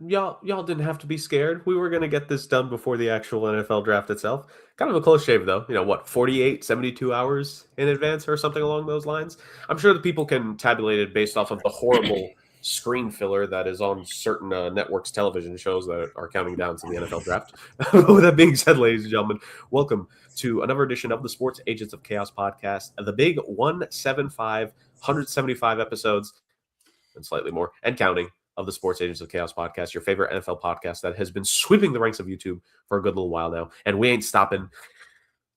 Y'all didn't have to be scared. We were going to get this done before the actual NFL draft itself. Kind of a close shave, though. 48, 72 hours in advance or something along those lines. I'm sure the people can tabulate it based off of the horrible screen filler that is on certain networks' television shows that are counting down to the NFL draft. With that being said, ladies and gentlemen, welcome to another edition of the Sports Agents of Chaos podcast, the big 175 episodes and slightly more and counting of the Sports Agents of Chaos podcast, your favorite NFL podcast that has been sweeping the ranks of YouTube for a good little while now. And we ain't stopping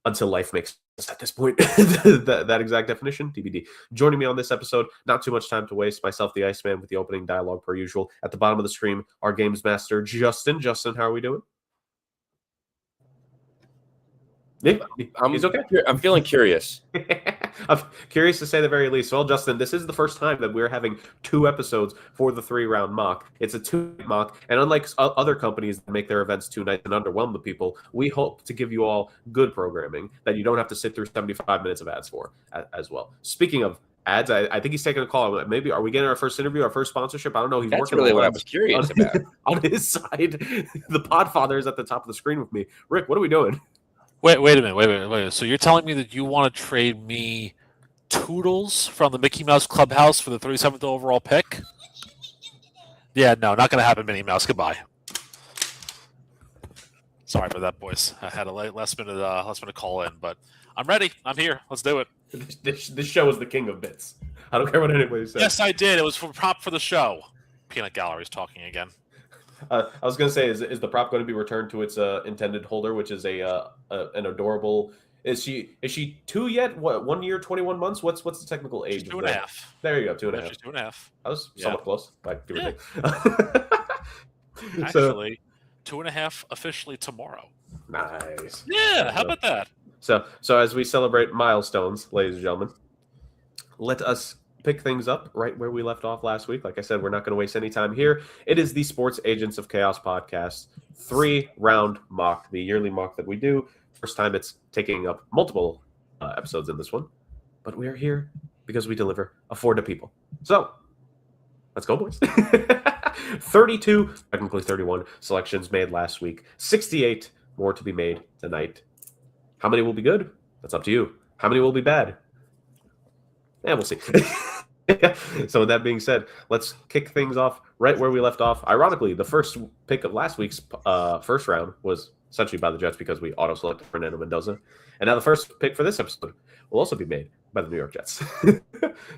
until life makes sense at this point. that exact definition, TBD. Joining me on this episode, not too much time to waste, myself, the Iceman, with the opening dialogue per usual. At the bottom of the stream, our games master, Justin. Justin, how are we doing? Yeah, he's okay. I'm feeling curious. I'm curious to say the very least. Well, Justin, this is the first time that we're having 2 episodes for the 3-round mock. It's a 2 mock, and unlike other companies that make their events 2 nights and underwhelm the people, we hope to give you all good programming that you don't have to sit through 75 minutes of ads for as well. Speaking of ads, I think he's taking a call. Maybe are we getting our first interview, our first sponsorship? I don't know. That's really what I was curious about. On his side, the Podfather is at the top of the screen with me. Rick, what are we doing? Wait a minute. So you're telling me that you want to trade me Toodles from the Mickey Mouse Clubhouse for the 37th overall pick? Yeah, no, not going to happen, Minnie Mouse. Goodbye. Sorry for that, boys. I had a last minute call in, but I'm ready. I'm here. Let's do it. This show is the king of bits. I don't care what anybody says. Yes, I did. It was for prop for the show. Peanut Gallery's talking again. I was going to say, is the prop going to be returned to its intended holder, which is an adorable? Is she 2 yet? What, 1 year, 21 months? What's the technical age? She's 2.5. There you go, 2.5. She's 2.5. I was somewhat close. Like, give or take. Actually, 2.5 officially tomorrow. Nice. Yeah, how about that? So as we celebrate milestones, ladies and gentlemen, let us pick things up right where we left off last week. Like I said, we're not going to waste any time here. It is the Sports Agents of Chaos podcast 3-round mock, the yearly mock that we do. First time it's taking up multiple episodes in this one, but we are here because we deliver afford to people. So let's go, boys. 32, technically 31 selections made last week. 68 more to be made tonight. How many will be good? That's up to you. How many will be bad? Yeah, we'll see. So with that being said, let's kick things off right where we left off. Ironically, the first pick of last week's first round was essentially by the Jets because we auto-selected Fernando Mendoza. And now the first pick for this episode will also be made by the New York Jets.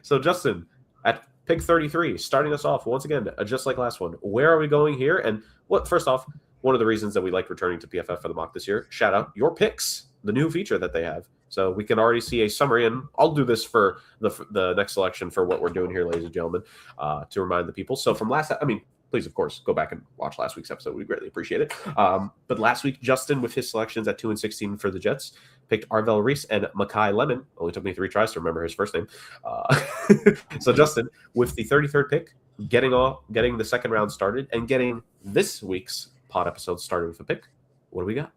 So Justin, at pick 33, starting us off once again, just like last one, where are we going here? And first off, one of the reasons that we like returning to PFF for the mock this year, shout out your picks, the new feature that they have. So we can already see a summary, and I'll do this for the next selection for what we're doing here, ladies and gentlemen, to remind the people. So from please, of course, go back and watch last week's episode. We greatly appreciate it. But last week, Justin, with his selections at 2 and 16 for the Jets, picked Arvell Reese and Mekhi Lemon. Only took me 3 tries to remember his first name. So Justin, with the 33rd pick, getting the second round started and getting this week's pod episode started with a pick, what do we got?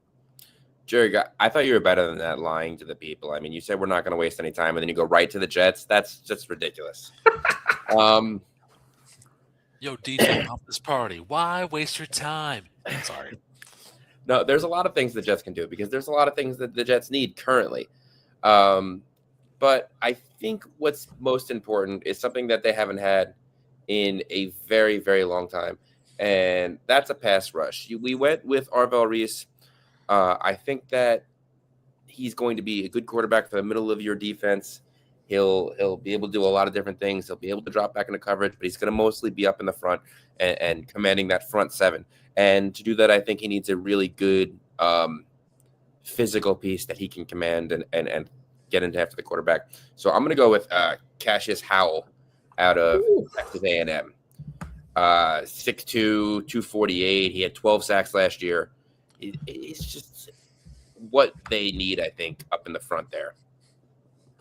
Jerry, I thought you were better than that, lying to the people. I mean, you said we're not going to waste any time, and then you go right to the Jets. That's just ridiculous. Yo, DJ, off this party. Why waste your time? Sorry. No, there's a lot of things the Jets can do because there's a lot of things that the Jets need currently. But I think what's most important is something that they haven't had in a very, very long time, and that's a pass rush. We went with Arvell Reese. I think that he's going to be a good quarterback for the middle of your defense. He'll be able to do a lot of different things. He'll be able to drop back into coverage, but he's going to mostly be up in the front and commanding that front 7. And to do that, I think he needs a really good physical piece that he can command and get into after the quarterback. So I'm going to go with Cassius Howell out of Texas A&M. 6'2", 248. He had 12 sacks last year. It's just what they need, I think, up in the front there.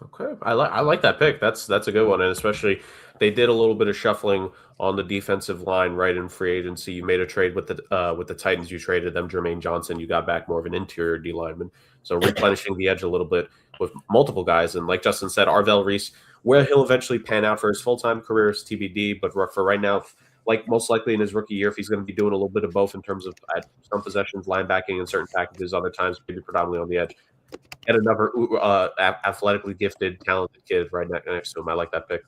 Okay, I like that pick. That's a good one, and especially they did a little bit of shuffling on the defensive line right in free agency. You made a trade with the Titans. You traded them Jermaine Johnson. You got back more of an interior D lineman, so replenishing the edge a little bit with multiple guys. And like Justin said, Arvell Reese, where he'll eventually pan out for his full-time career is TBD. But for right now, like most likely in his rookie year, if he's going to be doing a little bit of both in terms of at some possessions, linebacking, and certain packages, other times maybe predominantly on the edge. And another athletically gifted, talented kid right next to him. I like that pick.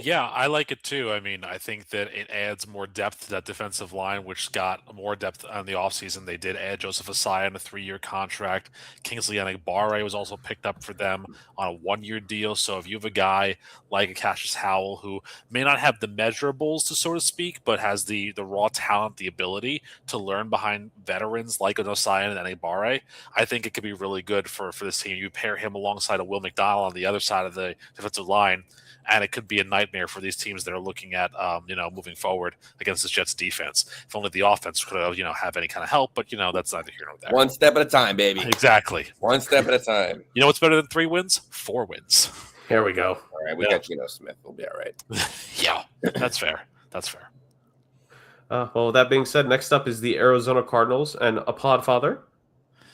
Yeah, I like it too. I mean, I think that it adds more depth to that defensive line, which got more depth on the offseason. They did add Joseph Asai on a 3-year contract. Kingsley Enagbare was also picked up for them on a 1-year deal. So if you have a guy like a Cassius Howell who may not have the measurables, to so to speak, but has the raw talent, the ability to learn behind veterans like Asai and Enagbare, I think it could be really good for this team. You pair him alongside a Will McDonald on the other side of the defensive line, and it could be a nightmare for these teams that are looking at, moving forward against the Jets defense. If only the offense could, have any kind of help, but, that's neither here nor there. One step at a time, baby. Exactly. One step at a time. You know what's better than 3 wins? 4 wins. Here we go. All right, we got Geno Smith. We'll be all right. Yeah, that's fair. That's fair. Well, with that being said, next up is the Arizona Cardinals and a Podfather.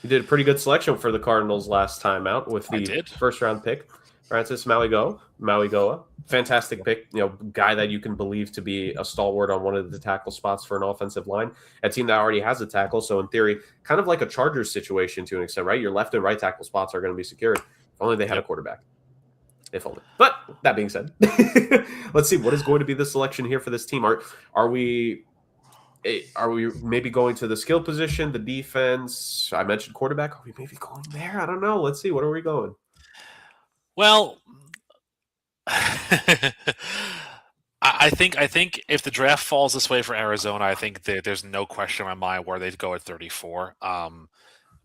He did a pretty good selection for the Cardinals last time out with the first-round pick. Francis Mauigoa, fantastic pick, guy that you can believe to be a stalwart on one of the tackle spots for an offensive line. A team that already has a tackle, so in theory, kind of like a Chargers situation to an extent, right? Your left and right tackle spots are going to be secured. If only they had a quarterback. If only. But that being said, let's see what is going to be the selection here for this team. Are we maybe going to the skill position, the defense? I mentioned quarterback. Are we maybe going there? I don't know. Let's see. What are we going? Well, I think if the draft falls this way for Arizona, I think there's no question in my mind where they'd go at 34.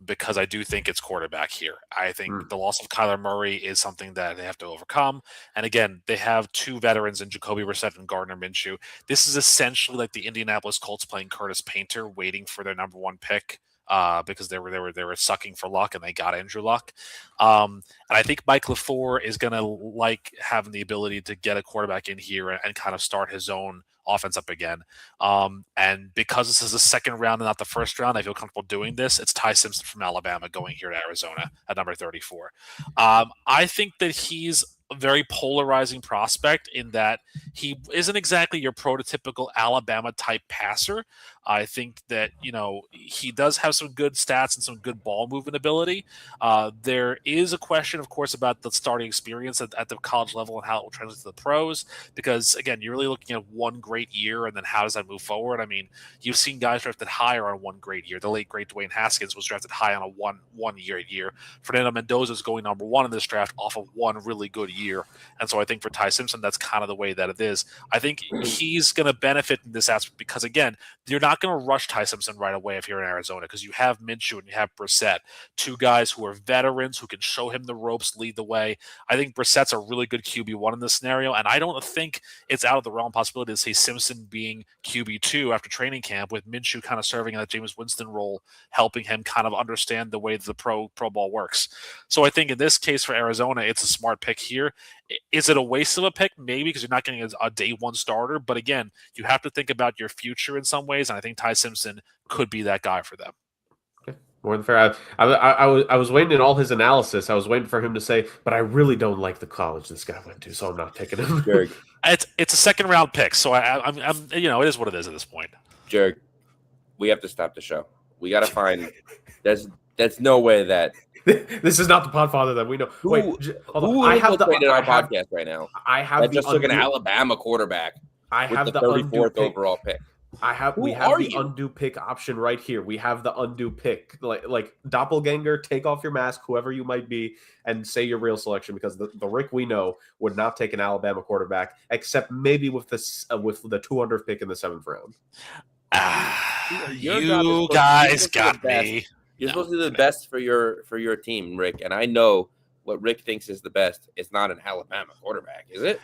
Because I do think it's quarterback here. I think the loss of Kyler Murray is something that they have to overcome. And again, they have 2 veterans in Jacoby Brissett and Gardner Minshew. This is essentially like the Indianapolis Colts playing Curtis Painter, waiting for their number 1 pick. Because they were sucking for luck and they got Andrew Luck. And I think Mike LaFleur is going to like having the ability to get a quarterback in here and kind of start his own offense up again. And because this is the second round and not the first round, I feel comfortable doing this. It's Ty Simpson from Alabama going here to Arizona at number 34. I think that he's a very polarizing prospect in that he isn't exactly your prototypical Alabama type passer. I think that, he does have some good stats and some good ball movement ability. There is a question, of course, about the starting experience at the college level and how it will translate to the pros, because, again, you're really looking at one great year and then how does that move forward? I mean, you've seen guys drafted higher on one great year. The late, great Dwayne Haskins was drafted high on a one-year year. Fernando Mendoza is going number 1 in this draft off of one really good year. And so I think for Ty Simpson, that's kind of the way that it is. I think he's going to benefit in this aspect because, again, you're not going to rush Ty Simpson right away if you're in Arizona because you have Minshew and you have Brissett, 2 guys who are veterans who can show him the ropes, lead the way. I think Brissett's a really good QB1 in this scenario, and I don't think it's out of the realm possibility to see Simpson being QB2 after training camp with Minshew kind of serving in that Jameis Winston role, helping him kind of understand the way the pro ball works. So I think in this case for Arizona, it's a smart pick here. Is it a waste of a pick? Maybe, because you're not getting a day 1 starter. But again, you have to think about your future in some ways, and I think Ty Simpson could be that guy for them. Okay. More than fair. I was waiting in all his analysis. I was waiting for him to say, but I really don't like the college this guy went to, so I'm not picking him. Jared, it's a second-round pick, so I'm it is what it is at this point. Jared, we have to stop the show. We got to find. There's no way that. This is not the Podfather that we know. Wait, hold on. I have our podcast right now. I have just took an Alabama quarterback. I have the 34th overall pick. We have the undo pick option right here. We have the undo pick, like doppelganger. Take off your mask, whoever you might be, and say your real selection. Because the Rick we know would not take an Alabama quarterback, except maybe with the 200th pick in the 7th round. You guys got me. You're supposed to do the best for your team, Rick. And I know what Rick thinks is the best. It's not an Alabama quarterback, is it?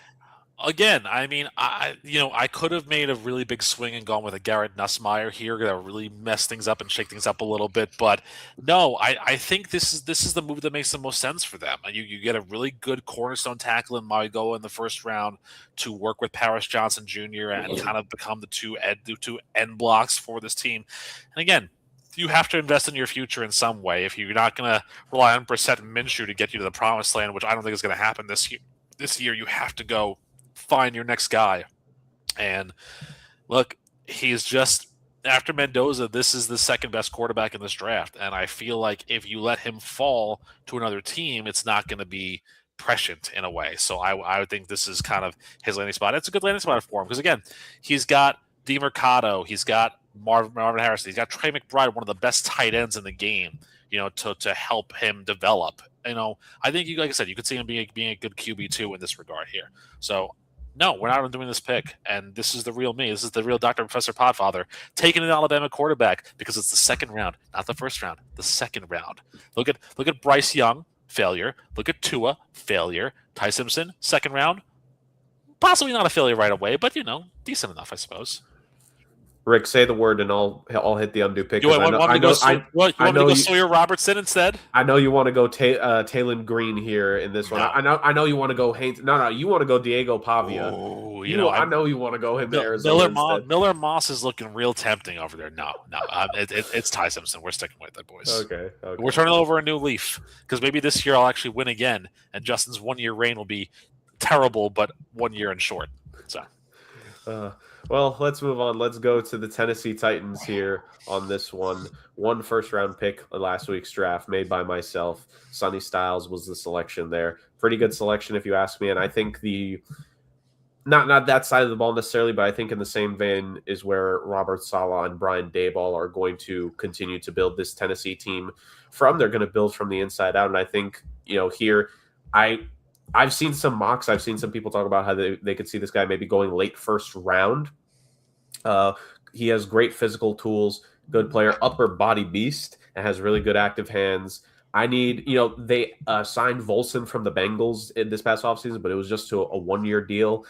Again, I mean, I could have made a really big swing and gone with a Garrett Nussmeier here that would really mess things up and shake things up a little bit. But no, I think this is the move that makes the most sense for them. You get a really good cornerstone tackle in Mauigoa in the first round to work with Paris Johnson Jr. and kind of become the two end blocks for this team. And again, you have to invest in your future in some way. If you're not going to rely on Brissett and Minshew to get you to the promised land, which I don't think is going to happen this year, you have to go find your next guy. And look, he's just after Mendoza, this is the second best quarterback in this draft. And I feel like if you let him fall to another team, it's not going to be prescient in a way. So I would think this is kind of his landing spot. It's a good landing spot for him because, again, he's got DeMercado, he's got Marvin Harrison, he's got Trey McBride, one of the best tight ends in the game, to help him develop. I think like I said, you could see him being a good QB2 in this regard here. So no, we're not doing this pick, and this is the real me. This is the real Dr. Professor Podfather taking an Alabama quarterback because it's the second round, not the first round, the second round. Look at Bryce Young, failure. Look at Tua, failure. Ty Simpson, second round, possibly not a failure right away, but decent enough, I suppose. Rick, say the word, and I'll hit the undo pick. You want me to go Sawyer Robertson instead? I know you want to go Talon Green here in this one. I know you want to go Haynes. No, you want to go Diego Pavia. Oh, I know you want to go him to Arizona. Miller Moss is looking real tempting over there. No, it's Ty Simpson. We're sticking with it, boys. Okay. We're turning over a new leaf because maybe this year I'll actually win again, and Justin's 1 year reign will be terrible, but 1 year in short. So. Well, let's move on. Let's go to the Tennessee Titans here on this one. 1 first-round pick last week's draft made by myself. Sonny Styles was the selection there. Pretty good selection, if you ask me. And I think not that side of the ball necessarily, but I think in the same vein is where Robert Saleh and Brian Daboll are going to continue to build this Tennessee team from. They're going to build from the inside out. And I think, here I've seen some mocks. I've seen some people talk about how they could see this guy maybe going late first round. He has great physical tools, good player, upper body beast, and has really good active hands. I need, they signed Volson from the Bengals in this past offseason, but it was just to a 1-year deal,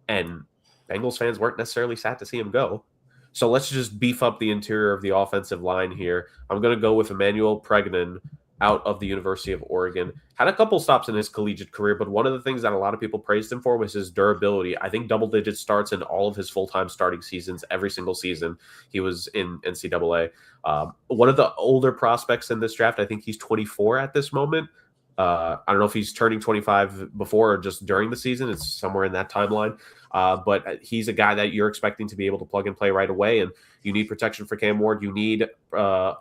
and Bengals fans weren't necessarily sad to see him go. So let's just beef up the interior of the offensive line here. I'm going to go with Emmanuel Pregnon out of the University of Oregon. Had a couple stops in his collegiate career, but one of the things that a lot of people praised him for was his durability. I think double-digit starts in all of his full-time starting seasons, every single season he was in NCAA. One of the older prospects in this draft, I think he's 24 at this moment. I don't know if he's turning 25 before or just during the season. It's somewhere in that timeline. But he's a guy that you're expecting to be able to plug and play right away, and you need protection for Cam Ward. You need a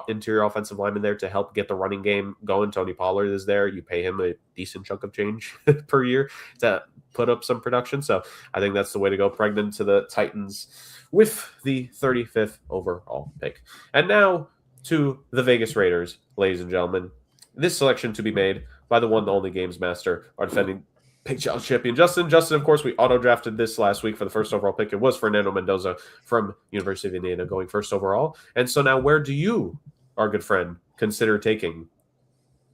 interior offensive lineman there to help get the running game going. Tony Pollard is there. You pay him a decent chunk of change per year to put up some production. So I think that's the way to go. Pregnon to the Titans with the 35th overall pick. And now to the Vegas Raiders, ladies and gentlemen. This selection to be made by the one, the only games master, our defending Big Challenge champion, Justin. Justin, of course, we auto-drafted this last week for the first overall pick. It was Fernando Mendoza from University of Indiana going first overall. And so now where do you, our good friend, consider taking,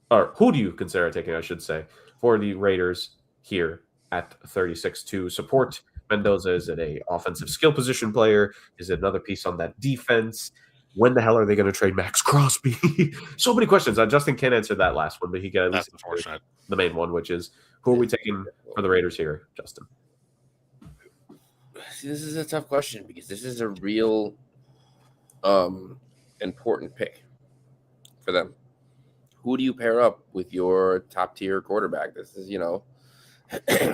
or who do you consider taking, I should say, for the Raiders here at 36 to support Mendoza? Is it a offensive skill position player? Is it another piece on that defense? When the hell are they going to trade Max Crosby? So many questions. Justin can't answer that last one, but he got at least unfortunate. The main one, which is who are we taking for the Raiders here, Justin? See, this is a tough question because this is a real important pick for them. Who do you pair up with your top tier quarterback? This is,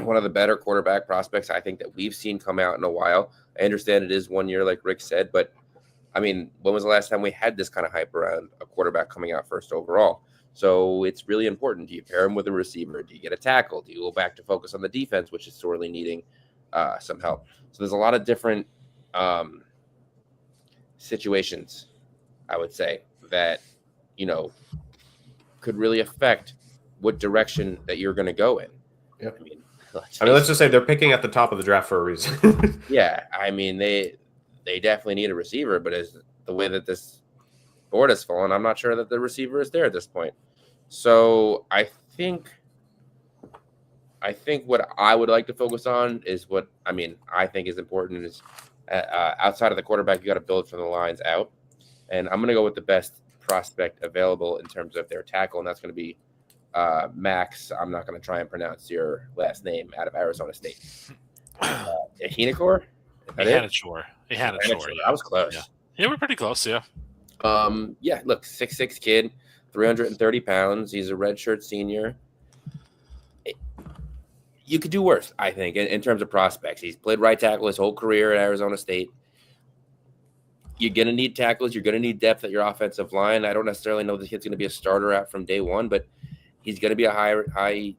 one of the better quarterback prospects I think that we've seen come out in a while. I understand it is 1 year, like Rick said, but I mean, when was the last time we had this kind of hype around a quarterback coming out first overall? So it's really important. Do you pair him with a receiver? Do you get a tackle? Do you go back to focus on the defense, which is sorely needing some help? So there's a lot of different situations, I would say, that, could really affect what direction that you're going to go in. Yep. Let's just say they're picking at the top of the draft for a reason. Yeah, I mean, they definitely need a receiver, but as the way that this board has fallen, I'm not sure that the receiver is there at this point. So I think what I would like to focus on is what I think is important is outside of the quarterback, you got to build from the lines out. And I'm going to go with the best prospect available in terms of their tackle, and that's going to be Max. I'm not going to try and pronounce your last name out of Arizona State. Ehinekor? Ehanachor. Yeah. I was close. Yeah, we're pretty close, yeah. Look, 6'6" kid, 330 pounds. He's a redshirt senior. you could do worse, I think, in terms of prospects. He's played right tackle his whole career at Arizona State. You're going to need tackles. You're going to need depth at your offensive line. I don't necessarily know the kid's going to be a starter out from day one, but he's going to be a highly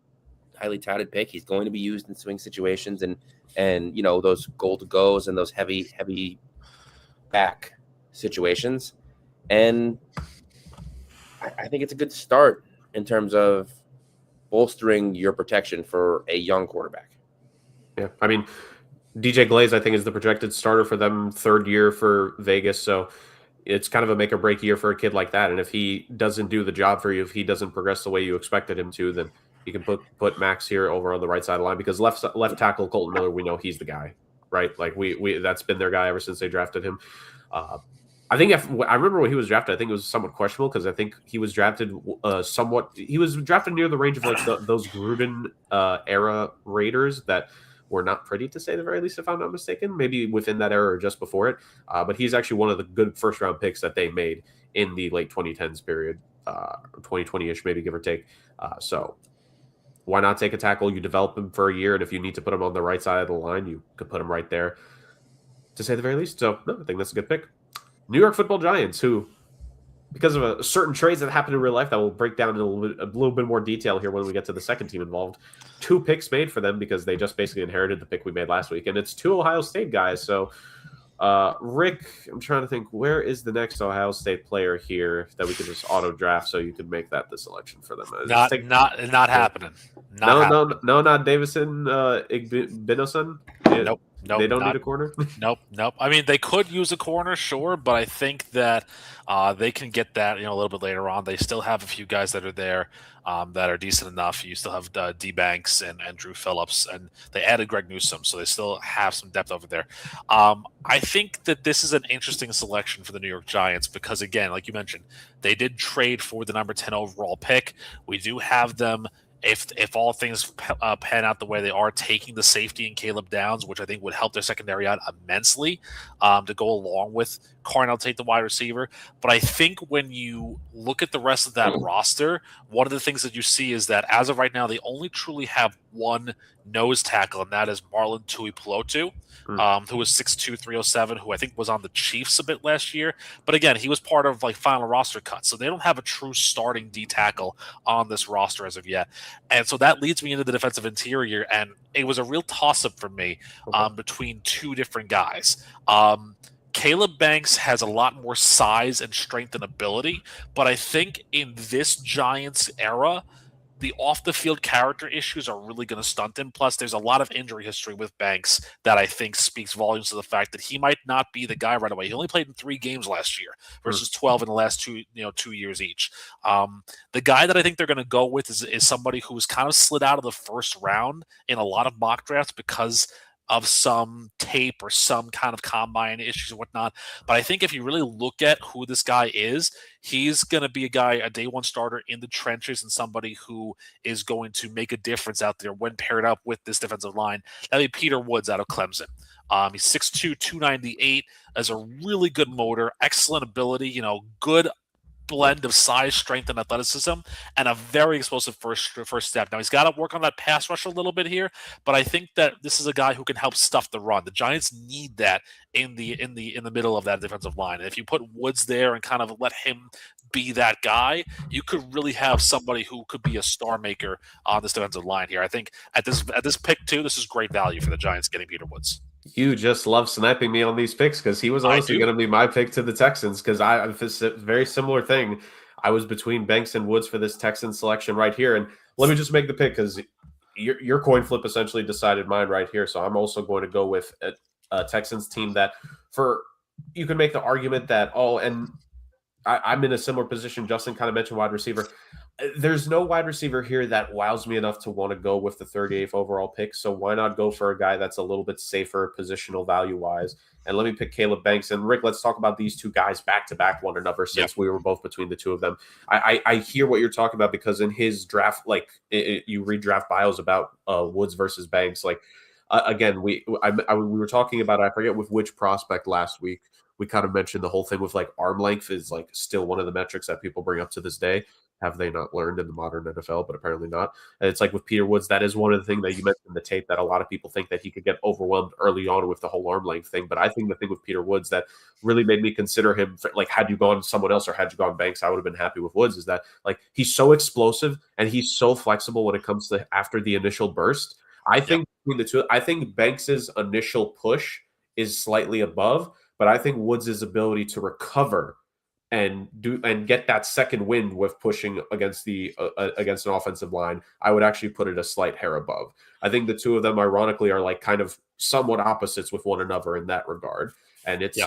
touted pick. He's going to be used in swing situations and those goal to goes and those heavy back situations. And I think it's a good start in terms of bolstering your protection for a young quarterback. Yeah, I mean, DJ Glaze, I think, is the projected starter for them, third year for Vegas. So it's kind of a make or break year for a kid like that. And if he doesn't do the job for you, if he doesn't progress the way you expected him to, then you can put Max here over on the right side of the line, because left tackle Colton Miller, we know he's the guy, right? Like we that's been their guy ever since they drafted him. I think I remember when he was drafted, I think it was somewhat questionable, because I think he was drafted he was drafted near the range of like those Gruden era Raiders that were not pretty, to say the very least, if I'm not mistaken, maybe within that era or just before it. But he's actually one of the good first round picks that they made in the late 2010s period, 2020-ish, maybe, give or take. So why not take a tackle? You develop him for a year, and if you need to put him on the right side of the line, you could put him right there, to say the very least. So no, I think that's a good pick. New York Football Giants, who, because of a certain trades that happened in real life that we'll break down in a little bit more detail here when we get to the second team involved, 2 picks made for them, because they just basically inherited the pick we made last week, and it's 2 Ohio State guys. So, Rick, I'm trying to think, where is the next Ohio State player here that we could just auto draft so you could make that the selection for them? Not happening. Not Davison Igbinosun. Nope. They don't need a corner? Nope. I mean, they could use a corner, sure, but I think that they can get that a little bit later on. They still have a few guys that are there that are decent enough. You still have D. Banks and Drew Phillips, and they added Greg Newsome, so they still have some depth over there. I think that this is an interesting selection for the New York Giants because, again, like you mentioned, they did trade for the number 10 overall pick. We do have them, if all things pan out the way they are, taking the safety in Caleb Downs, which I think would help their secondary out immensely to go along with Cornell Tate, the wide receiver. But I think when you look at the rest of that roster, one of the things that you see is that as of right now, they only truly have one nose tackle, and that is Marlon Tuipulotu, who was 6'2", 307, who I think was on the Chiefs a bit last year. But again, he was part of final roster cuts, so they don't have a true starting D tackle on this roster as of yet. And so that leads me into the defensive interior, and it was a real toss-up for me between 2 different guys. Caleb Banks has a lot more size and strength and ability, but I think in this Giants era, the off-the-field character issues are really going to stunt him. Plus, there's a lot of injury history with Banks that I think speaks volumes to the fact that he might not be the guy right away. He only played in 3 games last year versus 12 in the last 2 years each. The guy that I think they're going to go with is somebody who was kind of slid out of the first round in a lot of mock drafts because of some tape or some kind of combine issues and whatnot. But I think if you really look at who this guy is, he's going to be a guy, a day one starter in the trenches, and somebody who is going to make a difference out there when paired up with this defensive line. That'd be Peter Woods out of Clemson. He's 6'2", 298, has a really good motor, excellent ability, good blend of size, strength, and athleticism, and a very explosive first step. Now he's got to work on that pass rush a little bit here, but I think that this is a guy who can help stuff the run. The Giants need that in the middle of that defensive line. And if you put Woods there and kind of let him be that guy, you could really have somebody who could be a star maker on this defensive line here. I think at this pick too, this is great value for the Giants getting Peter Woods. You just love sniping me on these picks because he was honestly going to be my pick to the Texans because it's a very similar thing. I was between Banks and Woods for this Texans selection right here. And let me just make the pick because your coin flip essentially decided mine right here. So I'm also going to go with a Texans team that you can make the argument that, and I'm in a similar position. Justin kind of mentioned wide receiver. There's no wide receiver here that wows me enough to want to go with the 38th overall pick. So why not go for a guy that's a little bit safer positional value-wise? And let me pick Caleb Banks. And Rick, let's talk about these 2 guys back-to-back one another since we were both between the 2 of them. I hear what you're talking about because in his draft, you read draft bios about Woods versus Banks. Again, we were talking about, I forget with which prospect last week, we kind of mentioned the whole thing with arm length is still one of the metrics that people bring up to this day. have they not learned in the modern NFL? But apparently not. And it's like with Peter Woods, that is one of the things that you mentioned in the tape that a lot of people think that he could get overwhelmed early on with the whole arm length thing. But I think the thing with Peter Woods that really made me consider him, like, had you gone someone else or had you gone Banks, I would have been happy with Woods, is that, like, he's so explosive and he's so flexible when it comes to after the initial burst. I think between the two, I think Banks's initial push is slightly above, but I think Woods' ability to recover and get that second wind with pushing against against an offensive line, I would actually put it a slight hair above. I think the two of them, ironically, are like kind of somewhat opposites with one another in that regard, and it's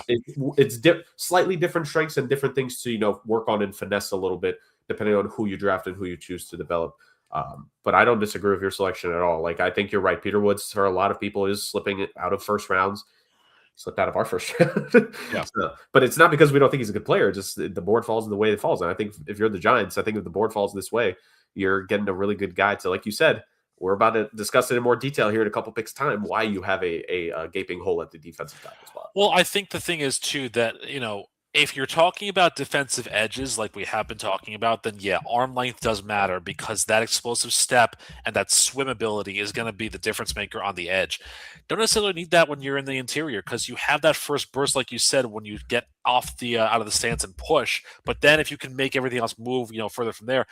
slightly different strengths and different things to work on and finesse a little bit depending on who you draft and who you choose to develop. But I don't disagree with your selection at all. Like, I think you're right. Peter Woods, for a lot of people, is slipping out of first rounds. Slipped out of our first round. But it's not because we don't think he's a good player. Just the board falls in the way it falls. And I think if you're the Giants, I think if the board falls this way, you're getting a really good guy to, like you said, we're about to discuss it in more detail here in a couple picks time, why you have a gaping hole at the defensive tackle spot. Well, I think the thing is, too, that, if you're talking about defensive edges like we have been talking about, then arm length does matter, because that explosive step and that swim ability is going to be the difference maker on the edge. Don't necessarily need that when you're in the interior, because you have that first burst, like you said, when you get off the out of the stance and push. But then if you can make everything else move, further from there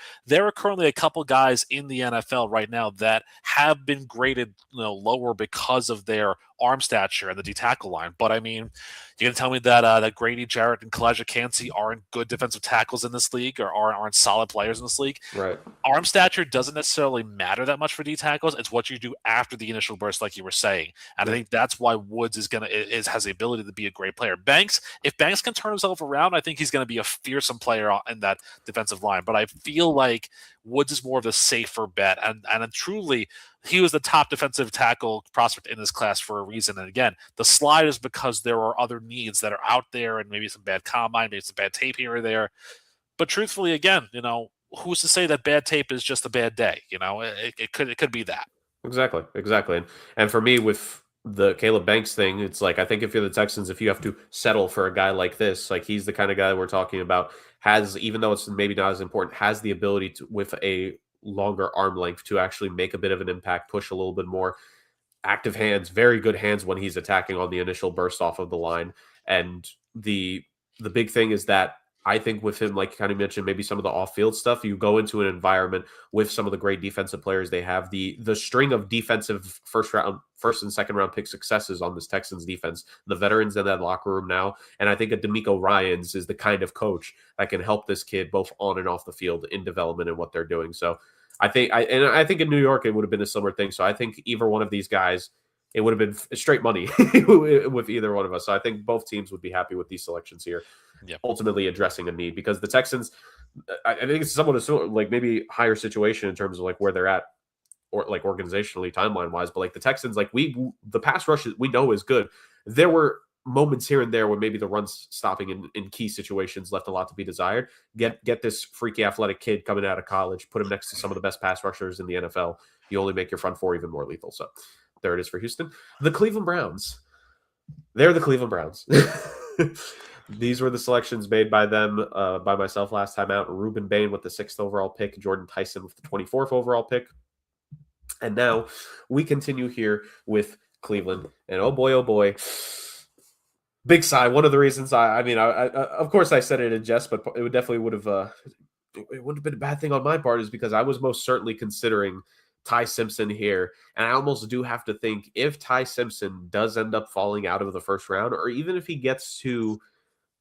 are currently a couple guys in the NFL right now that have been graded lower because of their arm stature and the D-tackle line. But I mean, you're going to tell me that Grady Jarrett and Kalijah Kancey aren't good defensive tackles in this league, or aren't solid players in this league? Right. Arm stature doesn't necessarily matter that much for D-tackles. It's what you do after the initial burst, like you were saying. And I think that's why Woods has the ability to be a great player. If Banks can turn himself around, I think he's going to be a fearsome player in that defensive line. But I feel like Woods is more of a safer bet. And truly, he was the top defensive tackle prospect in this class for a reason. And again, the slide is because there are other needs that are out there, and maybe some bad combine, maybe some bad tape here or there. But truthfully, again, who's to say that bad tape is just a bad day? It could be that. Exactly. And for me, with the Caleb Banks thing, it's like, I think if you're the Texans, if you have to settle for a guy like this, like, he's the kind of guy we're talking about, even though it's maybe not as important, has the ability to, with a longer arm length, to actually make a bit of an impact, push a little bit more, active hands, very good hands when he's attacking on the initial burst off of the line. And the big thing is that I think with him, like you kind of mentioned, maybe some of the off-field stuff, you go into an environment with some of the great defensive players they have, the string of defensive first and second round pick successes on this Texans defense, the veterans in that locker room now. And I think a D'Amico Ryans is the kind of coach that can help this kid both on and off the field in development and what they're doing. So I think in New York, it would have been a similar thing. So I think either one of these guys, it would have been straight money with either one of us. So I think both teams would be happy with these selections here. Yep. Ultimately addressing a need, because the Texans, I think it's somewhat like maybe higher situation in terms of like where they're at, or like organizationally, timeline wise. But like the Texans, like the pass rush we know is good. There were moments here and there where maybe the runs stopping in key situations left a lot to be desired. Get this freaky athletic kid coming out of college, put him next to some of the best pass rushers in the NFL. You only make your front four even more lethal. So there it is for Houston. The Cleveland Browns. They're the Cleveland Browns. These were the selections made by them, by myself last time out. Reuben Bain with the 6th overall pick, Jordan Tyson with the 24th overall pick. And now we continue here with Cleveland. And oh boy, big sigh. One of the reasons I of course I said it in jest, but it wouldn't have been a bad thing on my part, is because I was most certainly considering Ty Simpson here. And I almost do have to think, if Ty Simpson does end up falling out of the first round, or even if he gets to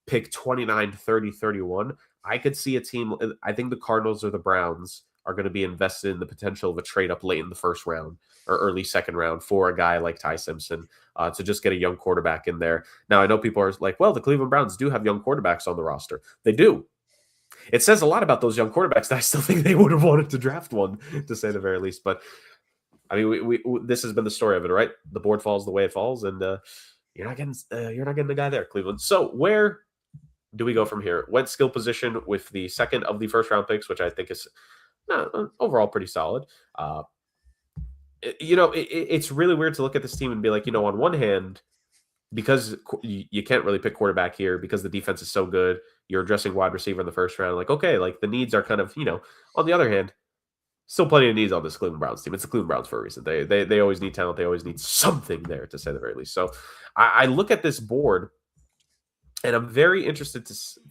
pick 29, 30, 31, I could see a team. I think the Cardinals or the Browns are going to be invested in the potential of a trade up late in the first round or early second round for a guy like Ty Simpson, to just get a young quarterback in there. Now, I know people are like, well, the Cleveland Browns do have young quarterbacks on the roster. They do. It says a lot about those young quarterbacks that I still think they would have wanted to draft one, to say the very least. But I mean, we this has been the story of it, right? The board falls the way it falls, and you're not getting the guy there, Cleveland. So where do we go from here? Went skill position with the second of the first round picks, which I think is overall pretty solid. It's really weird to look at this team and be like, on one hand, because you can't really pick quarterback here because the defense is so good, you're addressing wide receiver in the first round. Like, okay, like the needs are kind of, on the other hand, still plenty of needs on this Cleveland Browns team. It's the Cleveland Browns for a reason. They always need talent. They always need something there, to say the very least. So I look at this board, and I'm very interested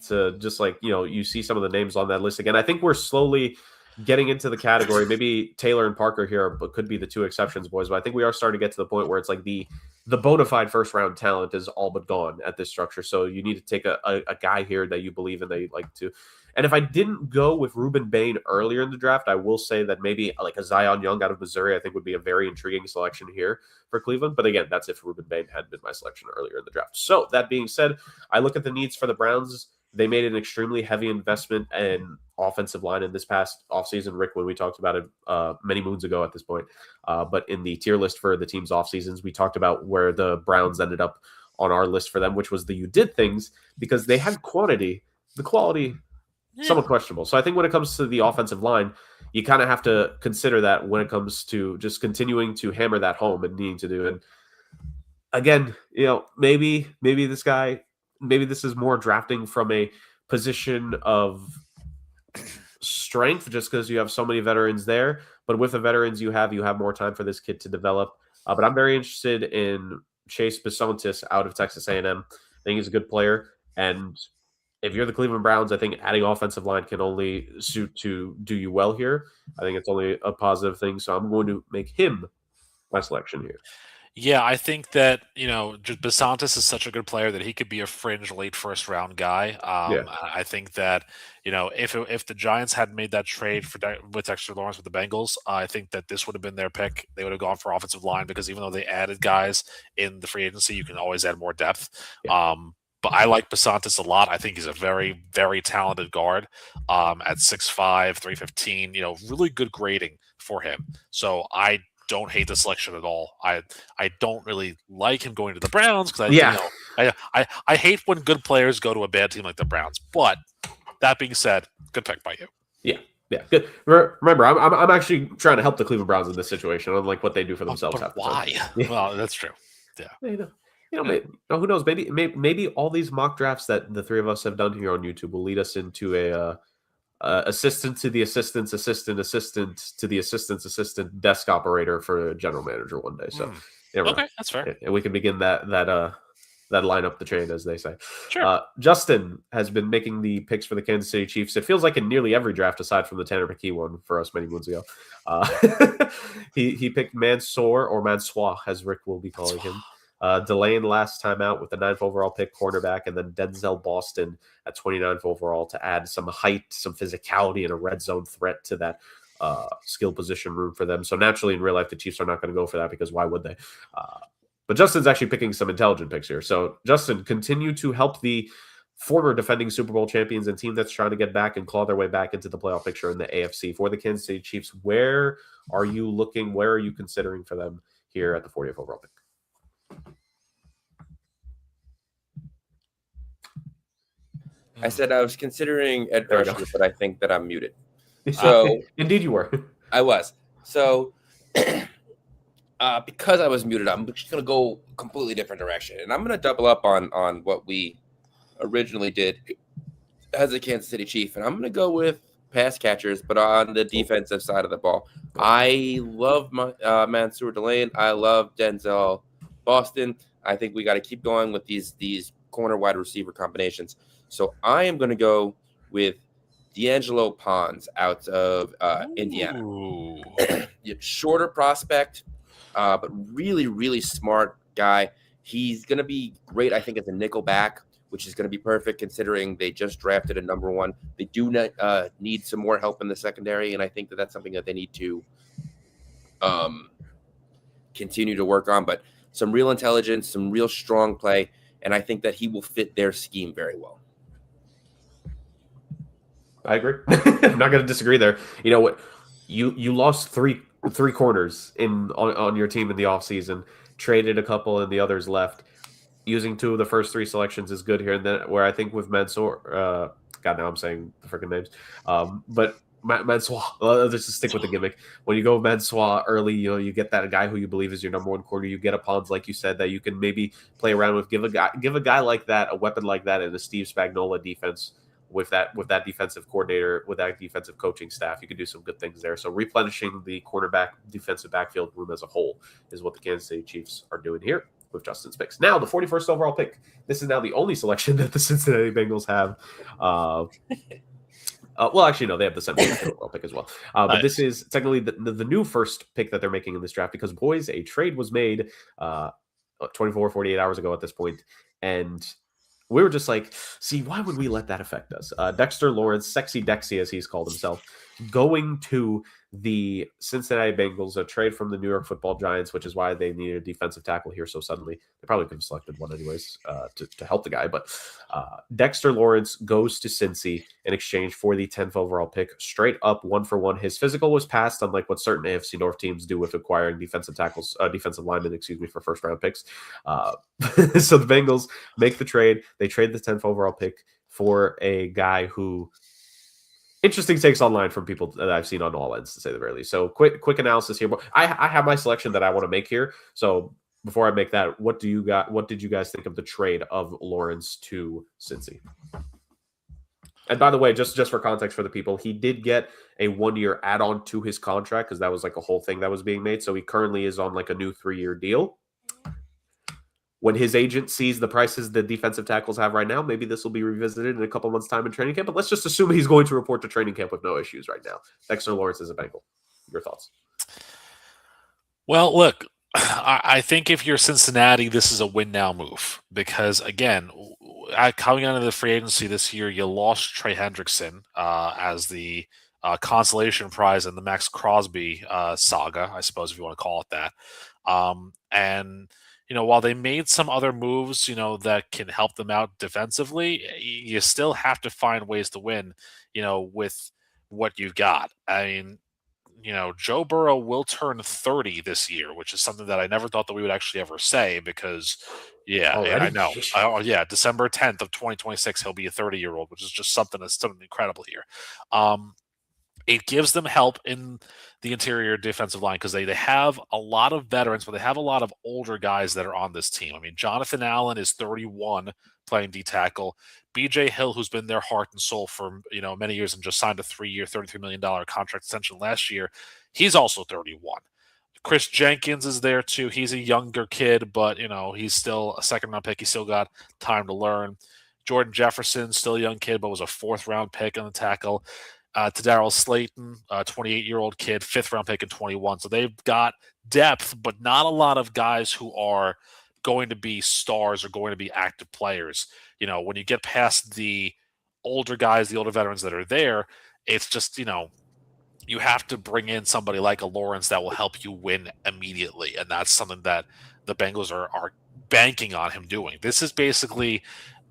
to just like, you see some of the names on that list again. I think we're slowly getting into the category. Maybe Taylor and Parker here but could be the two exceptions, boys. But I think we are starting to get to the point where it's like the bona fide first round talent is all but gone at this structure. So you need to take a guy here that you believe in, that you'd like to. And if I didn't go with Ruben Bain earlier in the draft, I will say that maybe like a Zion Young out of Missouri, I think would be a very intriguing selection here for Cleveland. But again, that's if Ruben Bain had been my selection earlier in the draft. So that being said, I look at the needs for the Browns. They made an extremely heavy investment in offensive line in this past offseason. Rick, when we talked about it many moons ago at this point, but in the tier list for the team's offseasons, we talked about where the Browns ended up on our list for them, which was the you did things, because they had quantity. The quality, somewhat questionable. So I think when it comes to the offensive line, you kind of have to consider that when it comes to just continuing to hammer that home and needing to do. And again, maybe this guy, maybe this is more drafting from a position of strength just because you have so many veterans there. But with the veterans you have more time for this kid to develop. But I'm very interested in Chase Bisontis out of Texas A&M. I think he's a good player. And if you're the Cleveland Browns, I think adding offensive line can only suit to do you well here. I think it's only a positive thing. So I'm going to make him my selection here. Yeah, I think that, just Bisontis is such a good player that he could be a fringe late first round guy. I think that, if the Giants had made that trade with Dexter Lawrence with the Bengals, I think that this would have been their pick. They would have gone for offensive line because even though they added guys in the free agency, you can always add more depth. Yeah. But I like Bisontis a lot. I think he's a very, very talented guard at 6'5", 315, really good grading for him. So I don't hate the selection at all. I don't really like him going to the Browns because I hate when good players go to a bad team like the Browns. But that being said, good pick by you. Yeah, good. Remember, I'm actually trying to help the Cleveland Browns in this situation, unlike what they do for themselves. But why? Yeah. Well, that's true. Yeah. Maybe, who knows? Maybe all these mock drafts that the three of us have done here on YouTube will lead us into a assistant to the assistant's assistant to the assistant's assistant desk operator for a general manager one day. So, okay, that's fair. And we can begin that line up the chain, as they say. Sure. Justin has been making the picks for the Kansas City Chiefs. It feels like in nearly every draft, aside from the Tanner McKee one for us many moons ago. He picked Mansour, or Mansour, as Rick will be calling him. Delane last time out with the 9th overall pick, cornerback, and then Denzel Boston at 29th overall to add some height, some physicality, and a red zone threat to that skill position room for them. So naturally, in real life, the Chiefs are not going to go for that because why would they? But Justin's actually picking some intelligent picks here. So Justin, continue to help the former defending Super Bowl champions and team that's trying to get back and claw their way back into the playoff picture in the AFC. For the Kansas City Chiefs, where are you looking? Where are you considering for them here at the 40th overall pick? I said I was considering Ed Rusher, but I think that I'm muted. So indeed you were. I was. So because I was muted, I'm just going to go a completely different direction. And I'm going to double up on what we originally did as a Kansas City Chief. And I'm going to go with pass catchers, but on the defensive side of the ball. I love Mansour Delane. I love Denzel Boston. I think we got to keep going with these corner wide receiver combinations. So I am going to go with D'Angelo Pons out of Indiana. Shorter prospect, but really, really smart guy. He's going to be great, I think, as a nickel back, which is going to be perfect considering they just drafted a number one. They do need some more help in the secondary, and I think that's something that they need to continue to work on. But some real intelligence, some real strong play, and I think that he will fit their scheme very well. I agree. I'm not going to disagree there. You know what? You lost three corners on your team in the offseason, traded a couple, and the others left. Using 2 of the first 3 selections is good here. And then where I think with Mansour, God, now I'm saying the freaking names. But Mansour, let's just stick with the gimmick. When you go Mansour early, you get that guy who you believe is your number one corner. You get a Pons, like you said, that you can maybe play around with. Give a guy like that, a weapon like that, in a Steve Spagnuolo defense. with that defensive coordinator, with that defensive coaching staff, you could do some good things there. So replenishing the cornerback defensive backfield room as a whole is what the Kansas City Chiefs are doing here with Justin's picks. Now, the 41st overall pick. This is now the only selection that the Cincinnati Bengals have. Well, actually, no, they have the 17th overall pick as well. But this is technically the new first pick that they're making in this draft because, boys, a trade was made 48 hours ago at this point, and we were just like, see, why would we let that affect us? Dexter Lawrence, Sexy Dexy, as he's called himself, going to the Cincinnati Bengals, a trade from the New York Football Giants, which is why they needed a defensive tackle here so suddenly. They probably could have selected one anyways to help the guy. But Dexter Lawrence goes to Cincy in exchange for the 10th overall pick, straight up 1-for-1. His physical was passed, unlike what certain AFC North teams do with acquiring defensive linemen, for first-round picks. So the Bengals make the trade. They trade the 10th overall pick for a guy who... Interesting takes online from people that I've seen on all ends, to say the very least. So quick analysis here. I have my selection that I want to make here. So before I make that, what did you guys think of the trade of Lawrence to Cincy? And by the way, just for context for the people, he did get a 1-year add-on to his contract because that was like a whole thing that was being made. So he currently is on like a new 3-year deal. When his agent sees the prices the defensive tackles have right now, maybe this will be revisited in a couple months' time in training camp. But let's just assume he's going to report to training camp with no issues right now. Dexter Lawrence is a Bengal. Your thoughts? Well, look, I think if you're Cincinnati, this is a win-now move because, again, coming out of the free agency this year, you lost Trey Hendrickson as the consolation prize in the Max Crosby saga, I suppose, if you want to call it that. And while they made some other moves, that can help them out defensively, you still have to find ways to win, with what you've got. I mean, Joe Burrow will turn 30 this year, which is something that I never thought that we would actually ever say because, I know. December 10th of 2026, he'll be a 30-year-old, which is just something incredible here. It gives them help in the interior defensive line because they have a lot of veterans, but they have a lot of older guys that are on this team. I mean, Jonathan Allen is 31 playing D-tackle. B.J. Hill, who's been their heart and soul for many years and just signed a 3-year, $33 million contract extension last year, he's also 31. Chris Jenkins is there too. He's a younger kid, but he's still a second-round pick. He's still got time to learn. Jordan Jefferson, still a young kid, but was a 4th-round pick on the tackle. To Darrell Slayton, a 28-year-old kid, 5th-round pick in 21. So they've got depth, but not a lot of guys who are going to be stars or going to be active players. When you get past the older guys, the older veterans that are there, it's just, you have to bring in somebody like a Lawrence that will help you win immediately. And that's something that the Bengals are banking on him doing. This is basically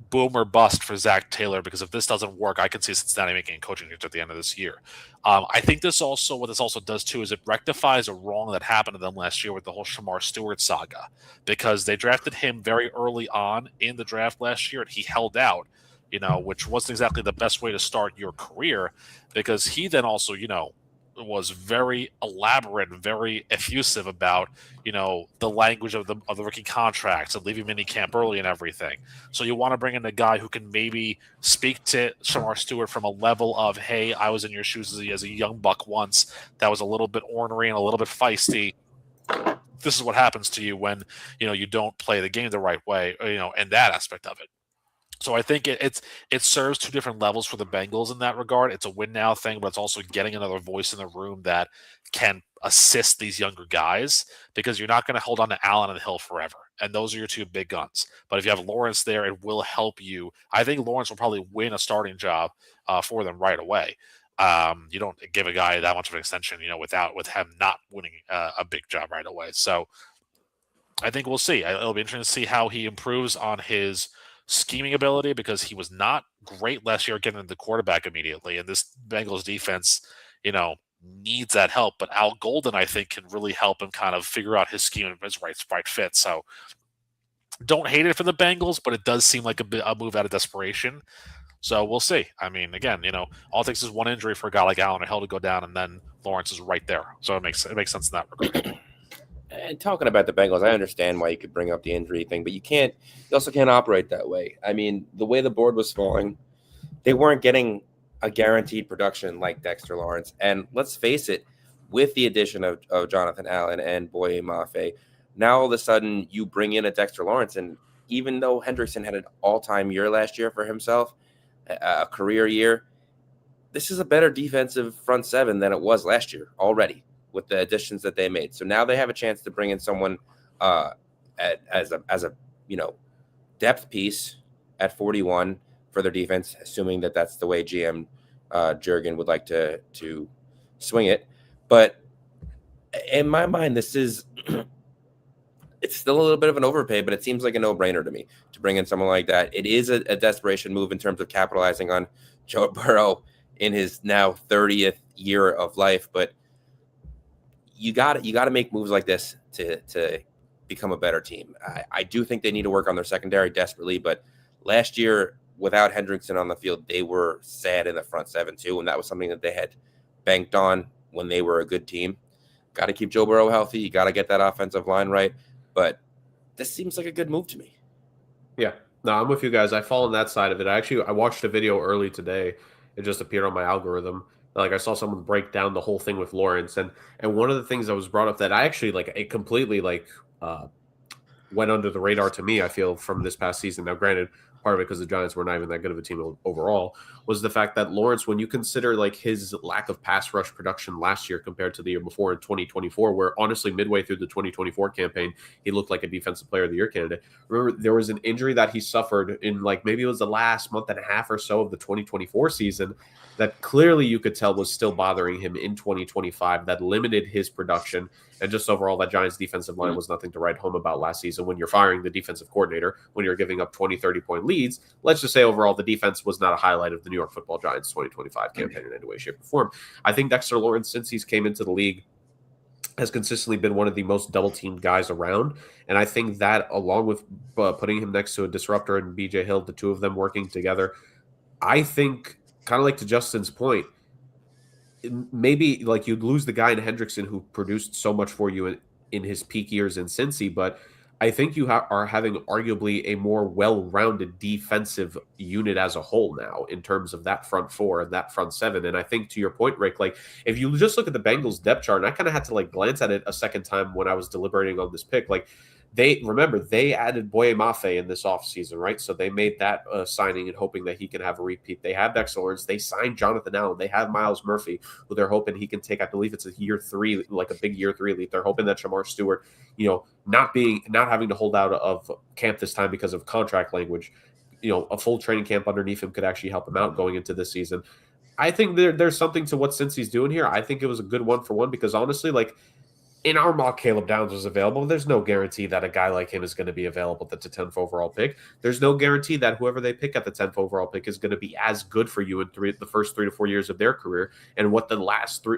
boom or bust for Zach Taylor because if this doesn't work, I can see Cincinnati making a coaching change at the end of this year. I think what this also does too is it rectifies a wrong that happened to them last year with the whole Shamar Stewart saga because they drafted him very early on in the draft last year and he held out, which wasn't exactly the best way to start your career because he then also, was very elaborate and very effusive about, the language of the rookie contracts and leaving minicamp early and everything. So you want to bring in a guy who can maybe speak to Shamar Stewart from a level of, hey, I was in your shoes as a young buck once that was a little bit ornery and a little bit feisty. This is what happens to you when, you don't play the game the right way, and that aspect of it. So I think it serves 2 different levels for the Bengals in that regard. It's a win now thing, but it's also getting another voice in the room that can assist these younger guys because you're not going to hold on to Allen and Hill forever. And those are your 2 big guns. But if you have Lawrence there, it will help you. I think Lawrence will probably win a starting job for them right away. You don't give a guy that much of an extension, with him not winning a big job right away. So I think we'll see. It'll be interesting to see how he improves on his scheming ability because he was not great last year getting into the quarterback immediately. And this Bengals defense, needs that help. But Al Golden, I think, can really help him kind of figure out his scheme and his right fit. So don't hate it for the Bengals, but it does seem like a move out of desperation. So we'll see. I mean, again, all it takes is one injury for a guy like Allen or Hill to go down, and then Lawrence is right there. So it makes sense in that regard. And talking about the Bengals, I understand why you could bring up the injury thing, but you also can't operate that way. I mean, the way the board was falling, they weren't getting a guaranteed production like Dexter Lawrence. And let's face it, with the addition of Jonathan Allen and Boye Mafe, now all of a sudden you bring in a Dexter Lawrence. And even though Hendrickson had an all-time year last year for himself, a career year, this is a better defensive front seven than it was last year already with the additions that they made. So now they have a chance to bring in someone as a depth piece at 41 for their defense, assuming that that's the way GM Jurgen would like to swing it. But in my mind, this is it's still a little bit of an overpay, but it seems like a no-brainer to me to bring in someone like that. It is a desperation move in terms of capitalizing on Joe Burrow in his now 30th year of life, but you got to make moves like this to become a better team. I do think they need to work on their secondary desperately, but last year without Hendrickson on the field, they were sad in the front seven too, and that was something that they had banked on when they were a good team. Got to keep Joe Burrow healthy. You got to get that offensive line right, but this seems like a good move to me. Yeah, no, I'm with you guys. I fall on that side of it. I watched a video early today. It just appeared on my algorithm. Like I saw someone break down the whole thing with Lawrence, and one of the things that was brought up that I actually it completely went under the radar to me, I feel, from this past season. Now, granted, part of it because the Giants were not even that good of a team overall, was the fact that Lawrence, when you consider his lack of pass rush production last year compared to the year before in 2024, where honestly midway through the 2024 campaign, he looked like a defensive player of the year candidate. Remember, there was an injury that he suffered in maybe it was the last month and a half or so of the 2024 season that clearly you could tell was still bothering him in 2025, that limited his production. And just overall, that Giants defensive line was nothing to write home about last season when you're firing the defensive coordinator, when you're giving up 20, 30-point leads. Let's just say overall, the defense was not a highlight of the New York Football Giants 2025 campaign in any way, shape, or form. I think Dexter Lawrence, since he's came into the league, has consistently been one of the most double-teamed guys around. And I think that, along with putting him next to a disruptor and BJ Hill, the two of them working together, I think, kind of like to Justin's point, maybe you'd lose the guy in Hendrickson who produced so much for you in his peak years in Cincy, but I think you are having arguably a more well-rounded defensive unit as a whole now in terms of that front four and that front seven. And I think, to your point, Rick, if you just look at the Bengals depth chart, and I kind of had to glance at it a second time when I was deliberating on this pick, they added Boye Mafe in this offseason, right? So they made that signing and hoping that he can have a repeat. They have Dexter Lawrence. They signed Jonathan Allen. They have Miles Murphy, who they're hoping he can take. I believe it's a year 3, a big year 3 leap. They're hoping that Shamar Stewart, not having to hold out of camp this time because of contract language, a full training camp underneath him could actually help him out going into this season. I think there's something to what Cincy's doing here. I think it was a good 1-for-1 because honestly, in our mock, Caleb Downs was available. There's no guarantee that a guy like him is going to be available at the 10th overall pick. There's no guarantee that whoever they pick at the 10th overall pick is going to be as good for you in the first 3 to 4 years of their career, and what the last 3,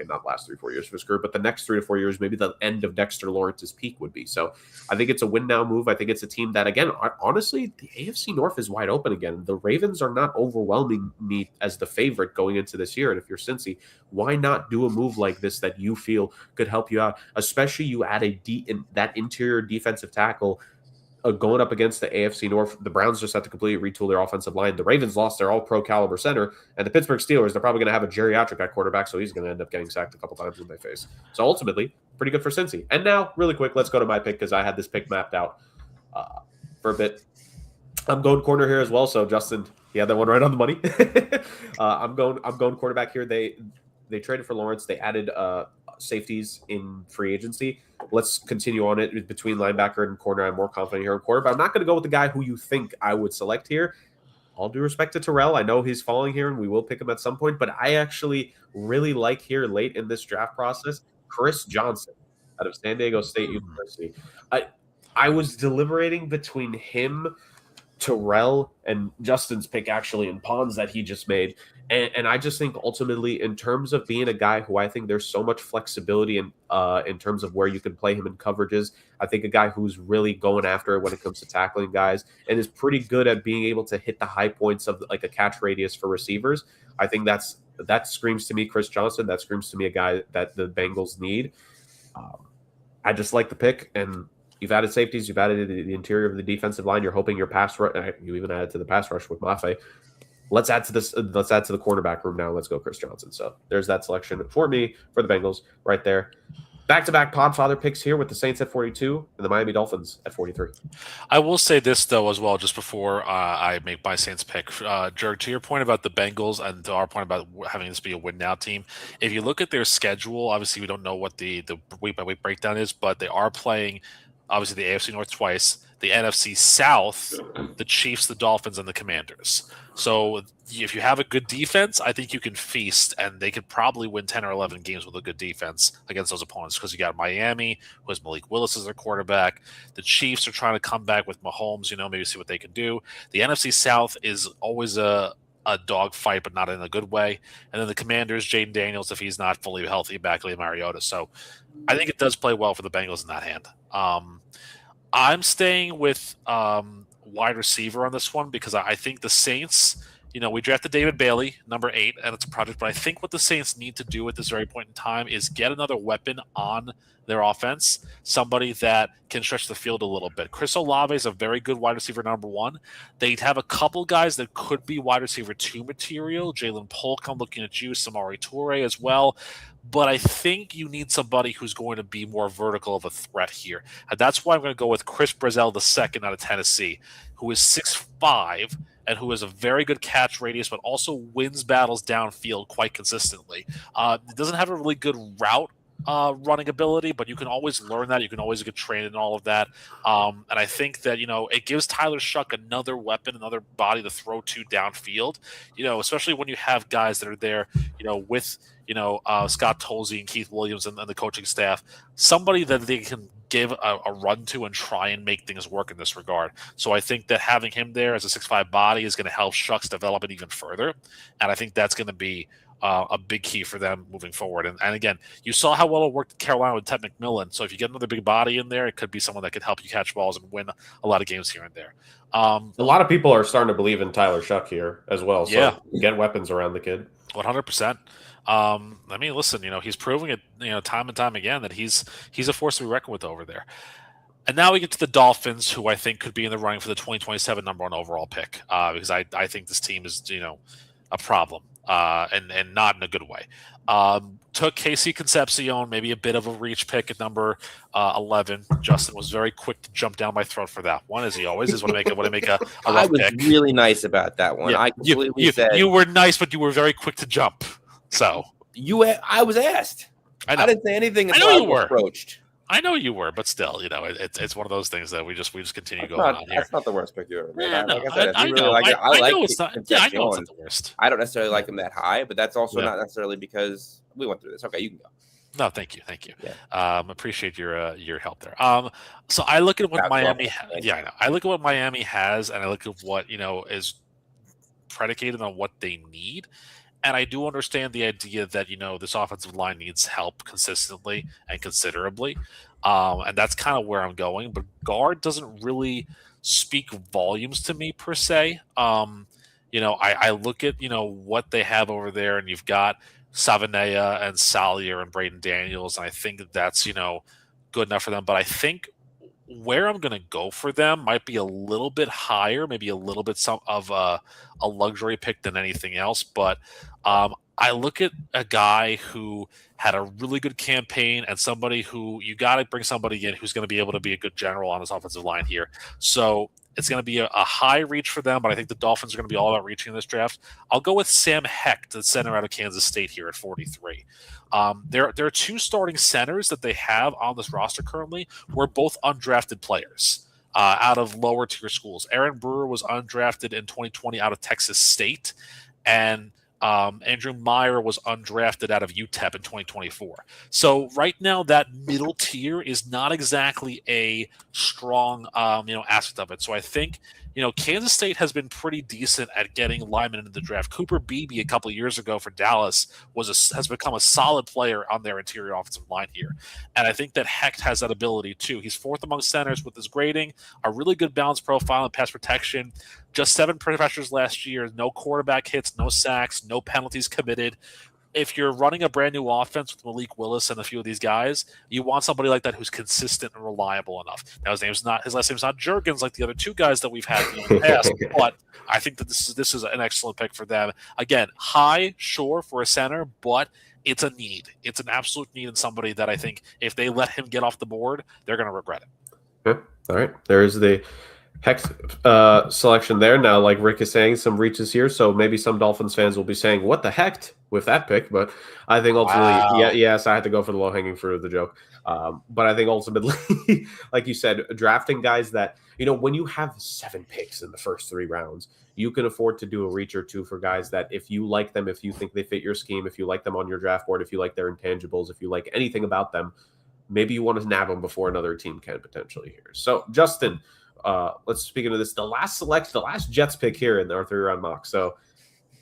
not last 3-4 years of his career, but the next 3 to 4 years, maybe the end of Dexter Lawrence's peak would be. So I think it's a win now move. I think it's a team that, again, honestly, the AFC North is wide open again. The Ravens are not overwhelming me as the favorite going into this year. And if you're Cincy, why not do a move like this that you feel could help you out? Especially you add that interior defensive tackle going up against the AFC North. The Browns just have to completely retool their offensive line. The Ravens lost their all-pro caliber center, and the Pittsburgh Steelers, they're probably going to have a geriatric at quarterback, so he's going to end up getting sacked a couple times in their face. So ultimately, pretty good for Cincy. And now, really quick, let's go to my pick because I had this pick mapped out for a bit. I'm going corner here as well. So Justin, he had that one right on the money. I'm going quarterback here. They traded for Lawrence. They added safeties in free agency. Let's continue on it between linebacker and corner. I'm more confident here in corner, but I'm not going to go with the guy who you think I would select here. All due respect to Terrell, I know he's falling here, and we will pick him at some point, but I actually really like here late in this draft process, Chris Johnson out of San Diego State University. I was deliberating between him, Terrell, and Justin's pick actually in Pawns that he just made. And I just think ultimately, in terms of being a guy who I think there's so much flexibility in terms of where you can play him in coverages, I think a guy who's really going after it when it comes to tackling guys and is pretty good at being able to hit the high points of a catch radius for receivers. I think that screams to me Chris Johnson. That screams to me a guy that the Bengals need. I just like the pick, and you've added safeties, you've added the interior of the defensive line. You're hoping your pass rush, you even added to the pass rush with Mafe. let's add to this. Let's add to the quarterback room now. Let's go, Chris Johnson. So there's that selection for me for the Bengals right there. Back-to-back Podfather picks here with the Saints at 42 and the Miami Dolphins at 43. I will say this, though, as well, just before I make my Saints pick. Jerg, to your point about the Bengals and to our point about having this be a win-now team, if you look at their schedule, obviously we don't know what the week-by-week breakdown is, but they are playing, obviously, the AFC North twice, the NFC South, the Chiefs, the Dolphins, and the Commanders. So if you have a good defense, I think you can feast, and they could probably win 10 or 11 games with a good defense against those opponents because you got Miami, who has Malik Willis as their quarterback. The Chiefs are trying to come back with Mahomes, maybe see what they can do. The NFC South is always a dog fight, but not in a good way. And then the Commanders, Jaden Daniels, if he's not fully healthy, back Lee Mariota. So I think it does play well for the Bengals in that hand. I'm staying with wide receiver on this one because I think the Saints, we drafted David Bailey, number 8, and it's a project, but I think what the Saints need to do at this very point in time is get another weapon on their offense, somebody that can stretch the field a little bit. Chris Olave is a very good wide receiver, number 1. They have a couple guys that could be wide receiver 2 material. Jalen Polk, I'm looking at you, Samori Toure as well. But I think you need somebody who's going to be more vertical of a threat here. And that's why I'm going to go with Chris Brazzell II out of Tennessee, who is 6'5", and who has a very good catch radius, but also wins battles downfield quite consistently. Doesn't have a really good route running ability, but you can always learn that. You can always get trained in all of that. And I think that, it gives Tyler Shuck another weapon, another body to throw to downfield, especially when you have guys that are there, with, Scott Tolzien and Keith Williams and the coaching staff, somebody that they can give a run to and try and make things work in this regard. So I think that having him there as a 6'5" body is going to help Shucks develop it even further. And I think that's going to be a big key for them moving forward. And again, you saw how well it worked in Carolina with Ted McMillan. So if you get another big body in there, it could be someone that could help you catch balls and win a lot of games here and there. A lot of people are starting to believe in Tyler Shuck here as well. So yeah. Get weapons around the kid. 100%. Listen, he's proving it, time and time again that he's a force to be reckoned with over there. And now we get to the Dolphins, who I think could be in the running for the 2027 number 1 overall pick, because I think this team is, a problem, and not in a good way. Took Casey Concepcion, maybe a bit of a reach pick at number 11. Justin was very quick to jump down my throat for that one, as he always is when I make a rough I was pick. really nice about that one. Yeah. I completely said you were nice, but you were very quick to jump. So I was asked. I didn't say anything until I was approached. I know you were, but still, it's one of those things that we just continue going on here. That's not the worst pick you ever made. Yeah, like I said, I know. Like it, I know it's not the worst. I don't necessarily like him that high, but that's also not necessarily because we went through this. Okay, you can go. No, thank you. Yeah. Appreciate your help there. So I look at what Miami. I know. I look at what Miami has, and I look at what is predicated on what they need. And I do understand the idea that, this offensive line needs help consistently and considerably. And that's kind of where I'm going. But guard doesn't really speak volumes to me per se. I look at, what they have over there, and you've got Savanea and Salyer and Braden Daniels. And I think that's, good enough for them. But I think where I'm going to go for them might be a little bit higher, maybe a little bit of a luxury pick than anything else. But I look at a guy who had a really good campaign and somebody who you got to bring somebody in who's going to be able to be a good general on this offensive line here. So it's going to be a high reach for them, but I think the Dolphins are going to be all about reaching in this draft. I'll go with Sam Hecht, the center out of Kansas State here at 43. There are 2 starting centers that they have on this roster currently who are both undrafted players out of lower tier schools. Aaron Brewer was undrafted in 2020 out of Texas State, and Andrew Meyer was undrafted out of UTEP in 2024. So right now, that middle tier is not exactly a strong, aspect of it. So I think, Kansas State has been pretty decent at getting linemen into the draft. Cooper Beebe a couple of years ago for Dallas has become a solid player on their interior offensive line here. And I think that Hecht has that ability too. He's 4th among centers with his grading, a really good balance profile and pass protection. Just 7 pressures last year, no quarterback hits, no sacks, no penalties committed. if you're running a brand new offense with Malik Willis and a few of these guys, you want somebody like that who's consistent and reliable enough. Now his last name's not Jurgens like the other two guys that we've had in the past, but I think that this is an excellent pick for them. Again, high, sure, for a center, but it's a need. It's an absolute need in somebody that I think if they let him get off the board, they're going to regret it. Okay. All right. There's the Hex selection there. Now, like Rick is saying, some reaches here, so maybe some Dolphins fans will be saying, what the heck with that pick? But I think ultimately, yes, I had to go for the low-hanging fruit of the joke. But I think ultimately, like you said, drafting guys that, when you have 7 picks in the first 3 rounds, you can afford to do a reach or two for guys that if you like them, if you think they fit your scheme, if you like them on your draft board, if you like their intangibles, if you like anything about them, maybe you want to nab them before another team can potentially here. So, Justin, let's speak into this. The last Jets pick here in our 3-round mock. So,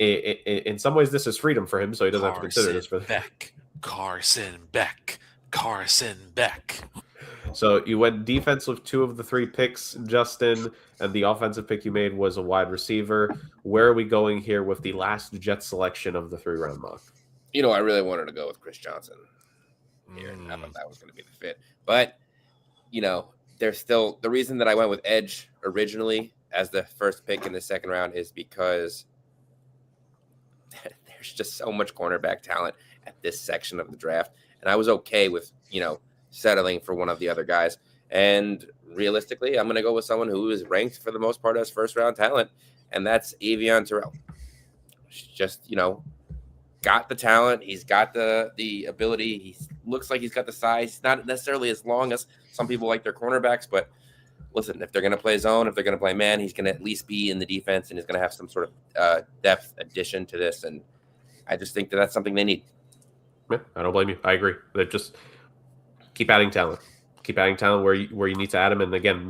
in some ways, this is freedom for him, so he doesn't have to consider this for Carson Beck. So you went defense with 2 of the 3 picks, Justin, and the offensive pick you made was a wide receiver. Where are we going here with the last Jets selection of the 3-round mock? I really wanted to go with Chris Johnson here. I thought that was going to be the fit. But, there's still the reason that I went with edge originally as the first pick in the 2nd round is because there's just so much cornerback talent at this section of the draft. And I was okay with, settling for one of the other guys. And realistically, I'm going to go with someone who is ranked for the most part as 1st-round talent, and that's Avion Terrell. Just, got the talent. He's got the ability. He looks like he's got the size. He's not necessarily as long as some people like their cornerbacks, but listen, if they're going to play zone, if they're going to play man, he's going to at least be in the defense, and he's going to have some sort of depth addition to this. And I just think that that's something they need. Yeah, I don't blame you. I agree. That just keep adding talent. Keep adding talent where you need to add them. And again,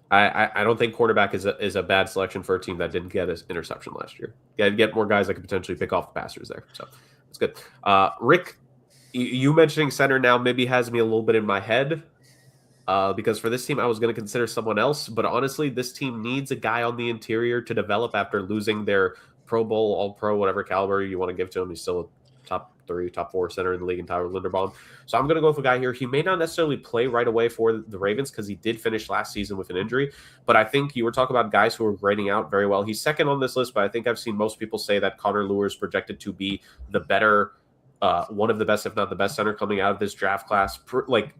I don't think quarterback is a bad selection for a team that didn't get an interception last year. Yeah, get more guys that could potentially pick off the passers there. So that's good. Rick, you mentioning center now maybe has me a little bit in my head because for this team I was going to consider someone else. But honestly, this team needs a guy on the interior to develop after losing their Pro Bowl, All-Pro, whatever caliber you want to give to him. He's still a top 3, top 4 center in the league in Tyler Linderbaum. So I'm going to go with a guy here. He may not necessarily play right away for the Ravens because he did finish last season with an injury. But I think you were talking about guys who are grading out very well. He's 2nd on this list, but I think I've seen most people say that Connor Lure is projected to be the better, one of the best, if not the best center coming out of this draft class.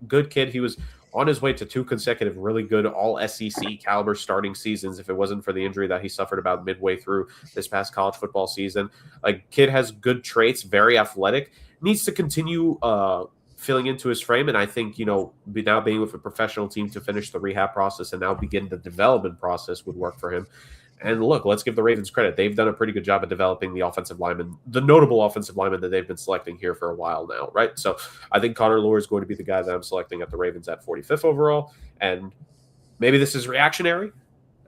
Good kid. He was on his way to 2 consecutive really good all SEC caliber starting seasons if it wasn't for the injury that he suffered about midway through this past college football season. Kid has good traits, very athletic, needs to continue filling into his frame. And I think, now being with a professional team to finish the rehab process and now begin the development process would work for him. And look, let's give the Ravens credit. They've done a pretty good job at developing the offensive lineman, the notable offensive lineman that they've been selecting here for a while now, right? So I think Connor Lure is going to be the guy that I'm selecting at the Ravens at 45th overall. And maybe this is reactionary.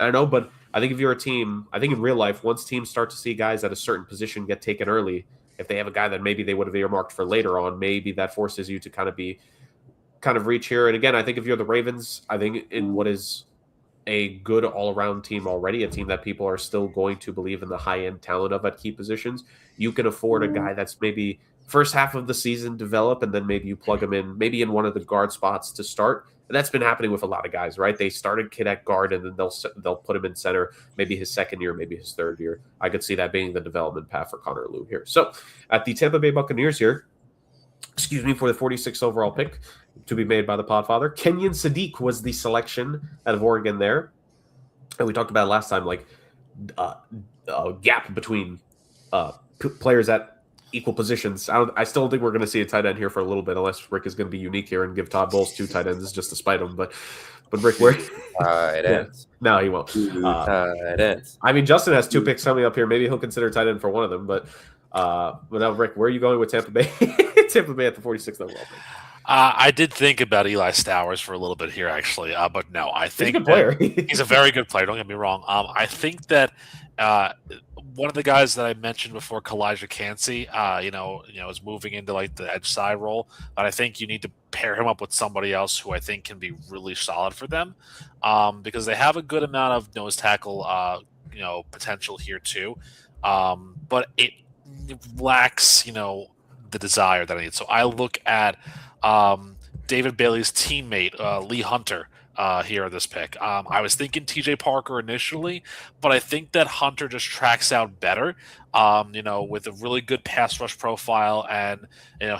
I don't know, but I think if you're a team, I think in real life, once teams start to see guys at a certain position get taken early, if they have a guy that maybe they would have earmarked for later on, maybe that forces you to kind of reach here. And again, I think if you're the Ravens, I think in what is a good all-around team already, a team that people are still going to believe in the high-end talent of at key positions, you can afford a guy that's maybe first half of the season develop, and then maybe you plug him in, maybe in one of the guard spots to start. And that's been happening with a lot of guys, right? They started kid at guard, and then they'll put him in center, maybe his 2nd year, maybe his 3rd year. I could see that being the development path for Connor Lue here. So at the Tampa Bay Buccaneers here, for the 46th overall pick to be made by the Podfather, Kenyon Sadiq was the selection out of Oregon there. And we talked about it last time, a gap between players at equal positions. I still don't think we're going to see a tight end here for a little bit, unless Rick is going to be unique here and give Todd Bowles 2 tight ends just to spite him. But Rick, where it ends. No, he won't. It ends. I mean, Justin has 2 picks coming up here. Maybe he'll consider tight end for one of them. But now, Rick, where are you going with Tampa Bay? Tampa Bay at the 46th overall pick. I did think about Eli Stowers for a little bit here, actually, but no, I think he's a good player. He's a very good player. Don't get me wrong. I think that one of the guys that I mentioned before, Kalijah Cansey, is moving into the edge side role, but I think you need to pair him up with somebody else who I think can be really solid for them, because they have a good amount of nose tackle, potential here too, but it lacks, the desire that I need. So I look at David Bailey's teammate, Lee Hunter, here in this pick. I was thinking TJ Parker initially, but I think that Hunter just tracks out better, with a really good pass rush profile, and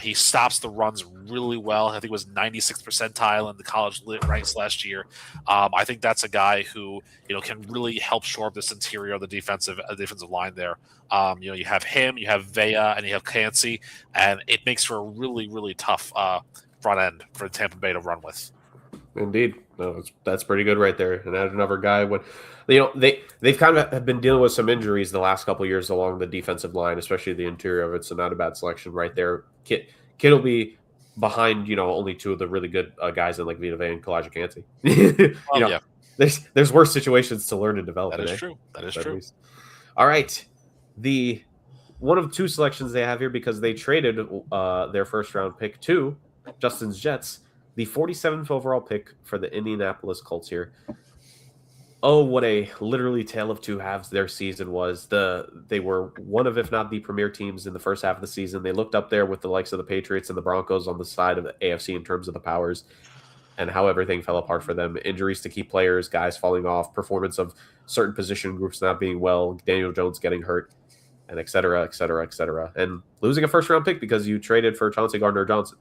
he stops the runs really well. I think it was 96th percentile in the college ranks last year. I think that's a guy who can really help shore up this interior of the defensive line there. You have him, you have Vea, and you have Cincy, and it makes for a really, really tough front end for Tampa Bay to run with. Indeed, no, that's pretty good right there. And add another guy when, they've kind of have been dealing with some injuries the last couple of years along the defensive line, especially the interior of it. So not a bad selection right there. Kid will be behind only two of the really good guys in like Vita Vea and Kalijah Kancey. There's worse situations to learn and develop. That is true. That is true. All right, the one of two selections they have here because they traded their first round pick to Justin's Jets. The 47th overall pick for the Indianapolis Colts here. Oh, what a literally tale of two halves their season was. They were one of, if not the premier teams in the first half of the season. They looked up there with the likes of the Patriots and the Broncos on the side of the AFC in terms of the powers and how everything fell apart for them. Injuries to key players, guys falling off, performance of certain position groups not being well, Daniel Jones getting hurt, and et cetera, et cetera, et cetera. And losing a first-round pick because you traded for Chauncey Gardner-Johnson.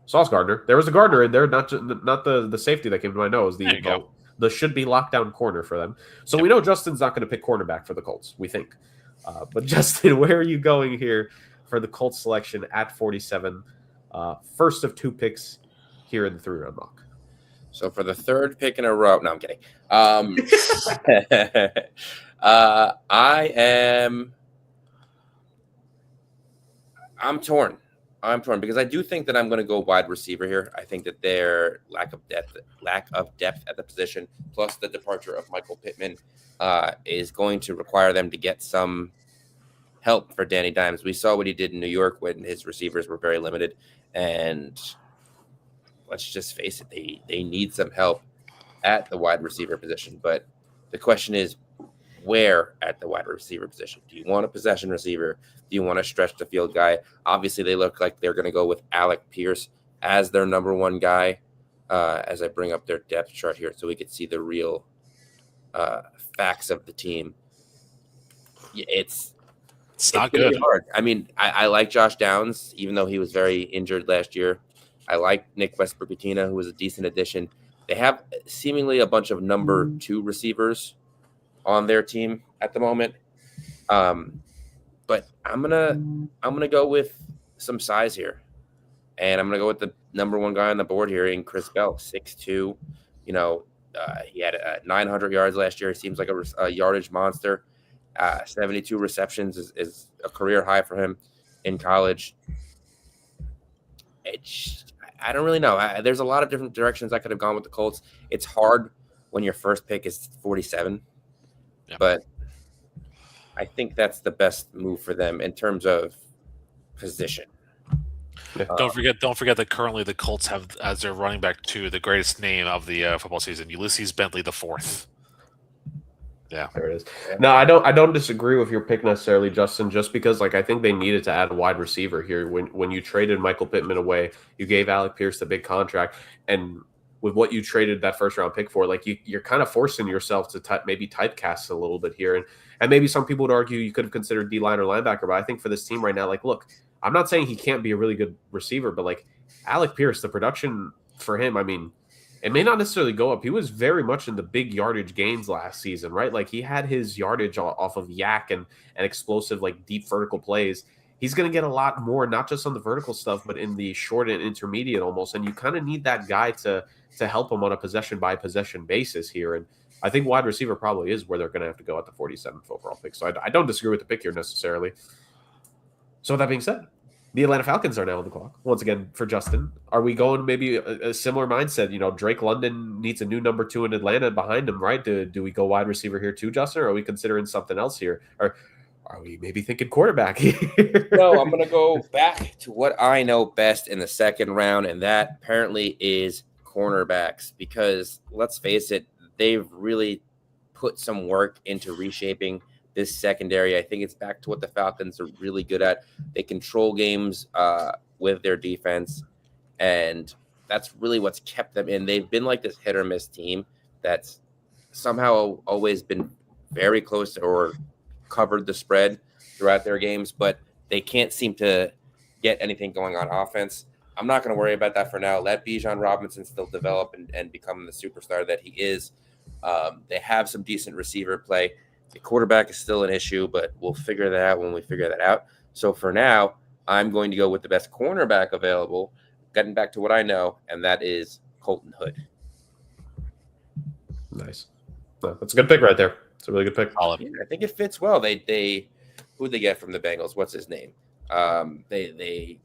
Sauce Gardner. There was a Gardner in there, not the safety that came to my nose. The should-be lockdown corner for them. So we know Justin's not going to pick cornerback for the Colts, we think. But Justin, where are you going here for the Colts selection at 47? First of two picks here in the 3-round mock. So for the third pick in a row, no, I'm kidding. I'm torn. I'm torn because I do think that I'm going to go wide receiver here. I think that their lack of depth at the position, plus the departure of Michael Pittman, is going to require them to get some help for Danny Dimes. We saw what he did in New York when his receivers were very limited, and let's just face it, they need some help at the wide receiver position. But the question is, where at the wide receiver position? Do you want a possession receiver? Do you want to stretch the field guy? Obviously, they look like they're going to go with Alec Pierce as their number one guy. As I bring up their depth chart here, so we could see the real facts of the team. It's not good. Hard. I mean, I like Josh Downs, even though he was very injured last year. I like Nick Westbrook-Ikhine, who was a decent addition. They have seemingly a bunch of number two receivers on their team at the moment. But I'm gonna go with some size here. And I'm gonna go with the number one guy on the board here in Chris Bell, 6'2". He had 900 yards last year. He seems like a yardage monster. 72 receptions is a career high for him in college. I don't really know. There's a lot of different directions I could have gone with the Colts. It's hard when your first pick is 47. Yeah. But I think that's the best move for them in terms of position. Yeah. Don't forget that currently the Colts have as their running back two the greatest name of the football season, Ulysses Bentley IV. Yeah, there it is. No, I don't disagree with your pick necessarily, Justin. Just because I think they needed to add a wide receiver here. When you traded Michael Pittman away, you gave Alec Pierce the big contract, and with what you traded that first round pick for, you're kind of forcing yourself to maybe typecast a little bit here, and maybe some people would argue you could have considered D-line or linebacker, but I think for this team right now, look, I'm not saying he can't be a really good receiver, but Alec Pierce, the production for him, I mean, it may not necessarily go up. He was very much in the big yardage gains last season, right? He had his yardage off of yak and explosive, deep vertical plays. He's going to get a lot more, not just on the vertical stuff, but in the short and intermediate almost. And you kind of need that guy to help him on a possession-by-possession basis here. And I think wide receiver probably is where they're going to have to go at the 47th overall pick. So I don't disagree with the pick here necessarily. So with that being said, the Atlanta Falcons are now on the clock. Once again, for Justin, are we going maybe a similar mindset? Drake London needs a new number two in Atlanta behind him, right? Do we go wide receiver here too, Justin, or are we considering something else here? Or are we maybe thinking quarterback here? No, I'm going to go back to what I know best in the second round, and that apparently is cornerbacks, because let's face it, they've really put some work into reshaping this secondary. I think it's back to what the Falcons are really good at. They control games with their defense, and that's really what's kept them in. They've been like this hit or miss team that's somehow always been very close to or covered the spread throughout their games, but they can't seem to get anything going on offense. I'm not going to worry about that for now. Let Bijan Robinson still develop and become the superstar that he is. They have some decent receiver play. The quarterback is still an issue, but we'll figure that out when we figure that out. So for now, I'm going to go with the best cornerback available, getting back to what I know, and that is Colton Hood. Nice. That's a good pick right there. It's a really good pick. Yeah, I think it fits well. They who'd they get from the Bengals? What's his name? They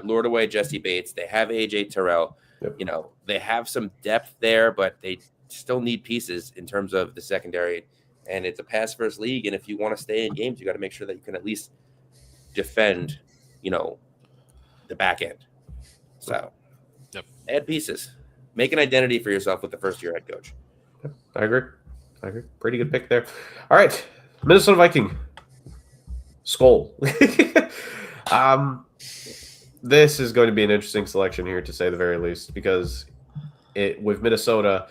lured away Jesse Bates. They have AJ Terrell. Yep. You know, they have some depth there, but they still need pieces in terms of the secondary. And it's a pass first league. And if you want to stay in games, you got to make sure that you can at least defend, you know, the back end. So add pieces. Make an identity for yourself with the first year head coach. I agree. Pretty good pick there. All right. Minnesota Viking. Skull. This is going to be an interesting selection here, to say the very least, because with Minnesota,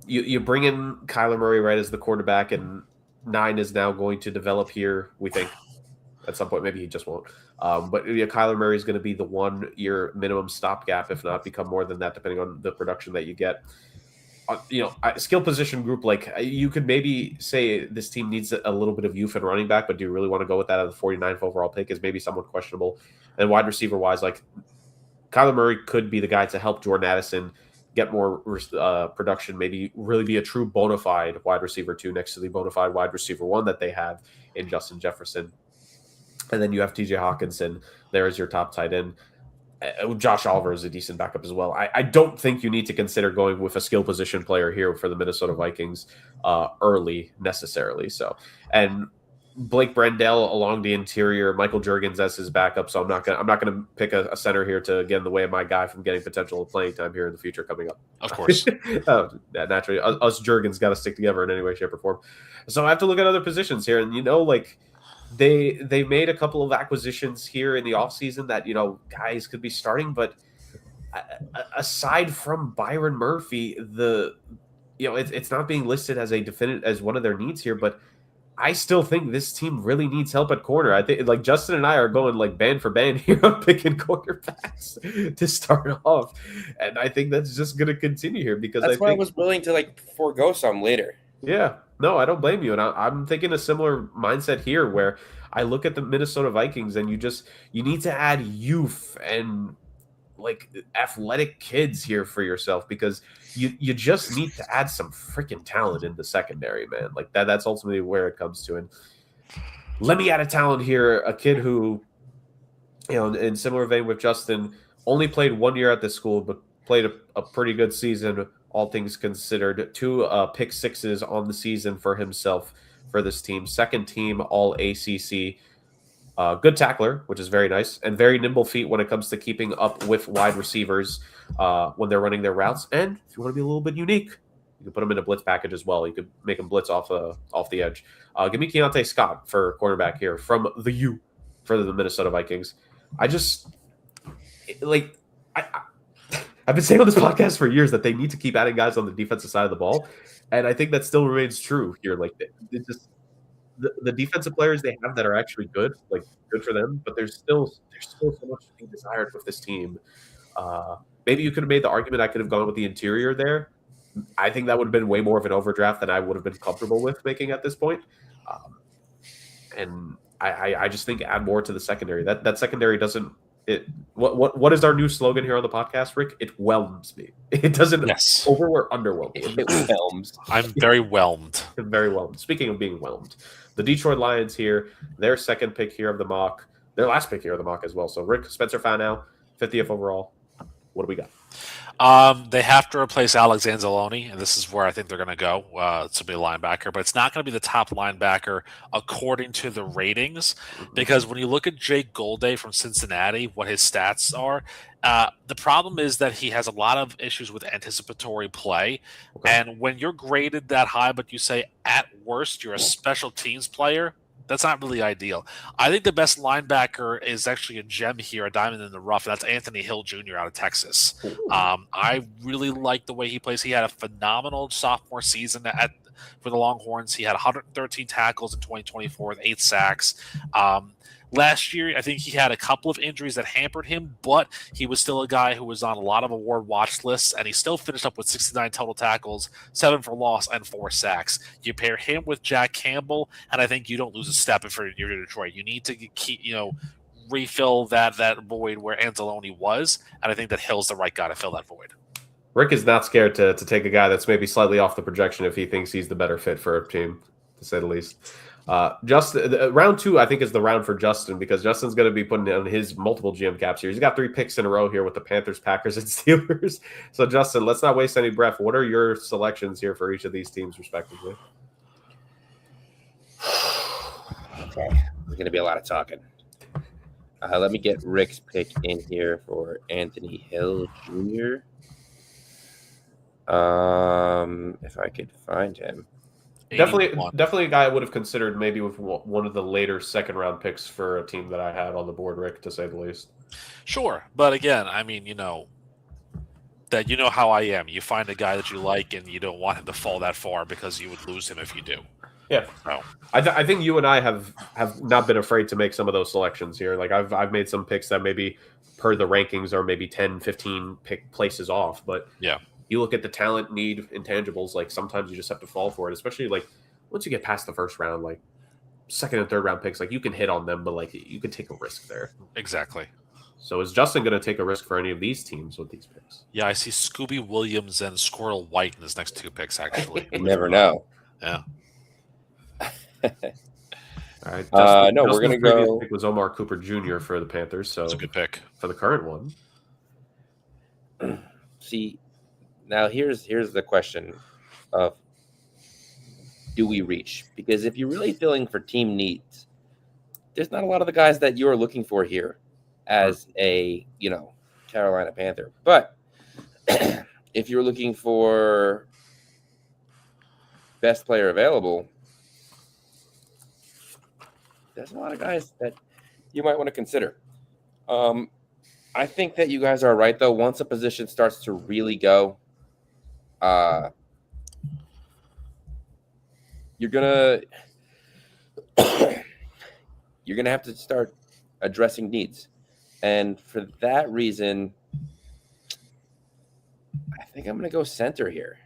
you bring in Kyler Murray right as the quarterback, and 9 is now going to develop here, we think. At some point, maybe he just won't. But Kyler Murray is going to be the 1-year minimum stopgap, if not become more than that, depending on the production that you get. Skill position group, like you could maybe say this team needs a little bit of youth and running back, but do you really want to go with that at the 49th overall pick? Is maybe somewhat questionable. And wide receiver wise, like Kyler Murray could be the guy to help Jordan Addison get more production, maybe really be a true bona fide wide receiver 2 next to the bona fide wide receiver 1 that they have in Justin Jefferson. And then you have TJ Hawkinson there as your top tight end. Josh Oliver is a decent backup as well. I don't think you need to consider going with a skill position player here for the Minnesota Vikings early necessarily. So, and Blake Brandell along the interior, Michael Juergens as his backup. So I'm not gonna pick a center here to get in the way of my guy from getting potential playing time here in the future coming up. Of course, naturally, us Juergens got to stick together in any way, shape, or form. So I have to look at other positions here, and They made a couple of acquisitions here in the offseason that, guys could be starting. But aside from Byron Murphy, it's not being listed as as one of their needs here. But I still think this team really needs help at corner. I think like Justin and I are going like band for band here on picking quarterbacks to start off. And I think that's just going to continue here because I was willing to forego some later. Yeah, no, I don't blame you. And I'm thinking a similar mindset here where I look at the Minnesota Vikings and you need to add youth and athletic kids here for yourself because you just need to add some freaking talent in the secondary, man. Like that's ultimately where it comes to. And let me add a talent here, a kid who, in similar vein with Justin, only played 1 year at this school, but played a pretty good season, all things considered. 2 pick sixes on the season for himself for this team. Second team All ACC. Good tackler, which is very nice, and very nimble feet when it comes to keeping up with wide receivers when they're running their routes. And if you want to be a little bit unique, you can put them in a blitz package as well. You could make them blitz off the edge. Give me Keontae Scott for cornerback here from the U for the Minnesota Vikings. I've been saying on this podcast for years that they need to keep adding guys on the defensive side of the ball, and I think that still remains true here. The defensive players they have that are actually good for them, but there's still so much to be desired with this team. Maybe you could have made the argument I could have gone with the interior there. I think that would have been way more of an overdraft than I would have been comfortable with making at this point. And I just think add more to the secondary. That secondary doesn't. What is our new slogan here on the podcast, Rick? It whelms me. It doesn't over or underwhelm. It whelms. I'm very whelmed. Very whelmed. Speaking of being whelmed, the Detroit Lions here, their second pick here of the mock, their last pick here of the mock as well. So Rick, Spencer Fanow, 50th overall. What do we got? They have to replace Alex Anzalone, and this is where I think they're going to go to be a linebacker. But it's not going to be the top linebacker according to the ratings, because when you look at Jake Golday from Cincinnati, what his stats are, the problem is that he has a lot of issues with anticipatory play. Okay. And when you're graded that high, but you say at worst you're a special teams player, that's not really ideal. I think the best linebacker is actually a gem here, a diamond in the rough, and that's Anthony Hill Jr. out of Texas. I really like the way he plays. He had a phenomenal sophomore season for the Longhorns. He had 113 tackles in 2024 with 8 sacks. Last year, I think he had a couple of injuries that hampered him, but he was still a guy who was on a lot of award watch lists, and he still finished up with 69 total tackles, 7 for loss, and 4 sacks. You pair him with Jack Campbell, and I think you don't lose a step if you're Detroit. You need to keep, refill that void where Anzalone was, and I think that Hill's the right guy to fill that void. Rick is not scared to take a guy that's maybe slightly off the projection if he thinks he's the better fit for a team, to say the least. Round 2, I think, is the round for Justin, because Justin's going to be putting on his multiple GM caps here. He's got 3 picks in a row here with the Panthers, Packers, and Steelers. So, Justin, let's not waste any breath. What are your selections here for each of these teams, respectively? Okay, there's going to be a lot of talking. Let me get Rick's pick in here for Anthony Hill Jr. If I could find him. Definitely a guy I would have considered maybe with one of the later second-round picks for a team that I had on the board, Rick, to say the least. Sure, but again, I mean, that how I am. You find a guy that you like, and you don't want him to fall that far because you would lose him if you do. Yeah, so. I think you and I have not been afraid to make some of those selections here. Like I've made some picks that maybe per the rankings are maybe 10, 15 pick places off, but yeah. You look at the talent, need, intangibles, like sometimes you just have to fall for it, especially like once you get past the first round, like second and third round picks, like you can hit on them, but like you can take a risk there. Exactly. So is Justin going to take a risk for any of these teams with these picks? Yeah, I see Scooby Williams and Squirrel White in his next 2 picks, actually. You never know. Yeah. All right. Justin's we're going to go. Pick was Omar Cooper Jr. for the Panthers. So that's a good pick. For the current one. See, now here's the question of, do we reach? Because if you're really filling for team needs, there's not a lot of the guys that you're looking for here as a, Carolina Panther. But if you're looking for best player available, there's a lot of guys that you might want to consider. I think that you guys are right, though. Once a position starts to really go, you're gonna have to start addressing needs, and for that reason, I think I'm gonna go center here.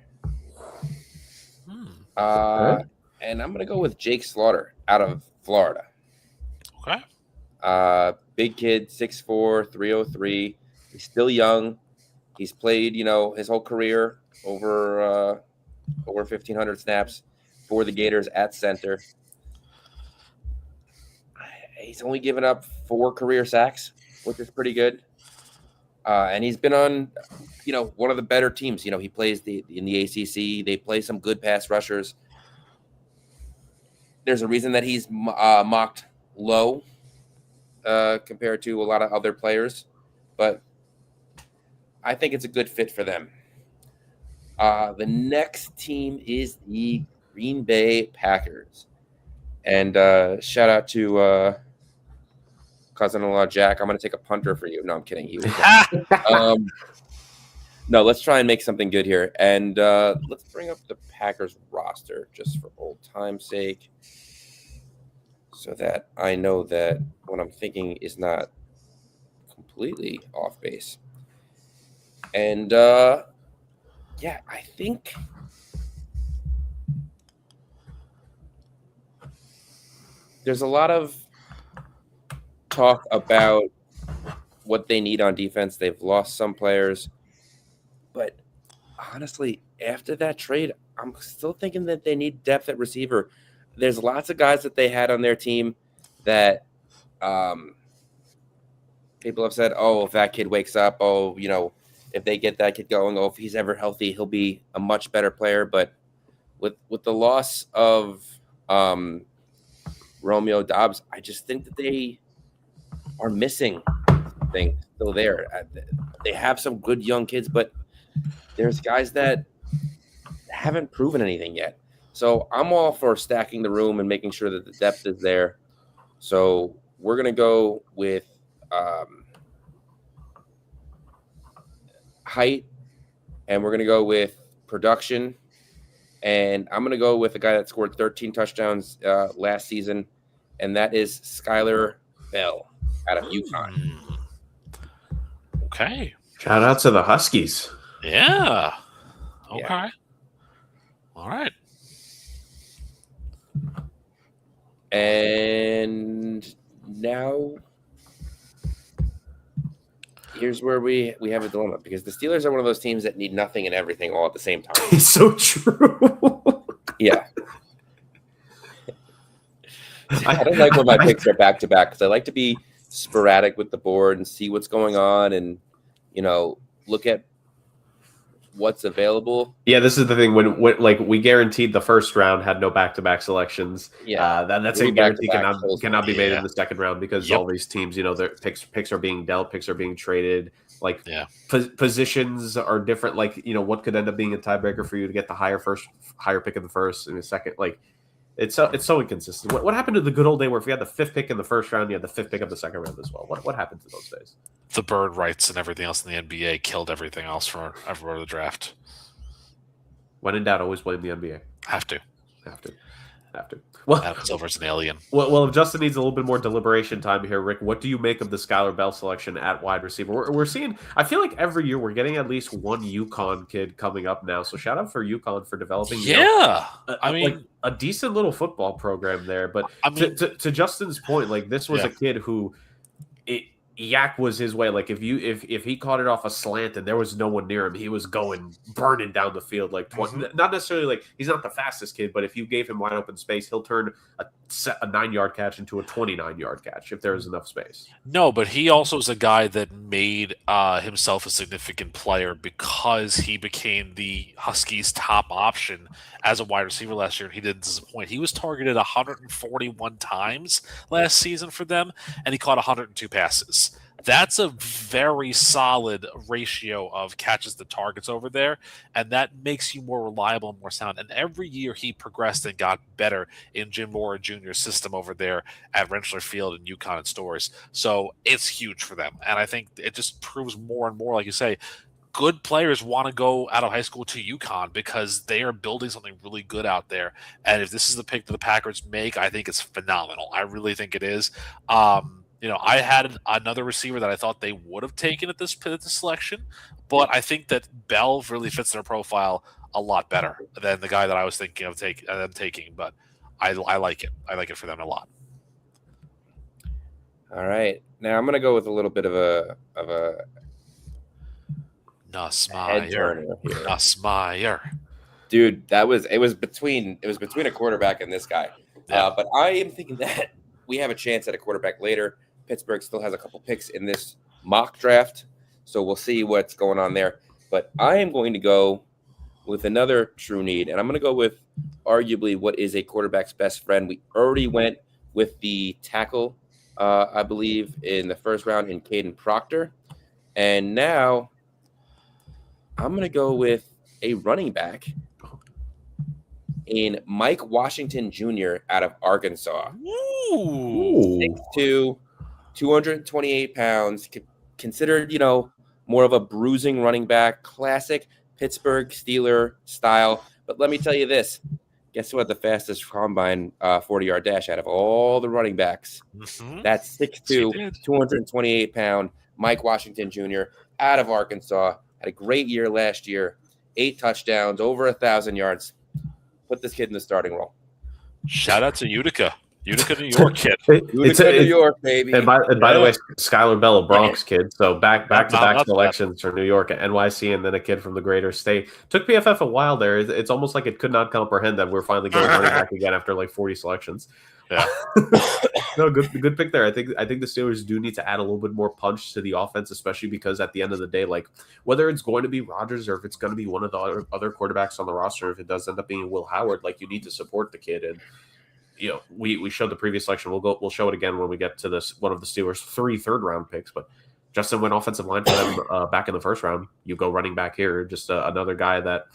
And I'm gonna go with Jake Slaughter out of Florida. Okay. Big kid, 6'4", 303. He's still young. He's played, his whole career over 1,500 snaps for the Gators at center. He's only given up 4 career sacks, which is pretty good. And he's been on, one of the better teams. He plays in the ACC. They play some good pass rushers. There's a reason that he's mocked low compared to a lot of other players, but I think it's a good fit for them. The next team is the Green Bay Packers. And shout out to cousin-in-law Jack. I'm going to take a punter for you. No, I'm kidding. He was no, let's try and make something good here. And let's bring up the Packers roster just for old time's sake, so that I know that what I'm thinking is not completely off base. And, I think there's a lot of talk about what they need on defense. They've lost some players. But honestly, after that trade, I'm still thinking that they need depth at receiver. There's lots of guys that they had on their team that people have said, oh, if that kid wakes up, if they get that kid going. Oh, if he's ever healthy, he'll be a much better player. But with the loss of Romeo Dobbs, I just think that they are missing something still there. They have some good young kids, but there's guys that haven't proven anything yet. So I'm all for stacking the room and making sure that the depth is there. So we're going to go with height, and we're going to go with production. And I'm going to go with a guy that scored 13 touchdowns last season, and that is Skylar Bell out of UConn. Okay. Shout out to the Huskies. Yeah. Okay. Yeah. All right. And now here's where we have a dilemma, because the Steelers are one of those teams that need nothing and everything all at the same time. It's so true. Yeah. I don't like when my picks are back to back, because I like to be sporadic with the board and see what's going on and, look at what's available. Yeah, this is the thing when like we guaranteed the first round had no back-to-back selections. Yeah, that's a guarantee cannot be made in the second round, because all these teams, their picks are being dealt, picks are being traded. Like positions are different. Like what could end up being a tiebreaker for you to get the higher pick in the first and the second. Like it's so inconsistent. What happened to the good old day where if you had the 5th pick in the first round, you had the 5th pick of the second round as well? What happened to those days? The bird rights and everything else in the NBA killed everything else for the draft. When in doubt, always blame the NBA. Have to. Well, Adam Silver's an alien. Well, if Justin needs a little bit more deliberation time here, Rick, what do you make of the Skylar Bell selection at wide receiver? We're seeing, I feel like every year we're getting at least one UConn kid coming up now. So shout out for UConn for developing a decent little football program there. But to Justin's point, like this was a kid who Yak was his way. Like if he caught it off a slant and there was no one near him, he was burning down the field like 20. Not necessarily like he's not the fastest kid, but if you gave him wide open space, he'll turn a 9-yard catch into a 29-yard catch if there is enough space. No, but he also is a guy that made himself a significant player because he became the Huskies' top option as a wide receiver last year, and he didn't disappoint. He was targeted 141 times last season for them, and he caught 102 passes. That's a very solid ratio of catches to targets over there, and that makes you more reliable and more sound. And every year he progressed and got better in Jim Mora Jr.'s system over there at Rentschler Field and UConn and Stores. So it's huge for them. And I think it just proves more and more, like you say, good players want to go out of high school to UConn because they are building something really good out there. And if this is the pick that the Packers make, I think it's phenomenal. I really think it is. I had another receiver that I thought they would have taken at this selection, but I think that Bell really fits their profile a lot better than the guy that I was thinking of taking. But I like it. I like it for them a lot. All right, now I'm going to go with a little bit of a Nussmeier. Dude, it was between a quarterback and this guy. Yeah. But I am thinking that we have a chance at a quarterback later. Pittsburgh still has a couple picks in this mock draft, so we'll see what's going on there. But I am going to go with another true need, and I'm going to go with arguably what is a quarterback's best friend. We already went with the tackle, I believe, in the first round in Caden Proctor. And now I'm going to go with a running back in Mike Washington Jr. out of Arkansas. Ooh. 6'2", 228 pounds, considered, more of a bruising running back, classic Pittsburgh Steeler style. But let me tell you this. Guess what? The fastest combine 40-yard dash out of all the running backs. Mm-hmm. That's 6'2", 228-pound Mike Washington Jr. out of Arkansas. Had a great year last year. 8 touchdowns, over 1,000 yards. Put this kid in the starting role. Shout out to Utica, New York kid. Utica, New York, baby. And by the way, Skylar Bell, a Bronx kid. So back-to-back selections for New York at NYC, and then a kid from the greater state. Took PFF a while there. It's almost like it could not comprehend that we're finally going running back again after like 40 selections. Yeah. No, good pick there. I think the Steelers do need to add a little bit more punch to the offense, especially because at the end of the day, like whether it's going to be Rodgers or if it's going to be one of the other quarterbacks on the roster, if it does end up being Will Howard, like you need to support the kid. And we showed the previous selection. We'll show it again when we get to this one of the Steelers' 3 third-round picks. But Justin went offensive line for them back in the first round. You go running back here, just another guy that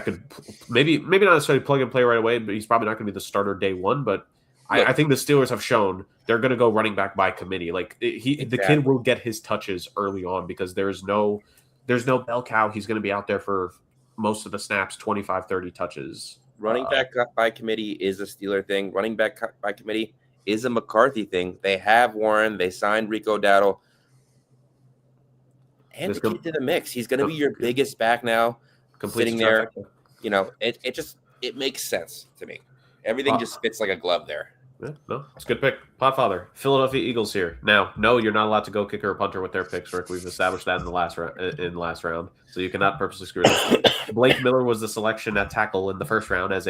could maybe not necessarily plug and play right away, but he's probably not going to be the starter day one. But I think the Steelers have shown they're going to go running back by committee. Like the kid will get his touches early on because there's no bell cow. He's going to be out there for most of the snaps, 25, 30 touches. Running back by committee is a Steeler thing. Running back by committee is a McCarthy thing. They have Warren. They signed Rico Dowdle. And the kid to the mix. He's going to be your biggest back now. Sitting there, it makes sense to me. Everything just fits like a glove there. Yeah, no, it's a good pick. Podfather, Philadelphia Eagles here. Now, no, you're not allowed to go kicker or punter with their picks, Rick. We've established that in the last round, so you cannot purposely screw it up. Blake Miller was the selection at tackle in the first round as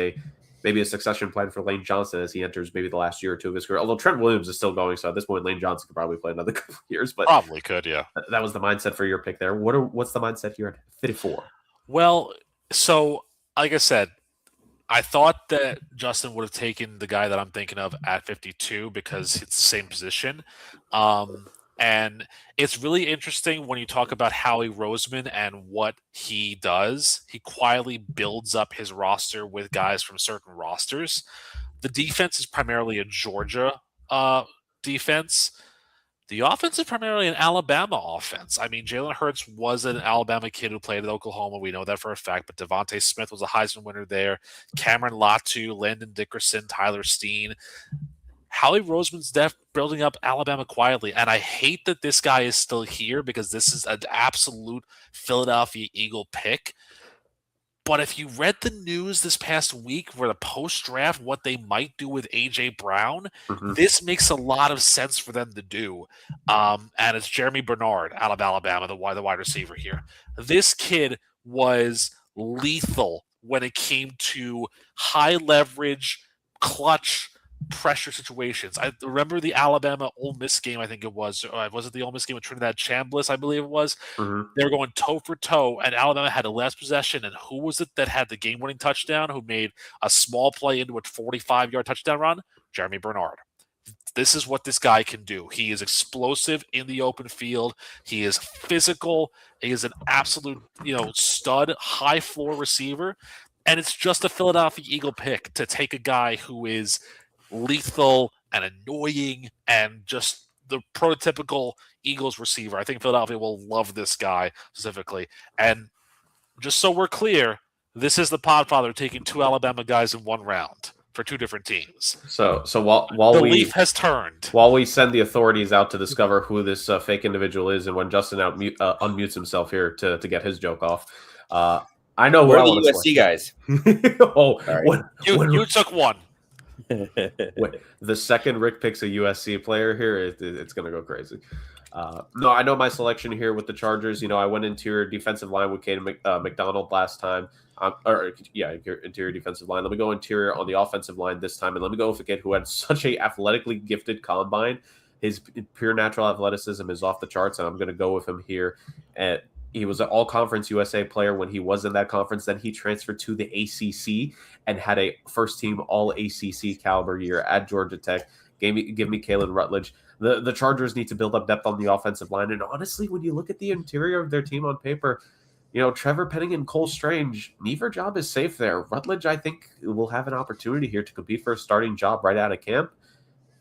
maybe a succession plan for Lane Johnson as he enters maybe the last year or two of his career. Although Trent Williams is still going, so at this point, Lane Johnson could probably play another couple of years. But probably could, yeah. That was the mindset for your pick there. What's the mindset here at 54? Well, so like I said, I thought that Justin would have taken the guy that I'm thinking of at 52 because it's the same position. And it's really interesting when you talk about Howie Roseman and what he does. He quietly builds up his roster with guys from certain rosters. The defense is primarily a Georgia defense. The offense is primarily an Alabama offense. I mean, Jalen Hurts was an Alabama kid who played at Oklahoma. We know that for a fact. But Devontae Smith was a Heisman winner there. Cameron Latu, Landon Dickerson, Tyler Steen. Howie Roseman's building up Alabama quietly. And I hate that this guy is still here because this is an absolute Philadelphia Eagle pick. But if you read the news this past week where the post-draft, what they might do with A.J. Brown, this makes a lot of sense for them to do. And it's Jeremy Bernard out of Alabama, the wide receiver here. This kid was lethal when it came to high-leverage, clutch pressure situations. I remember the Alabama-Ole Miss game, I think it was. Was it the Ole Miss game with Trinidad Chambliss, I believe it was? They were going toe-for-toe, and Alabama had the last possession, and who was it that had the game-winning touchdown, who made a small play into a 45-yard touchdown run? Jeremy Bernard. This is what this guy can do. He is explosive in the open field. He is physical. He is an absolute, stud, high-floor receiver, and it's just a Philadelphia Eagle pick to take a guy who is lethal and annoying and just the prototypical Eagles receiver. I think Philadelphia will love this guy specifically. And just so we're clear, this is the Podfather taking 2 Alabama guys in one round for 2 different teams. So while the we leaf has turned, while we send the authorities out to discover who this fake individual is, and when Justin unmutes himself here to get his joke off, I know where are the USC guys. You took one. The second Rick picks a USC player here, it's going to go crazy. No, I know my selection here with the Chargers. I went interior defensive line with Caden McDonald last time. Interior defensive line. Let me go interior on the offensive line this time, and let me go with a kid who had such a athletically gifted combine. His pure natural athleticism is off the charts, and I'm going to go with him here. He was an all-conference USA player when he was in that conference. Then he transferred to the ACC and had a first-team all-ACC caliber year at Georgia Tech. Give me Kalen Rutledge. The Chargers need to build up depth on the offensive line. And honestly, when you look at the interior of their team on paper, Trevor Penning and Cole Strange, neither job is safe there. Rutledge, I think, will have an opportunity here to compete for a starting job right out of camp.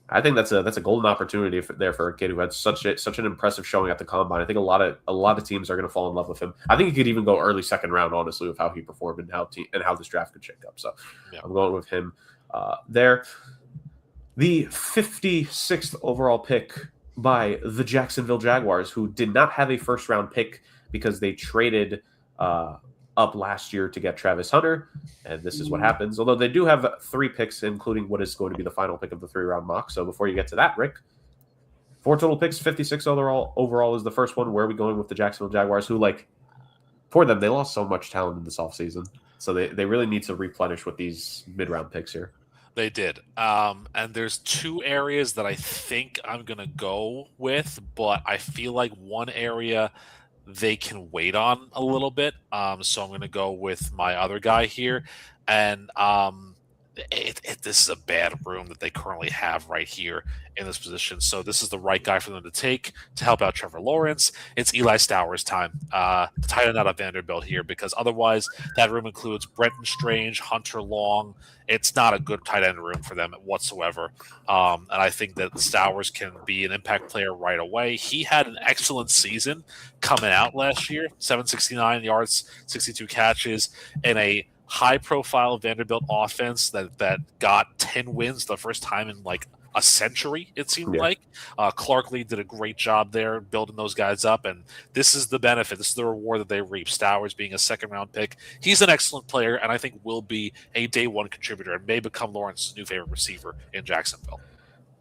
I think that's a golden opportunity for a kid who had such an impressive showing at the combine. I think a lot of teams are going to fall in love with him. I think he could even go early second round, honestly, with how he performed and how this draft could shake up. So yeah. I'm going with him there. The 56th overall pick by the Jacksonville Jaguars, who did not have a first round pick because they traded up last year to get Travis Hunter, and this is what happens. Although they do have 3 picks, including what is going to be the final pick of the 3-round mock. So before you get to that, Rick, 4 total picks, 56 overall is the first one. Where are we going with the Jacksonville Jaguars, who, for them, they lost so much talent in this offseason. So they really need to replenish with these mid-round picks here. They did. And there's two areas that I think I'm going to go with, but I feel like one area they can wait on a little bit. So I'm going to go with my other guy here. And this is a bad room that they currently have right here in this position. So this is the right guy for them to take to help out Trevor Lawrence. It's Eli Stowers' time. The tight end out of Vanderbilt here, because otherwise that room includes Brenton Strange, Hunter Long. It's not a good tight end room for them whatsoever. And I think that Stowers can be an impact player right away. He had an excellent season coming out last year, 769 yards, 62 catches, and a high-profile Vanderbilt offense that got 10 wins the first time in like a century, it seemed like. Clark Lee did a great job there building those guys up, and this is the benefit. This is the reward that they reap. Stowers being a second-round pick. He's an excellent player, and I think will be a day-one contributor and may become Lawrence's new favorite receiver in Jacksonville.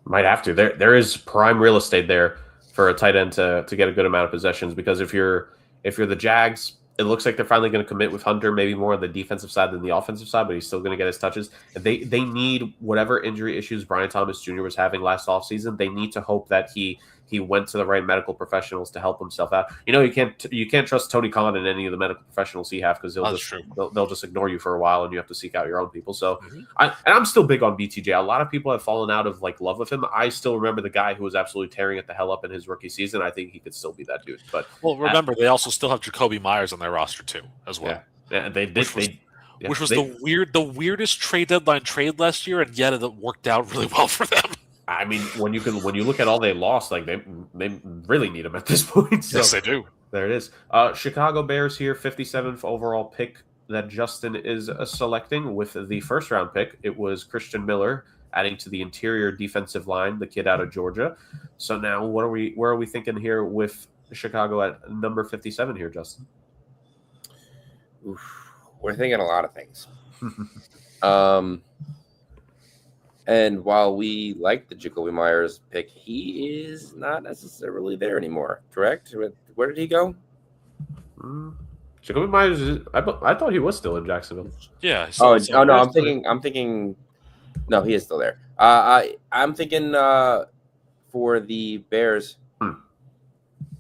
Might have to. There is prime real estate there for a tight end to get a good amount of possessions, because if you're the Jags, it looks like they're finally going to commit with Hunter, maybe more on the defensive side than the offensive side, but he's still going to get his touches. And they need whatever injury issues Brian Thomas Jr. was having last offseason. They need to hope that he went to the right medical professionals to help himself out. You can't trust Tony Khan and any of the medical professionals he have, because they'll just ignore you for a while, and you have to seek out your own people. So I'm still big on BTJ. A lot of people have fallen out of love with him. I still remember the guy who was absolutely tearing it the hell up in his rookie season. I think he could still be that dude. But remember, they also still have Jacoby Myers on their roster too, as well. Yeah, they did. Which was the weirdest trade deadline trade last year, and yet it worked out really well for them. I mean, when you look at all they lost, they really need him at this point. So, yes, they do. There it is. Chicago Bears here, 57th overall pick that Justin is selecting with the first round pick. It was Christian Miller adding to the interior defensive line, the kid out of Georgia. So now, where are we thinking here with Chicago at number 57 here, Justin? Oof. We're thinking a lot of things. And while we like the Jacoby Myers pick, he is not necessarily there anymore, correct? Where did he go? Jacoby Myers, I thought he was still in Jacksonville. Yeah. No, I'm thinking. No, he is still there. I'm thinking for the Bears,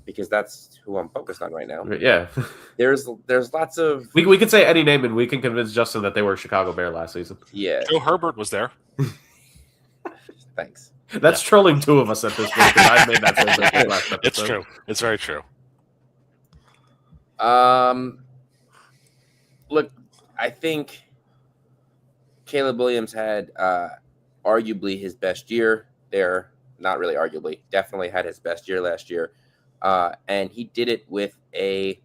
because that's who I'm focused on right now. Yeah. There's lots of. We could say any name, and we can convince Justin that they were a Chicago Bear last season. Yeah. Joe Herbert was there. Thanks. That's trolling two of us at this point. I made that statement last episode. It's true. It's very true. Look, I think Caleb Williams had arguably his best year there. Not really arguably. Definitely had his best year last year. And he did it with a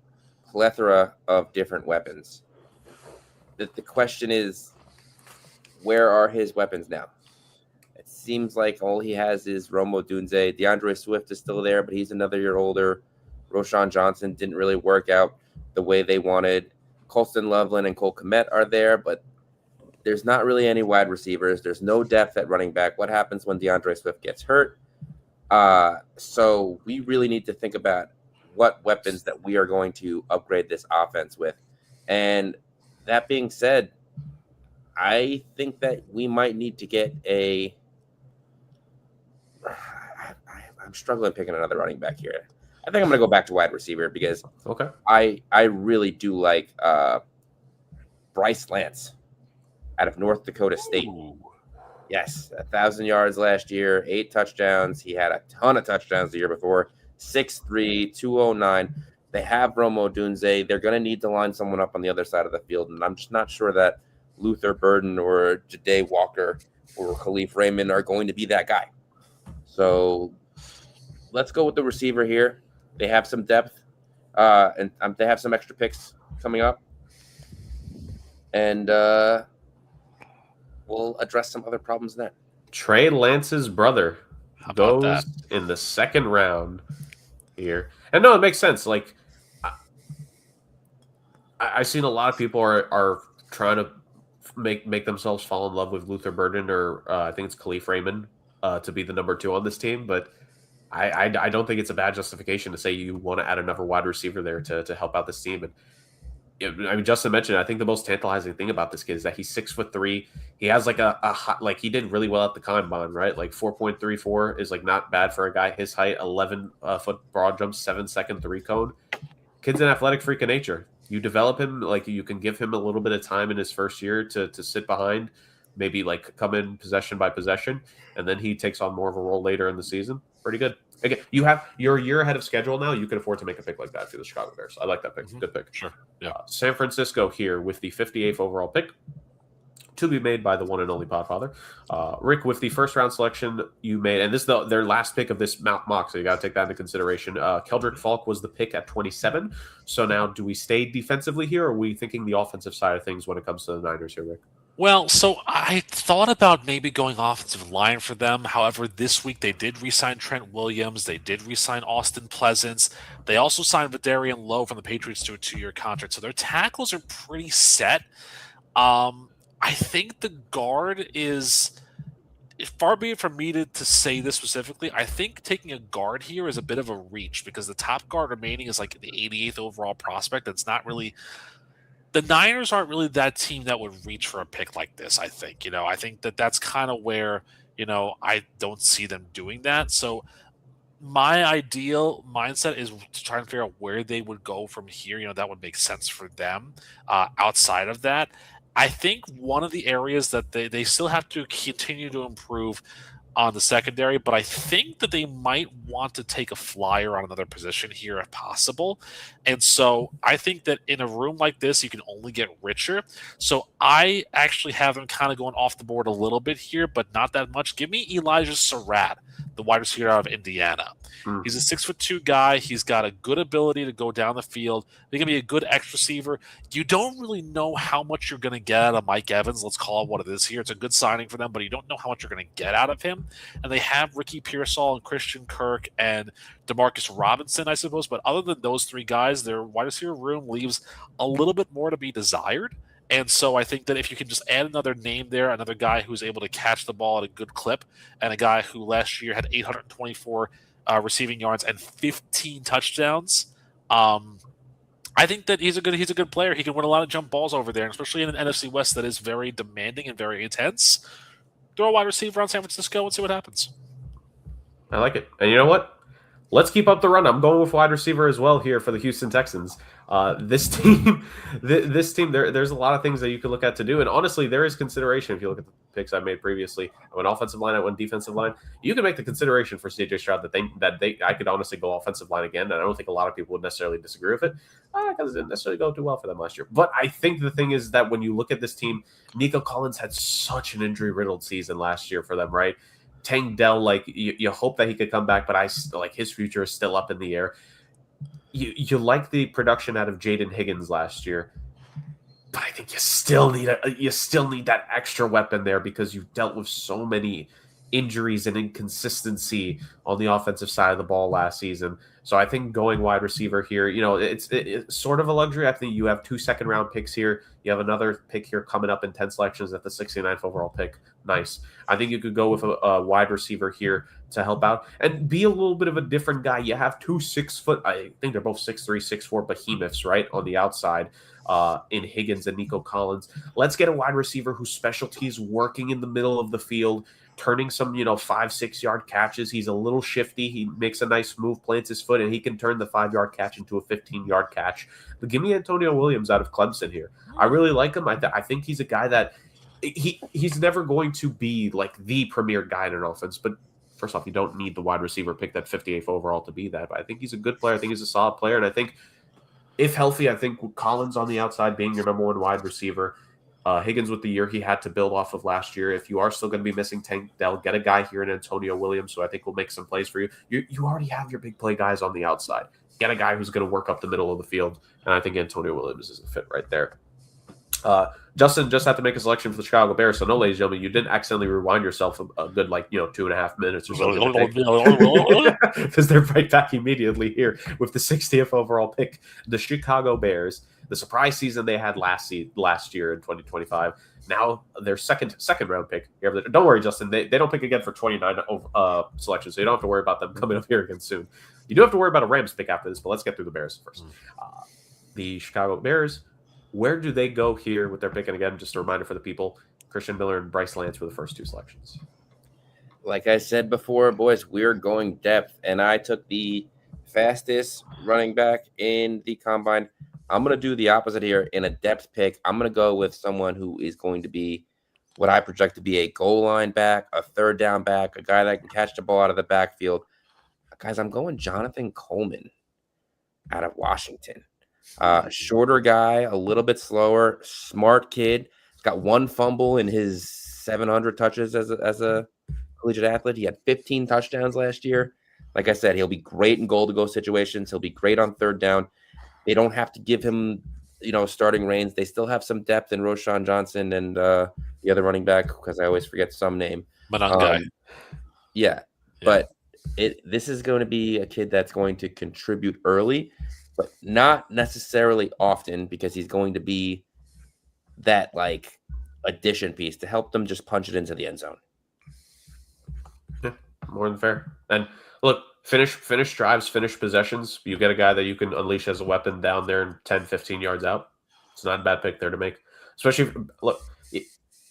plethora of different weapons. The question is, where are his weapons now? It seems like all he has is Romo Dunze. DeAndre Swift is still there, but he's another year older. Roshan Johnson didn't really work out the way they wanted. Colston Loveland and Cole Kmet are there, but there's not really any wide receivers. There's no depth at running back. What happens when DeAndre Swift gets hurt? So we really need to think about what weapons that we are going to upgrade this offense with. And that being said, I think that we might need to get I'm struggling picking another running back here. I think I'm going to go back to wide receiver because I really do like Bryce Lance out of North Dakota State. Ooh. Yes, 1,000 yards last year, 8 touchdowns. He had a ton of touchdowns the year before. 6'3", 209. They have Romo Dunze. They're going to need to line someone up on the other side of the field, and I'm just not sure that Luther Burden or Ja'Day Walker or Khalif Raymond are going to be that guy. So let's go with the receiver here. They have some depth, and they have some extra picks coming up. And we'll address some other problems then. Trey Lance's brother goes in the second round here. And no, it makes sense. Like, I've seen a lot of people are trying to make themselves fall in love with Luther Burden or I think it's Khalif Raymond to be the number 2 on this team. But I don't think it's a bad justification to say you want to add another wide receiver there to help out this team. And I mean, Justin mentioned, I think the most tantalizing thing about this kid is that he's 6'3". He has like a hot, like he did really well at the combine, right? Like 4.34 is like not bad for a guy his height. 11 foot broad jump, 7-second three cone. Kid's an athletic freak of nature. You develop him, like you can give him a little bit of time in his first year to sit behind, maybe like come in possession by possession, and then he takes on more of a role later in the season. Pretty good. Again, you're a year ahead of schedule now. You can afford to make a pick like that for the Chicago Bears. I like that pick. Good pick. Sure. Yeah. San Francisco here with the 58th overall pick, to be made by the one and only Podfather. Rick, with the first round selection you made, and this is their last pick of this mock, so you got to take that into consideration. Keldrick Falk was the pick at 27. So now, do we stay defensively here, or are we thinking the offensive side of things when it comes to the Niners here, Rick? Well, so I thought about maybe going offensive line for them. However, this week they did re-sign Trent Williams. They did re-sign Austin Pleasance. They also signed Vidarian Lowe from the Patriots to a 2-year contract. So their tackles are pretty set. I think the guard is, far be it from me to say this specifically, I think taking a guard here is a bit of a reach because the top guard remaining is like the 88th overall prospect. That's not really... The Niners aren't really that team that would reach for a pick like this, I think. I think that's kind of where, I don't see them doing that. So my ideal mindset is to try and figure out where they would go from here. That would make sense for them. Outside of that, I think one of the areas that they still have to continue to improve on the secondary, but I think that they might want to take a flyer on another position here if possible. And so I think that in a room like this, you can only get richer. So I actually have them kind of going off the board a little bit here, but not that much. Give me Elijah Surratt, the wide receiver out of Indiana. He's a 6'2" guy. He's got a good ability to go down the field. He's going to be a good X receiver. You don't really know how much you're going to get out of Mike Evans. Let's call it what it is here. It's a good signing for them, but you don't know how much you're going to get out of him. And they have Ricky Pearsall and Christian Kirk and Demarcus Robinson, I suppose. But other than those three guys, their wide receiver room leaves a little bit more to be desired. And so I think that if you can just add another name there, another guy who's able to catch the ball at a good clip, and a guy who last year had 824 receiving yards and 15 touchdowns, I think that he's a good player. He can win a lot of jump balls over there, and especially in an NFC West that is very demanding and very intense. Throw a wide receiver on San Francisco and see what happens. I like it. And you know what? Let's keep up the run. I'm going with wide receiver as well here for the Houston Texans. This team, there's a lot of things that you can look at to do. And honestly, there is consideration if you look at the picks I made previously. I went offensive line, I went defensive line. You can make the consideration for CJ Stroud I could honestly go offensive line again. And I don't think a lot of people would necessarily disagree with it because it didn't necessarily go too well for them last year. But I think the thing is that when you look at this team, Nico Collins had such an injury-riddled season last year for them, right? Tank Dell, like you hope that he could come back, but his future is still up in the air. You like the production out of Jaden Higgins last year, but I think you still need that extra weapon there because you've dealt with so many injuries and inconsistency on the offensive side of the ball last season. So I think going wide receiver here, it's sort of a luxury. I think you have 2 second-round picks here. You have another pick here coming up in 10 selections at the 69th overall pick. Nice. I think you could go with a wide receiver here to help out and be a little bit of a different guy. You have 2 6-foot, I think they're both 6'3", 6'4" behemoths, right, on the outside in Higgins and Nico Collins. Let's get a wide receiver whose specialty is working in the middle of the field, turning some, 5-6 yard catches. He's a little shifty. He makes a nice move, plants his foot, and he can turn the 5-yard catch into a 15-yard catch. But give me Antonio Williams out of Clemson here. I really like him. I think he's a guy that he's never going to be like the premier guy in an offense. But first off, you don't need the wide receiver pick that 58th overall to be that. But I think he's a good player. I think he's a solid player. And I think if healthy, I think Collins on the outside being your number one wide receiver, Higgins with the year he had to build off of last year. If you are still going to be missing Tank Dell, get a guy here in Antonio Williams, who I think will make some plays for you. You already have your big play guys on the outside. Get a guy who's going to work up the middle of the field, and I think Antonio Williams is a fit right there. Justin just had to make a selection for the Chicago Bears, so no, ladies and gentlemen, you didn't accidentally rewind yourself a good 2.5 minutes or something, because they're right back immediately here with the 60th overall pick, the Chicago Bears. The surprise season they had last year in 2025. Now their second round pick. Don't worry, Justin. They don't pick again for 29 selections, so you don't have to worry about them coming up here again soon. You do have to worry about a Rams pick after this, but let's get through the Bears first. The Chicago Bears Where do they go here with their pick? And again, just a reminder for the people, Christian Miller and Bryce Lance were the first 2 selections. Like I said before, boys, we're going depth, and I took the fastest running back in the combine. I'm going to do the opposite here in a depth pick. I'm going to go with someone who is going to be what I project to be a goal line back, a third down back, a guy that can catch the ball out of the backfield. Guys, I'm going Jonathan Coleman out of Washington. Shorter guy, a little bit slower, smart kid. He's got 1 fumble in his 700 touches as a collegiate athlete. He had 15 touchdowns last year. Like I said, he'll be great in goal-to-go situations. He'll be great on third down. They don't have to give him, starting reins. They still have some depth in Roshan Johnson and the other running back, because I always forget some name. Manungai. Yeah, but this is going to be a kid that's going to contribute early, but not necessarily often, because he's going to be that addition piece to help them just punch it into the end zone. Yeah, more than fair. And look, finish drives, finish possessions. You get a guy that you can unleash as a weapon down there and 10, 15 yards out. It's not a bad pick there to make. Especially, look,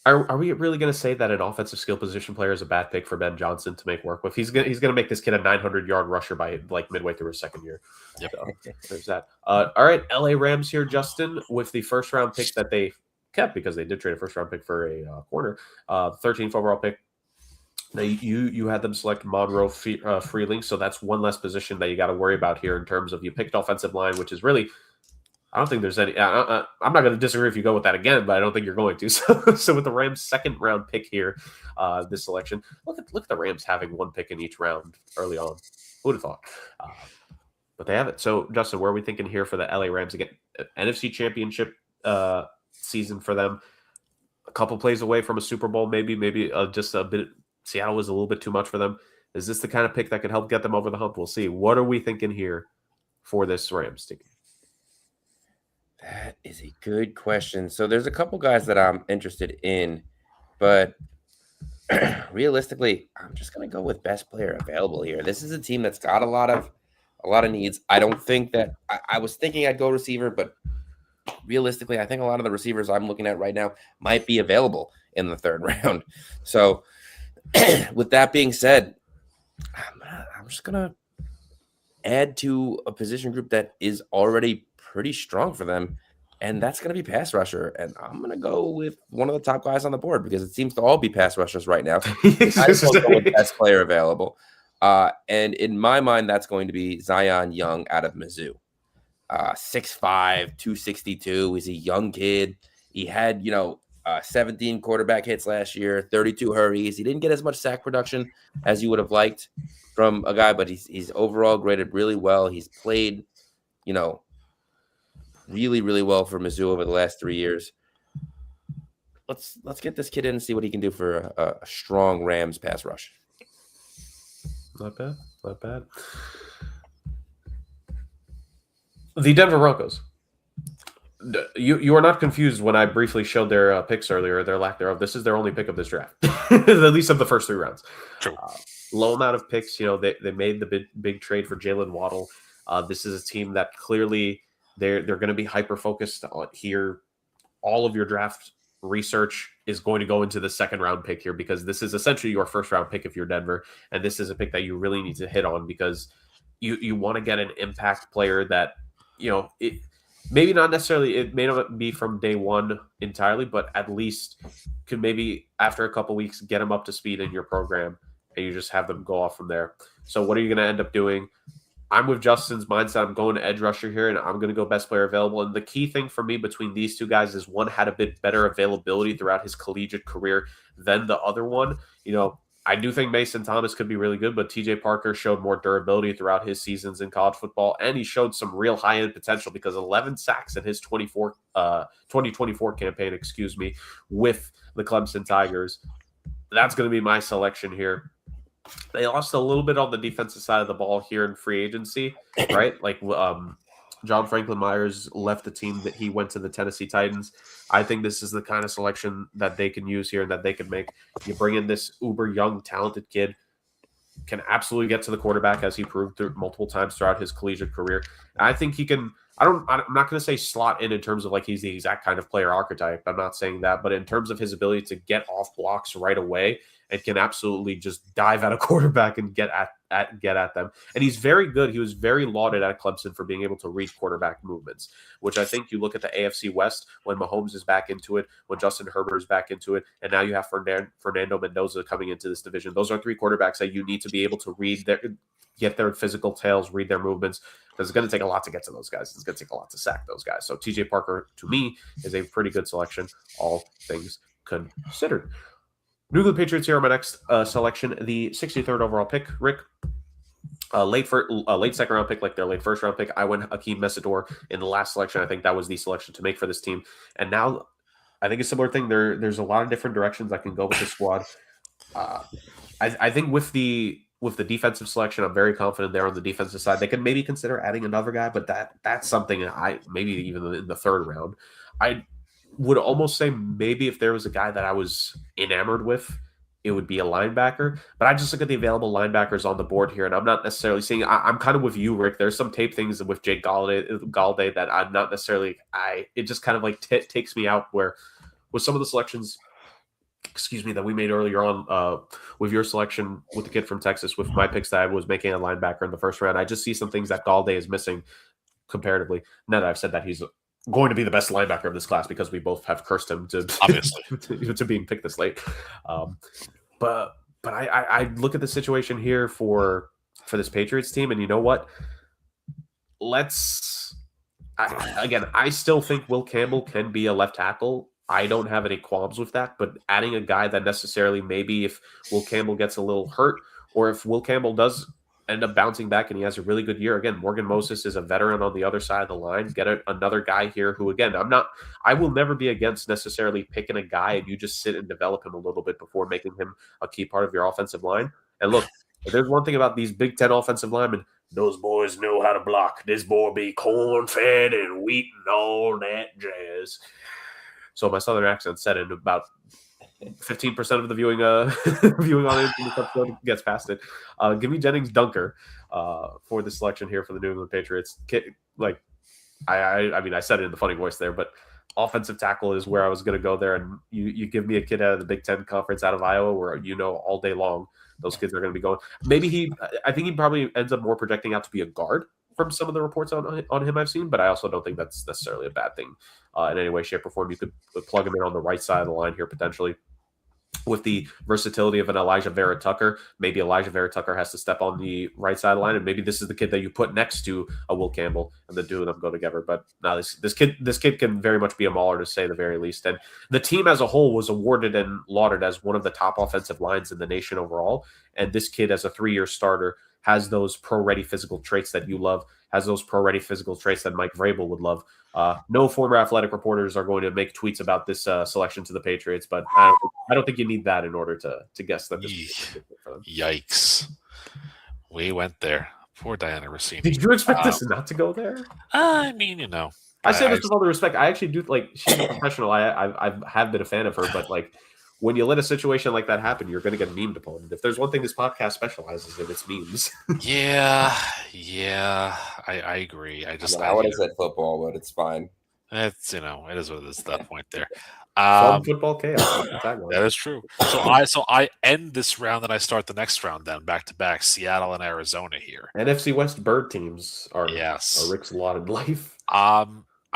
are we really going to say that an offensive skill position player is a bad pick for Ben Johnson to make work with? He's gonna make this kid a 900-yard rusher by midway through his second year. Yep. So, there's that. All right, LA Rams here, Justin, with the first round pick that they kept, because they did trade a first round pick for a corner. 13th overall pick. Now you had them select Monroe Freeling, so that's one less position that you got to worry about here in terms of you picked offensive line, which is really, I don't think there's any. I'm not going to disagree if you go with that again, but I don't think you're going to. So with the Rams' second round pick here, this selection, look at the Rams having 1 pick in each round early on. Who would have thought? But they have it. So Justin, where are we thinking here for the LA Rams again? NFC Championship season for them. A couple plays away from a Super Bowl, maybe just a bit. Seattle was a little bit too much for them. Is this the kind of pick that could help get them over the hump? We'll see. What are we thinking here for this Rams team? That is a good question. So there's a couple guys that I'm interested in, but realistically, I'm just going to go with best player available here. This is a team that's got a lot of needs. I don't think that I was thinking I'd go receiver, but realistically, I think a lot of the receivers I'm looking at right now might be available in the 3rd round. So with that being said, I'm just going to add to a position group that is already pretty strong for them, and that's going to be pass rusher. And I'm going to go with one of the top guys on the board, because it seems to all be pass rushers right now. I just go with best player available. And in my mind, that's going to be Zion Young out of Mizzou. 6'5", 262. He's a young kid. He had, 17 quarterback hits last year, 32 hurries. He didn't get as much sack production as you would have liked from a guy, but he's overall graded really well. He's played, really, really well for Mizzou over the last 3 years. Let's get this kid in and see what he can do for a strong Rams pass rush. Not bad. The Denver Broncos. You are not confused when I briefly showed their picks earlier, their lack thereof. This is their only pick of this draft, at least of the first 3 rounds. True. Low amount of picks. They made the big trade for Jalen Waddle. This is a team that clearly they're going to be hyper focused on here. All of your draft research is going to go into the 2nd round pick here, because this is essentially your 1st round pick if you're Denver, and this is a pick that you really need to hit on, because you want to get an impact player that it. Maybe not necessarily, it may not be from day one entirely, but at least could maybe after a couple weeks get them up to speed in your program, and you just have them go off from there. So what are you going to end up doing? I'm with Justin's mindset. I'm going to edge rusher here, and I'm going to go best player available. And the key thing for me between these 2 guys is one had a bit better availability throughout his collegiate career than the other one. I do think Mason Thomas could be really good, but TJ Parker showed more durability throughout his seasons in college football, and he showed some real high-end potential, because 11 sacks in his 2024 campaign, with the Clemson Tigers. That's going to be my selection here. They lost a little bit on the defensive side of the ball here in free agency, right? John Franklin Myers left the team, that he went to the Tennessee Titans. I think this is the kind of selection that they can use here and that they can make. You bring in this uber young, talented kid, can absolutely get to the quarterback, as he proved through multiple times throughout his collegiate career. And I think he can I'm not going to say slot in terms of like he's the exact kind of player archetype. I'm not saying that, but in terms of his ability to get off blocks right away and can absolutely just dive at a quarterback and get at them. And he's very good. He was very lauded at Clemson for being able to read quarterback movements, which I think you look at the AFC West when Mahomes is back into it, when Justin Herbert is back into it, and now you have Fernando Mendoza coming into this division. Those are three quarterbacks that you need to be able to get their physical tails, read their movements, because it's going to take a lot to get to those guys. It's going to take a lot to sack those guys. So TJ Parker, to me, is a pretty good selection, all things considered. New England Patriots here on my next selection, the 63rd overall pick. Rick, late second round pick, like their late first round pick. I went Hakeem Messidor in the last selection. I think that was the selection to make for this team. And now I think a similar thing. There's a lot of different directions I can go with the squad. I think with the defensive selection, I'm very confident there on the defensive side. They could maybe consider adding another guy, but that's something maybe even in the third round. I would almost say maybe if there was a guy that I was enamored with, it would be a linebacker. But I just look at the available linebackers on the board here, and I'm not necessarily seeing. I'm kind of with you, Rick. There's some tape things with Jake Galladay that I'm not necessarily. It just kind of like takes me out where with some of the selections. That we made earlier on with your selection with the kid from Texas, with my picks that I was making a linebacker in the first round. I just see some things that Galladay is missing comparatively. Now that I've said that he's going to be the best linebacker of this class because we both have cursed him to obviously to being picked this late. But I look at the situation here for this Patriots team, and you know what? I still think Will Campbell can be a left tackle. I don't have any qualms with that, but adding a guy that necessarily maybe if Will Campbell gets a little hurt or if Will Campbell does end up bouncing back and he has a really good year. Again, Morgan Moses is a veteran on the other side of the line. Get another guy here who, again, I will never be against necessarily picking a guy and you just sit and develop him a little bit before making him a key part of your offensive line. And look, if there's one thing about these Big Ten offensive linemen, those boys know how to block. This boy be corn-fed and wheat and all that jazz. So my southern accent said it about 15% of the viewing audience in this episode gets past it. Give me Jennings Dunker for the selection here for the New England Patriots. Like I mean, I said it in the funny voice there, but offensive tackle is where I was going to go there. And you give me a kid out of the Big Ten Conference out of Iowa where all day long those kids are going to be going. Maybe I think he probably ends up more projecting out to be a guard from some of the reports on him I've seen, but I also don't think that's necessarily a bad thing in any way, shape, or form. You could plug him in on the right side of the line here potentially. With the versatility of an Elijah Vera Tucker, maybe Elijah Vera Tucker has to step on the right side of the line, and maybe this is the kid that you put next to a Will Campbell, and the two of them go together. But now this kid can very much be a mauler, to say the very least. And the team as a whole was awarded and lauded as one of the top offensive lines in the nation overall. And this kid, as a 3-year starter, has those pro-ready physical traits that you love, has those pro-ready physical traits that Mike Vrabel would love. No former athletic reporters are going to make tweets about this selection to the Patriots, but I don't think you need that in order to guess that. Yikes. We went there. Poor Diana Rossini. Did you expect this not to go there? I mean, I say this with all the respect. I actually do, like, she's a professional. I have been a fan of her, but, like, when you let a situation like that happen, you're going to get memed upon. If there's one thing this podcast specializes in, it's memes. Yeah, I agree. I would have said football, but it's fine. It's it is what it is at that point there. Fun football chaos. That is true. So I end this round and I start the next round then back to back, Seattle and Arizona here. NFC West bird teams are yes. Rick's allotted life.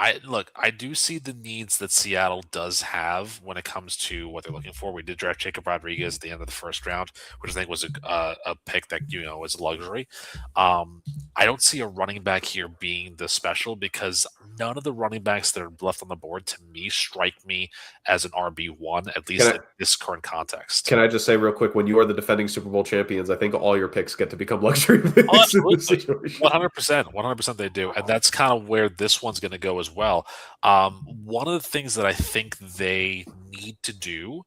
I do see the needs that Seattle does have when it comes to what they're looking for. We did draft Jacob Rodriguez at the end of the first round, which I think was a pick that was a luxury. I don't see a running back here being this special because none of the running backs that are left on the board to me strike me as an RB1, at least in this current context. Can I just say real quick, when you are the defending Super Bowl champions, I think all your picks get to become luxury picks. Oh, absolutely. 100% they do. And that's kind of where this one's going to go as well. One of the things that I think they need to do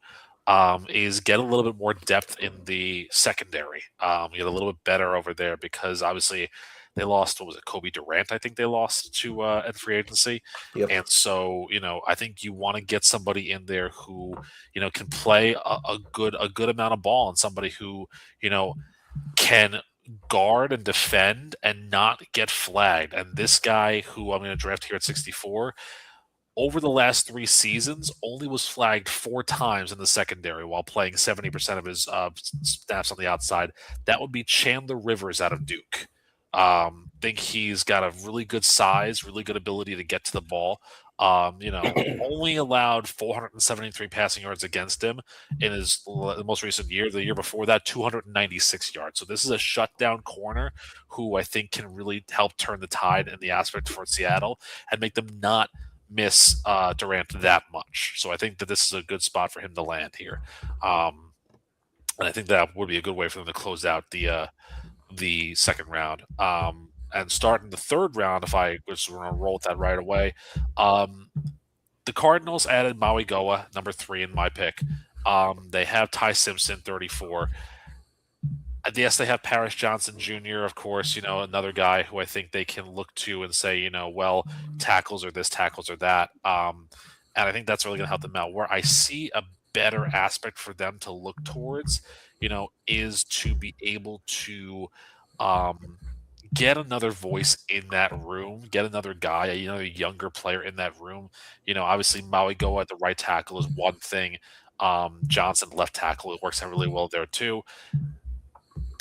is get a little bit more depth in the secondary. Get a little bit better over there because obviously they lost, Kobe Durant, I think they lost to at free agency. Yep. And so, I think you want to get somebody in there who, can play a good amount of ball and somebody who, can guard and defend and not get flagged. And this guy, who I'm going to draft here at 64, over the last 3 seasons, only was flagged 4 times in the secondary while playing 70% of his snaps on the outside. That would be Chandler Rivers out of Duke. Think he's got a really good size, really good ability to get to the ball. Only allowed 473 passing yards against him in his most recent year. The year before that, 296 yards. So this is a shutdown corner who I think can really help turn the tide in the aspect for Seattle and make them not miss Durant that much. So I think that this is a good spot for him to land here. And I think that would be a good way for them to close out the second round. And starting the third round, if I was going to roll with that right away, the Cardinals added Maui Goa, number 3 in my pick. They have Ty Simpson, 34. Yes, they have Paris Johnson Jr., of course, another guy who I think they can look to and say, tackles or this, tackles or that. And I think that's really going to help them out. Where I see a better aspect for them to look towards, is to be able to get another voice in that room, get another guy, a younger player in that room. Obviously Maui Goa at the right tackle is one thing. Johnson left tackle, it works out really well there too.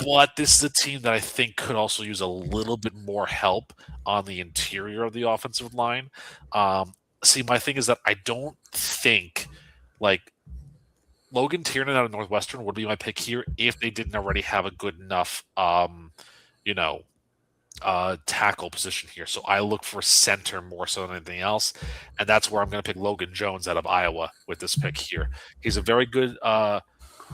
But this is a team that I think could also use a little bit more help on the interior of the offensive line. See, my thing is that I don't think Logan Tiernan out of Northwestern would be my pick here if they didn't already have a good enough, tackle position here. So I look for center more so than anything else. And that's where I'm going to pick Logan Jones out of Iowa with this pick here. He's a very good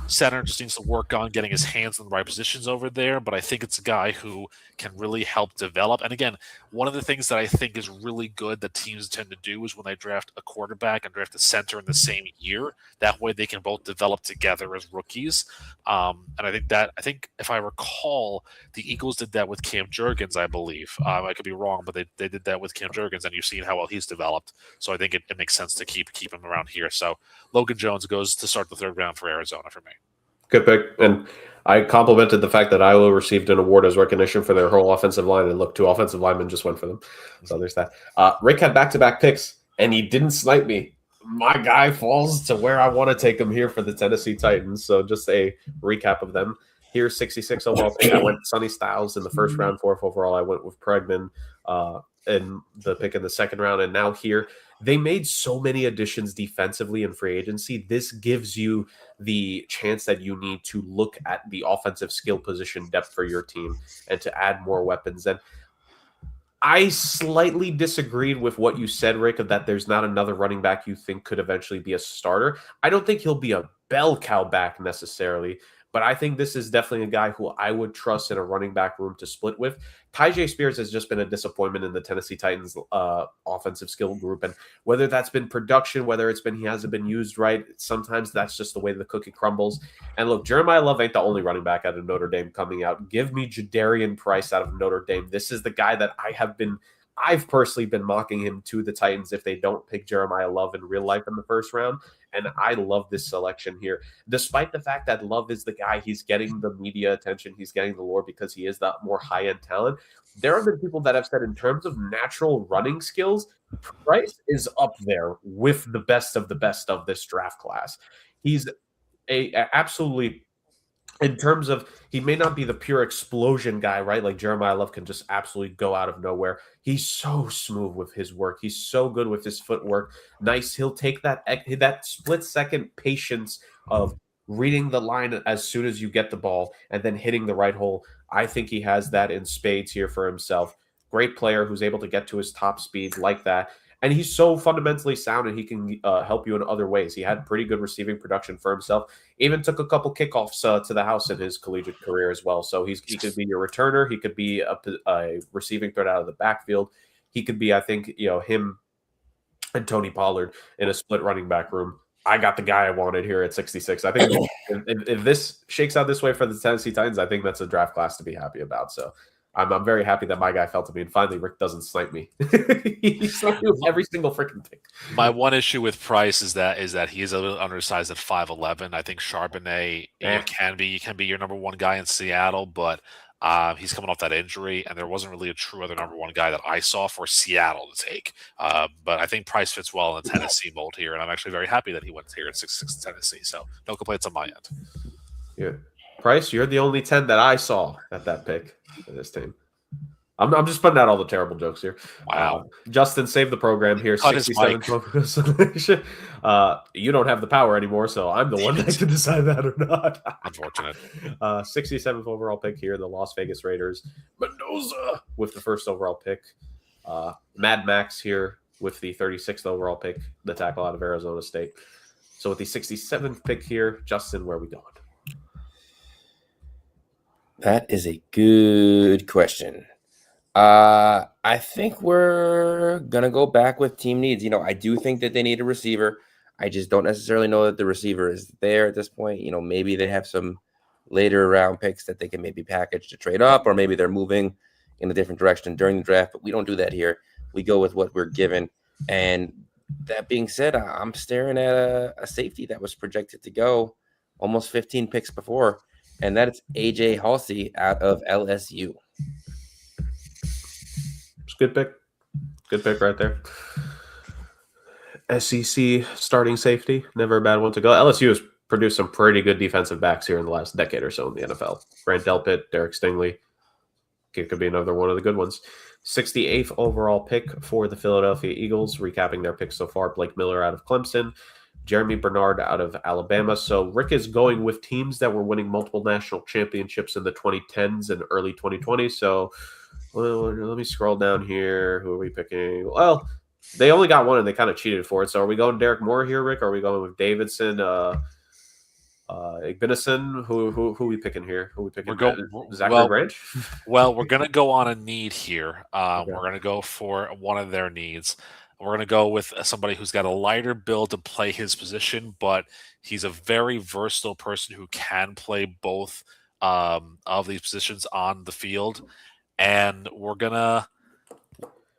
center, just needs to work on getting his hands in the right positions over there, but I think it's a guy who can really help develop. And again, one of the things that I think is really good that teams tend to do is when they draft a quarterback and draft a center in the same year, that way they can both develop together as rookies. And I think if I recall, the Eagles did that with Cam Jurgens, I believe. I could be wrong, but they did that with Cam Jurgens, and you've seen how well he's developed. So I think it makes sense to keep him around here. So Logan Jones goes to start the third round for Arizona for me. Good pick. And I complimented the fact that Iowa received an award as recognition for their whole offensive line, and look, 2 offensive linemen just went for them. So there's that. Rick had back-to-back picks, and he didn't snipe me. My guy falls to where I want to take him here for the Tennessee Titans. So just a recap of them. Here's 66 overall pick. I went Sonny Styles in the first round. 4th overall, I went with Pregman in the pick in the second round. And now here, they made so many additions defensively in free agency. This gives you the chance that you need to look at the offensive skill position depth for your team and to add more weapons. And I slightly disagreed with what you said, Rick, of that there's not another running back you think could eventually be a starter. I don't think he'll be a bell cow back necessarily, but I think this is definitely a guy who I would trust in a running back room to split with. Tyjae Spears has just been a disappointment in the Tennessee Titans offensive skill group. And whether that's been production, whether it's been he hasn't been used right, sometimes that's just the way the cookie crumbles. And look, Jeremiah Love ain't the only running back out of Notre Dame coming out. Give me Jadarian Price out of Notre Dame. This is the guy that I've personally been mocking him to the Titans if they don't pick Jeremiah Love in real life in the first round. And I love this selection here. Despite the fact that Love is the guy, he's getting the media attention, he's getting the lore because he is that more high-end talent. There have been people that have said in terms of natural running skills, Price is up there with the best of this draft class. He's absolutely... In terms of, he may not be the pure explosion guy, right? Like Jeremiah Love can just absolutely go out of nowhere. He's so smooth with his work. He's so good with his footwork. Nice. He'll take that split second patience of reading the line as soon as you get the ball and then hitting the right hole. I think he has that in spades here for himself. Great player who's able to get to his top speeds like that. And he's so fundamentally sound, and he can help you in other ways. He had pretty good receiving production for himself. Even took a couple kickoffs to the house in his collegiate career as well. So he could be your returner. He could be a receiving threat out of the backfield. He could be, I think, him and Tony Pollard in a split running back room. I got the guy I wanted here at 66. I think if this shakes out this way for the Tennessee Titans, I think that's a draft class to be happy about. So I'm very happy that my guy fell to me, and finally Rick doesn't snipe me. He sniped me with every single freaking pick. My one issue with Price is that he is a little undersized at 5'11". I think Charbonnet can be your number one guy in Seattle, but He's coming off that injury, and there wasn't really a true other number one guy that I saw for Seattle to take. But I think Price fits well in the Tennessee mold here, and I'm actually very happy that he went here at 6'6" Tennessee. So no complaints on my end. Yeah. Price, you're the only 10 that I saw at that pick for this team. I'm just putting out all the terrible jokes here. Wow. Justin saved the program here. Cut his 67 selection. You don't have the power anymore, so I'm the one that can decide that or not. Unfortunate. 67th overall pick here, the Las Vegas Raiders. Mendoza with the first overall pick. Mad Max here with the 36th overall pick, the tackle out of Arizona State. So with the 67th pick here, Justin, where are we going? That is a good question. I think we're going to go back with team needs. I do think that they need a receiver. I just don't necessarily know that the receiver is there at this point. Maybe they have some later round picks that they can maybe package to trade up, or maybe they're moving in a different direction during the draft, but we don't do that here. We go with what we're given. And that being said, I'm staring at a safety that was projected to go almost 15 picks before, and that is A.J. Halsey out of LSU. Good pick. Good pick right there. SEC starting safety. Never a bad one to go. LSU has produced some pretty good defensive backs here in the last decade or so in the NFL. Grant Delpit, Derek Stingley. It could be another one of the good ones. 68th overall pick for the Philadelphia Eagles. Recapping their picks so far. Blake Miller out of Clemson. Jeremy Bernard out of Alabama. So Rick is going with teams that were winning multiple national championships in the 2010s and early 2020s. So let me scroll down here. Who are we picking? Well, they only got one and they kind of cheated for it. So are we going Derek Moore here, Rick? Or are we going with Davidson, Igbinison? Who are we picking here? Who are we picking? Zachary Branch? Well, we're going to go on a need here. Okay. We're going to go for one of their needs. We're going to go with somebody who's got a lighter build to play his position, but he's a very versatile person who can play both of these positions on the field. And we're going to,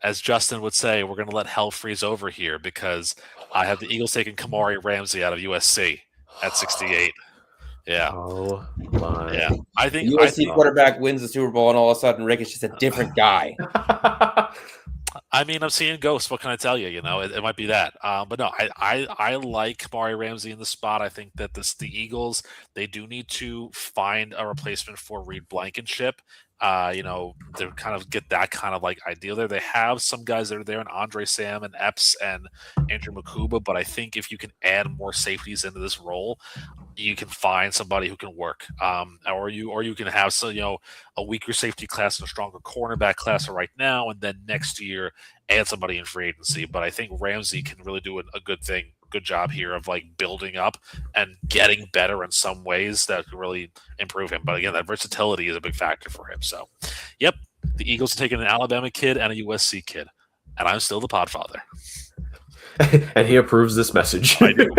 as Justin would say, we're going to let hell freeze over here because I have the Eagles taking Kamari Ramsey out of USC at 68. Yeah. Oh, my. Yeah. I think USC quarterback wins the Super Bowl, and all of a sudden Rick is just a different guy. I mean, I'm seeing ghosts. What can I tell you? It might be that. But no, I like Kamari Ramsey in the spot. I think that the Eagles, they do need to find a replacement for Reed Blankenship. To kind of get that kind of like ideal there. They have some guys that are there, and Andre Sam and Epps and Andrew Makuba, but I think if you can add more safeties into this role, you can find somebody who can work. Or you can have a weaker safety class and a stronger cornerback class right now, and then next year add somebody in free agency. But I think Ramsey can really do a good job here of like building up and getting better in some ways that can really improve him. But again, that versatility is a big factor for him. So, yep, the Eagles are taking an Alabama kid and a USC kid, and I'm still the podfather. And he approves this message. I do.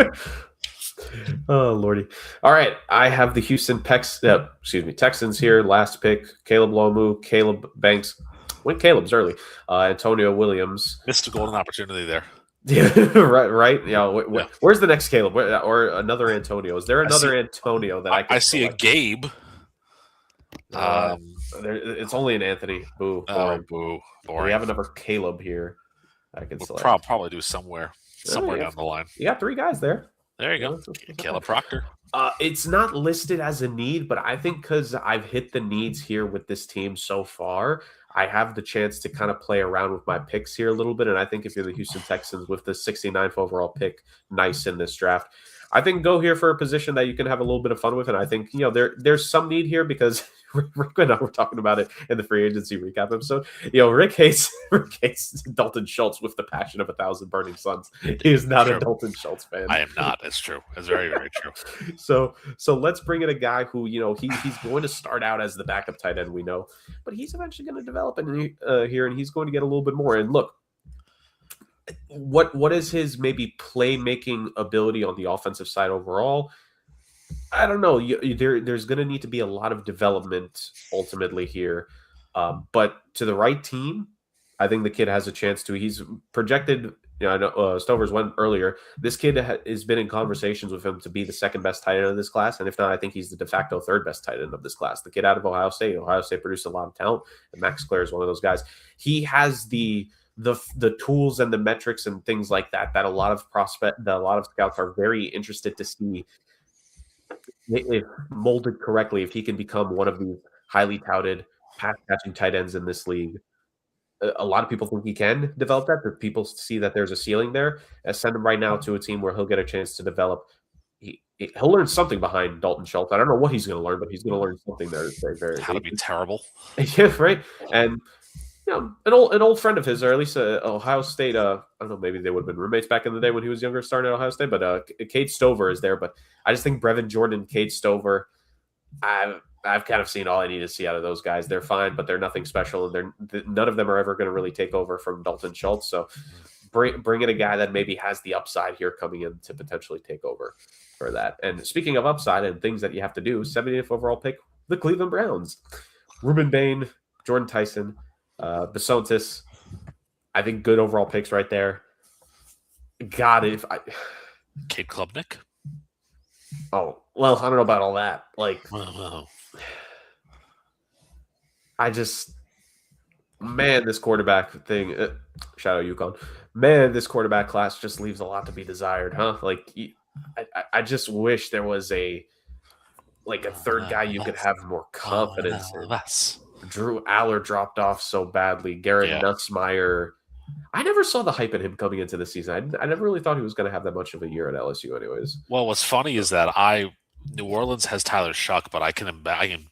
Oh, Lordy. All right. I have the Texans here. Last pick, Caleb Lomu, Caleb Banks. Went Caleb's early. Antonio Williams. Missed a golden opportunity there. Yeah, right. Yeah. Where's the next Caleb? Or another Antonio? Is there another Antonio that I see a Gabe. It's only an Anthony. Boo. Oh, boo. Boring. We have another Caleb here. I can select. Probably do somewhere down the line. You got three guys there. There you go. Caleb Proctor. It's not listed as a need, but I think because I've hit the needs here with this team so far, I have the chance to kind of play around with my picks here a little bit. And I think if you're the Houston Texans with the 69th overall pick, nice in this draft, I think go here for a position that you can have a little bit of fun with. And I think, there's some need here because Rick and I were talking about it in the free agency recap episode. Rick hates Dalton Schultz with the passion of 1,000 burning suns. He is not a Dalton Schultz fan. I am not. It's true. It's very, very true. So let's bring in a guy who, he's going to start out as the backup tight end, we know, but he's eventually going to develop here, and he's going to get a little bit more. And look, what is his maybe playmaking ability on the offensive side overall? I don't know. There's going to need to be a lot of development ultimately here. But to the right team, I think the kid has a chance to. He's projected I know Stovers went earlier. This kid has been in conversations with him to be the second best tight end of this class, and if not, I think he's the de facto third best tight end of this class. The kid out of Ohio State. Ohio State produced a lot of talent, and Max Clare is one of those guys. He has the tools and the metrics and things like that a lot of scouts are very interested to see if molded correctly, if he can become one of these highly touted pass catching tight ends in this league. A lot of people think he can develop that, but people see that there's a ceiling there. Send him right now to a team where he'll get a chance to develop. He'll learn something behind Dalton Schultz. I don't know what he's going to learn, but he's going to learn something there. How to be terrible. Yeah, right. And an old friend of his, or at least Ohio State. I don't know, maybe they would have been roommates back in the day when he was younger, starting at Ohio State. But Cade Stover is there. But I just think Brevin Jordan, Cade Stover, I've kind of seen all I need to see out of those guys. They're fine, but they're nothing special, and none of them are ever going to really take over from Dalton Schultz. So bring in a guy that maybe has the upside here coming in to potentially take over for that. And speaking of upside and things that you have to do, 70th overall pick, the Cleveland Browns. Ruben Bain, Jordan Tyson, Besontis. I think good overall picks right there. God, Kate Klubnik? Oh, well, I don't know about all that. This quarterback thing, shout out UConn. Man, this quarterback class just leaves a lot to be desired, huh? I just wish there was a third guy you could have more confidence in. Drew Aller dropped off so badly. Garrett Nussmeier. I never saw the hype in him coming into the season. I never really thought he was going to have that much of a year at LSU anyways. Well, what's funny is that New Orleans has Tyler Shuck, but I can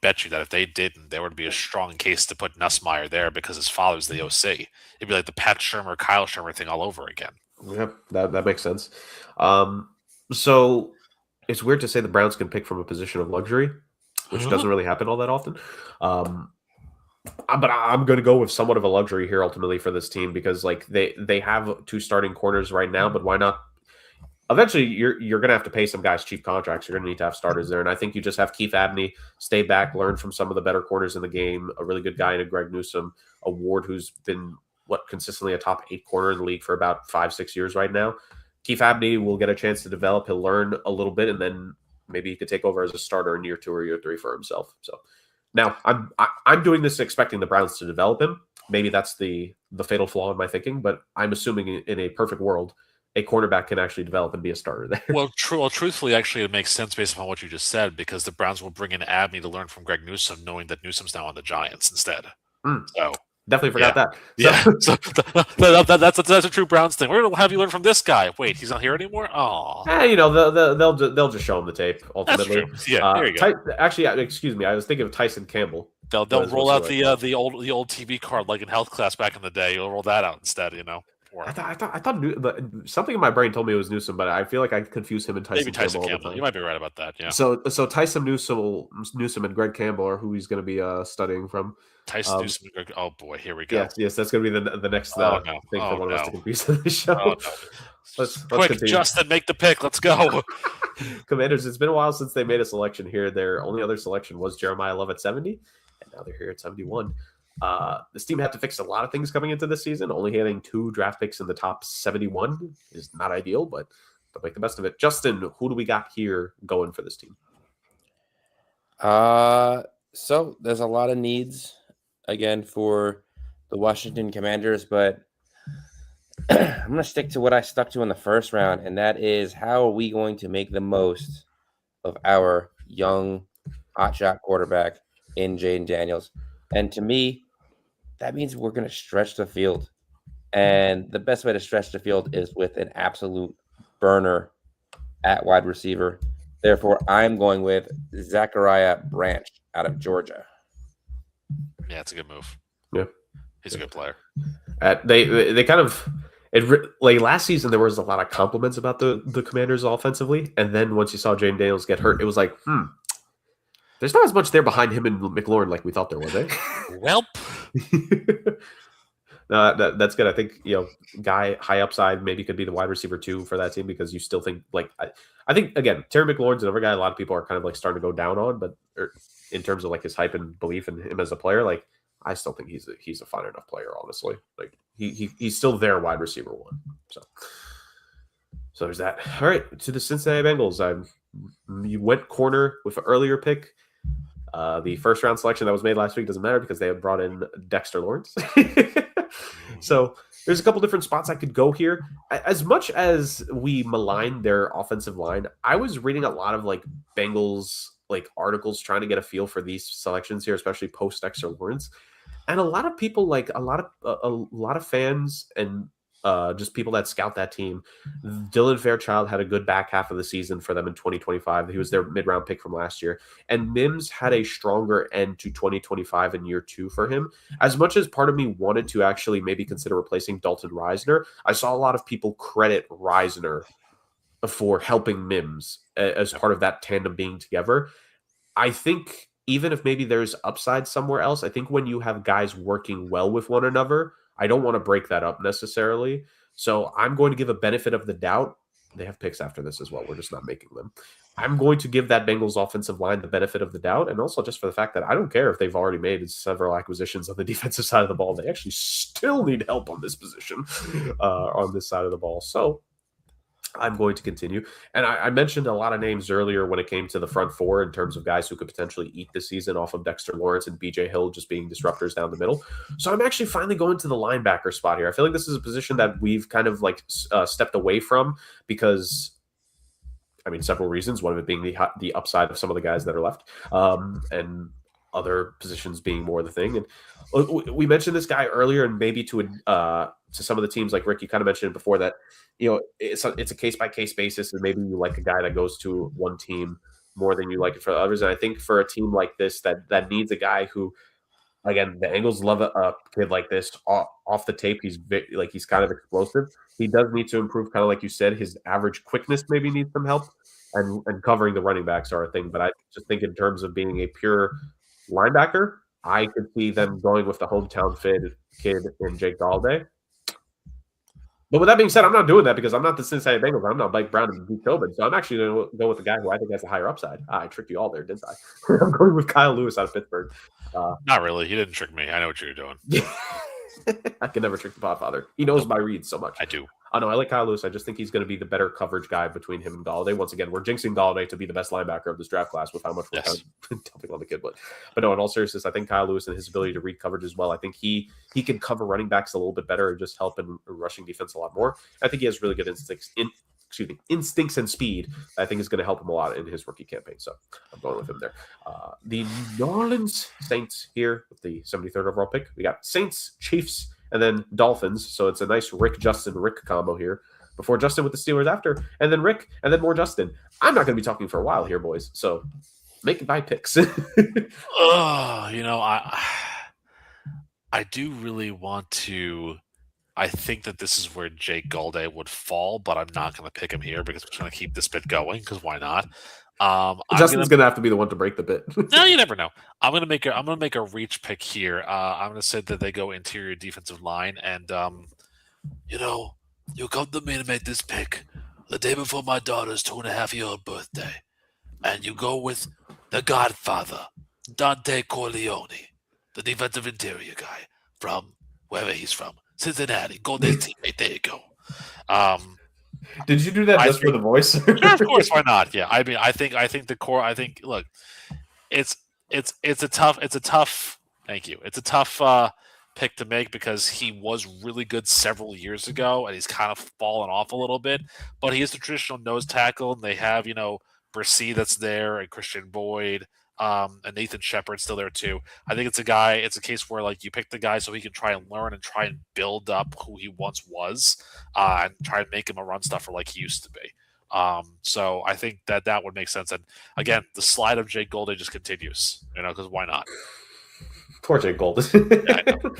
bet you that if they didn't, there would be a strong case to put Nussmeier there because his father's the OC. It'd be like the Pat Shurmur, Kyle Shurmur thing all over again. Yep, that makes sense. So it's weird to say the Browns can pick from a position of luxury, which doesn't really happen all that often. But I'm going to go with somewhat of a luxury here ultimately for this team because they have two starting corners right now, but why not? Eventually, you're going to have to pay some guys cheap contracts. You're going to need to have starters there. And I think you just have Keith Abney stay back, learn from some of the better corners in the game, a really good guy in a Greg Newsome, a Ward who's been, consistently a top 8 corner in the league for about 5-6 years right now. Keith Abney will get a chance to develop. He'll learn a little bit, and then maybe he could take over as a starter in year 2 or year 3 for himself. So now I'm doing this expecting the Browns to develop him. Maybe that's the fatal flaw in my thinking, but I'm assuming in a perfect world, a cornerback can actually develop and be a starter there. Well, truthfully, actually, it makes sense based upon what you just said because the Browns will bring in Abney to learn from Greg Newsome, knowing that Newsome's now on the Giants instead. So definitely forgot that. So that's a true Browns thing. We're going to have you learn from this guy. Wait, he's not here anymore? Oh, they'll just show him the tape ultimately. That's true. Yeah, there you go. Actually, excuse me, I was thinking of Tyson Campbell. They'll roll out the old TV card like in health class back in the day. You'll roll that out instead. I thought something in my brain told me it was Newsome, but I feel like I confused him and Tyson. Maybe Tyson Campbell. You might be right about that. Yeah. So Tyson Newsome and Greg Campbell are who he's going to be studying from. Tyson Newsome and Greg. Oh boy, here we go. Yes, that's going to be the next thing for one of us to confuse in the show. Oh, no. Let's quick, continue. Justin, make the pick. Let's go. Commanders. It's been a while since they made a selection here. Their only other selection was Jeremiah Love at 70, and now they're here at 71. This team had to fix a lot of things coming into this season. Only having 2 draft picks in the top 71 is not ideal, but they'll make the best of it. Justin, who do we got here going for this team? So there's a lot of needs again for the Washington Commanders, but I'm going to stick to what I stuck to in the first round, and that is how are we going to make the most of our young hotshot quarterback in Jaden Daniels? And to me, that means we're going to stretch the field. And the best way to stretch the field is with an absolute burner at wide receiver. Therefore, I'm going with Zachariah Branch out of Georgia. Yeah, it's a good move. Yeah. He's a good player. They kind of last season there was a lot of compliments about the Commanders offensively, and then once you saw Jaden Daniels get hurt, it was like, there's not as much there behind him and McLaurin like we thought there was, eh? Welp. No, that's good. I think guy high upside maybe could be the wide receiver 2 for that team because you still think I think again Terry McLaurin's another guy a lot of people are kind of starting to go down on, but in terms of his hype and belief in him as a player, I still think he's a fine enough player, honestly. Like he's still their wide receiver one. So there's that. All right, to the Cincinnati Bengals. You went corner with an earlier pick. The first round selection that was made last week doesn't matter because they have brought in Dexter Lawrence. So there's a couple different spots I could go here. As much as we malign their offensive line, I was reading a lot of like Bengals like articles trying to get a feel for these selections here, especially post Dexter Lawrence. And a lot of people, like a lot of fans and just people that scout that team. Dylan Fairchild had a good back half of the season for them in 2025. He was their mid-round pick from last year. And Mims had a stronger end to 2025 in year 2 for him. As much as part of me wanted to actually maybe consider replacing Dalton Reisner, I saw a lot of people credit Reisner for helping Mims as part of that tandem being together. I think even if maybe there's upside somewhere else, I think when you have guys working well with one another, I don't want to break that up necessarily. So I'm going to give a benefit of the doubt. They have picks after this as well. We're just not making them. I'm going to give that Bengals offensive line the benefit of the doubt. And also just for the fact that I don't care if they've already made several acquisitions on the defensive side of the ball. They actually still need help on this position, on this side of the ball. So I'm going to continue. And I mentioned a lot of names earlier when it came to the front four in terms of guys who could potentially eat this season off of Dexter Lawrence and BJ Hill just being disruptors down the middle. So I'm actually finally going to the linebacker spot here. I feel like this is a position that we've kind of like stepped away from because, I mean, several reasons. One of it being the upside of some of the guys that are left, and other positions being more the thing. And we mentioned this guy earlier, and maybe to some of the teams, like Rick, you kind of mentioned it before, that it's a case by case basis, and maybe you like a guy that goes to one team more than you like it for others. And I think for a team like this that needs a guy who, again, the Angles love a kid like this off the tape. He's kind of explosive. He does need to improve, kind of like you said. His average quickness maybe needs some help, and covering the running backs are a thing. But I just think in terms of being a pure linebacker, I could see them going with the hometown kid in Jake Galladay. But with that being said, I'm not doing that because I'm not the Cincinnati Bengals. I'm not Mike Brown and Pete Tobin. So I'm actually going to go with the guy who I think has a higher upside. I tricked you all there, didn't I? I'm going with Kyle Lewis out of Pittsburgh. Not really. You didn't trick me. I know what you're doing. I can never trick the Podfather. He knows my reads so much. I do. Oh, no, I like Kyle Lewis. I just think he's going to be the better coverage guy between him and Galladay. Once again, we're jinxing Galladay to be the best linebacker of this draft class with how much we're kind of dumping on the kid. But no, in all seriousness, I think Kyle Lewis and his ability to read coverage as well. I think he can cover running backs a little bit better and just help in rushing defense a lot more. I think he has really good instincts and speed. I think is going to help him a lot in his rookie campaign. So I'm going with him there. The New Orleans Saints here with the 73rd overall pick. We got Saints, Chiefs, and then Dolphins. So it's a nice Rick combo here. Before Justin with the Steelers after, and then Rick, and then more Justin. I'm not going to be talking for a while here, boys. So make my picks. I do really want to. I think that this is where Jake Galladay would fall, but I'm not going to pick him here because I'm trying to keep this bit going. Because why not? Justin's going to have to be the one to break the bit. No, you never know. I'm going to make a reach pick here. I'm going to say that they go interior defensive line, and you come to me to make this pick the day before my daughter's 2.5-year-old birthday, and you go with the Godfather, Dante Corleone, the defensive interior guy from wherever he's from. Cincinnati, Golden teammate. There you go. Did you do that just for the voice? Yeah, of course. Why not? Yeah. I mean, I think the core. I think. Look, it's a tough. Thank you. It's a tough pick to make because he was really good several years ago, and he's kind of fallen off a little bit. But he is the traditional nose tackle, and they have Brissy that's there, and Christian Boyd. And Nathan Shepard's still there too. I think it's a case where you pick the guy so he can try and learn and try and build up who he once was, and try and make him a run stuffer like he used to be. So I think that would make sense. And again, the slide of Jake Galladay just continues, because why not? Poor Jake Galladay. Yeah, I know.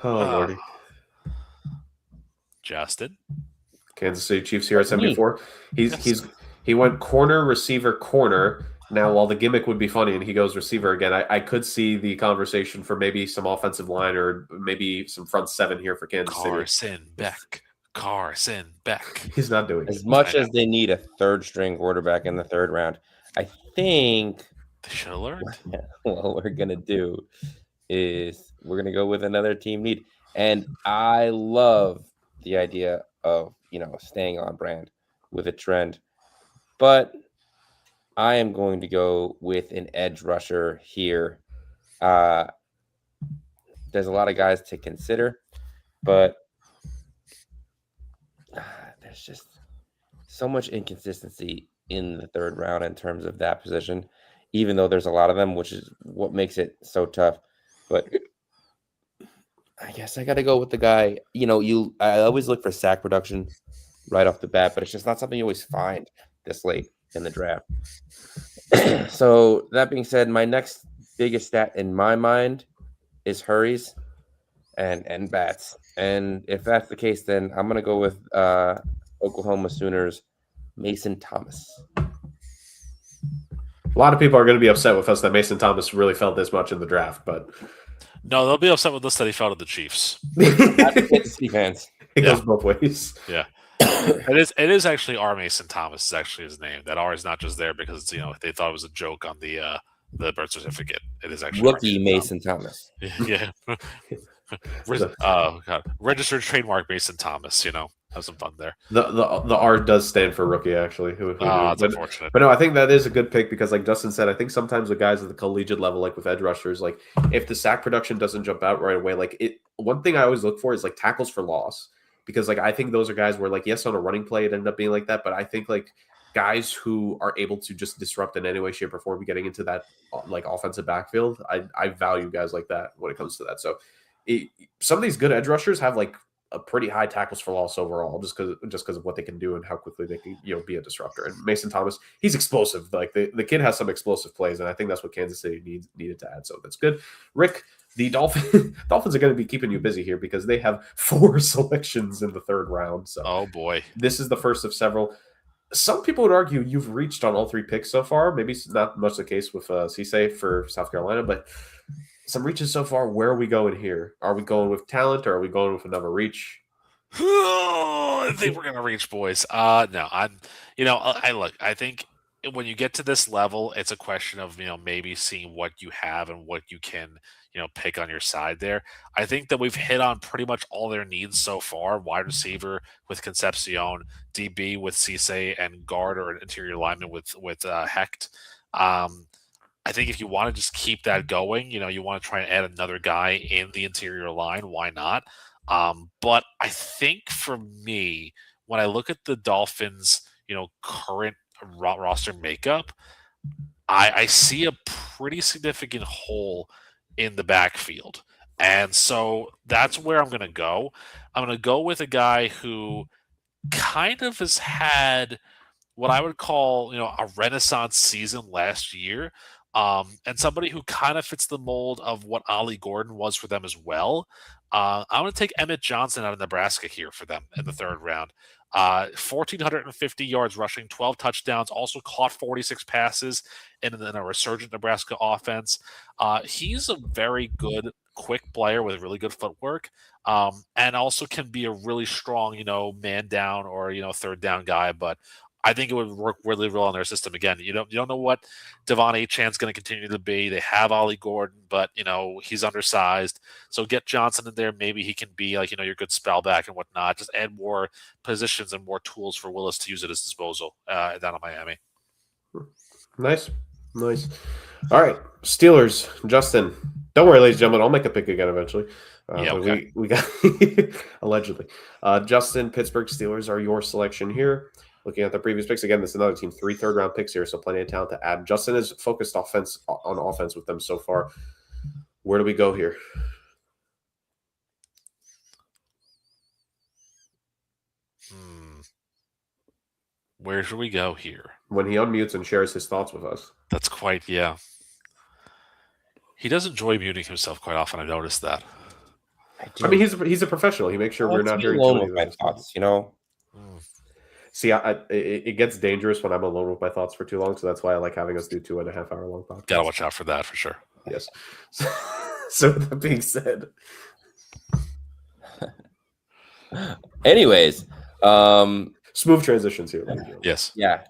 Oh, Lordy. Justin. Kansas City Chiefs here at 74. He went corner, receiver, corner. Now, while the gimmick would be funny and he goes receiver again, I could see the conversation for maybe some offensive line or maybe some front seven here for Kansas Carson Beck. He's not doing as much as they need a third string quarterback in the third round. I think They should have learned. What we're gonna do is we're gonna go with another team need, and I love the idea of staying on brand with a trend, but I am going to go with an edge rusher here. There's a lot of guys to consider, but there's just so much inconsistency in the third round in terms of that position, even though there's a lot of them, which is what makes it so tough. But I guess I got to go with the guy. I always look for sack production right off the bat, but it's just not something you always find this late in the draft. So that being said, my next biggest stat in my mind is hurries and bats. And if that's the case, then I'm going to go with Oklahoma Sooners Mason Thomas. A lot of people are going to be upset with us that Mason Thomas really felt this much in the draft, but No, they'll be upset with us that he fell to the Chiefs. It fans. It goes both ways. Yeah. It is actually R. Mason Thomas is actually his name. That R is not just there because they thought it was a joke on the birth certificate. It is actually rookie Mason Thomas. Yeah. Oh god, registered trademark Mason Thomas. Have some fun there. The R does stand for rookie, actually. That's unfortunate. But no, I think that is a good pick because, like Justin said, I think sometimes with guys at the collegiate level, like with edge rushers, like if the sack production doesn't jump out right away, one thing I always look for is like tackles for loss, because like I think those are guys where like yes, on a running play it ended up being like that, but I think like guys who are able to just disrupt in any way, shape, or form getting into that like offensive backfield, I value guys like that when it comes to that. So some of these good edge rushers have like a pretty high tackles for loss overall, just because of what they can do and how quickly they can be a disruptor. And Mason Thomas, he's explosive. Like the kid has some explosive plays, and I think that's what Kansas City needed to add. So that's good. Rick, the Dolphins are going to be keeping you busy here because they have 4 selections in the third round. So oh boy, this is the first of several. Some people would argue you've reached on all 3 picks so far. Maybe it's not much the case with Cincy for South Carolina, but some reaches so far. Where are we going here? Are we going with talent or are we going with another reach? I think we're gonna reach, boys. No, I think when you get to this level, it's a question of maybe seeing what you have and what you can pick on your side there. I think that we've hit on pretty much all their needs so far. Wide receiver with Concepcion, DB with Cincy, and guard or an interior lineman with Hecht. I think if you want to just keep that going, you want to try and add another guy in the interior line, why not? But I think for me, when I look at the Dolphins, current roster makeup, I see a pretty significant hole in the backfield. And so that's where I'm going to go. I'm going to go with a guy who kind of has had what I would call, a renaissance season last year. And somebody who kind of fits the mold of what Ollie Gordon was for them as well. I'm going to take Emmett Johnson out of Nebraska here for them in the third round. 1,450 yards rushing, 12 touchdowns, also caught 46 passes in a resurgent Nebraska offense. He's a very good, quick player with really good footwork, and also can be a really strong, man down or, third down guy. But I think it would work really well on their system. Again, you don't know what Devon Achan's going to continue to be. They have Ollie Gordon, but he's undersized. So get Johnson in there. Maybe he can be like your good spell back and whatnot. Just add more positions and more tools for Willis to use at his disposal down in Miami. Nice. All right, Steelers. Justin, don't worry, ladies and gentlemen. I'll make a pick again eventually. Okay. We got allegedly. Justin, Pittsburgh Steelers are your selection here. Looking at the previous picks, again, this is another team, 3 third-round picks here, so plenty of talent to add. Justin has focused on offense with them so far. Where do we go here? Where should we go here? When he unmutes and shares his thoughts with us. That's quite, yeah. He does enjoy muting himself quite often. I noticed that. I mean, he's a professional. He makes sure we're not hearing alone with my thoughts, See, it gets dangerous when I'm alone with my thoughts for too long, so that's why I like having us do 2.5 hour long podcasts. Gotta watch out for that for sure. Yes. So with that being said, anyways, smooth transitions here. Yes. Yeah.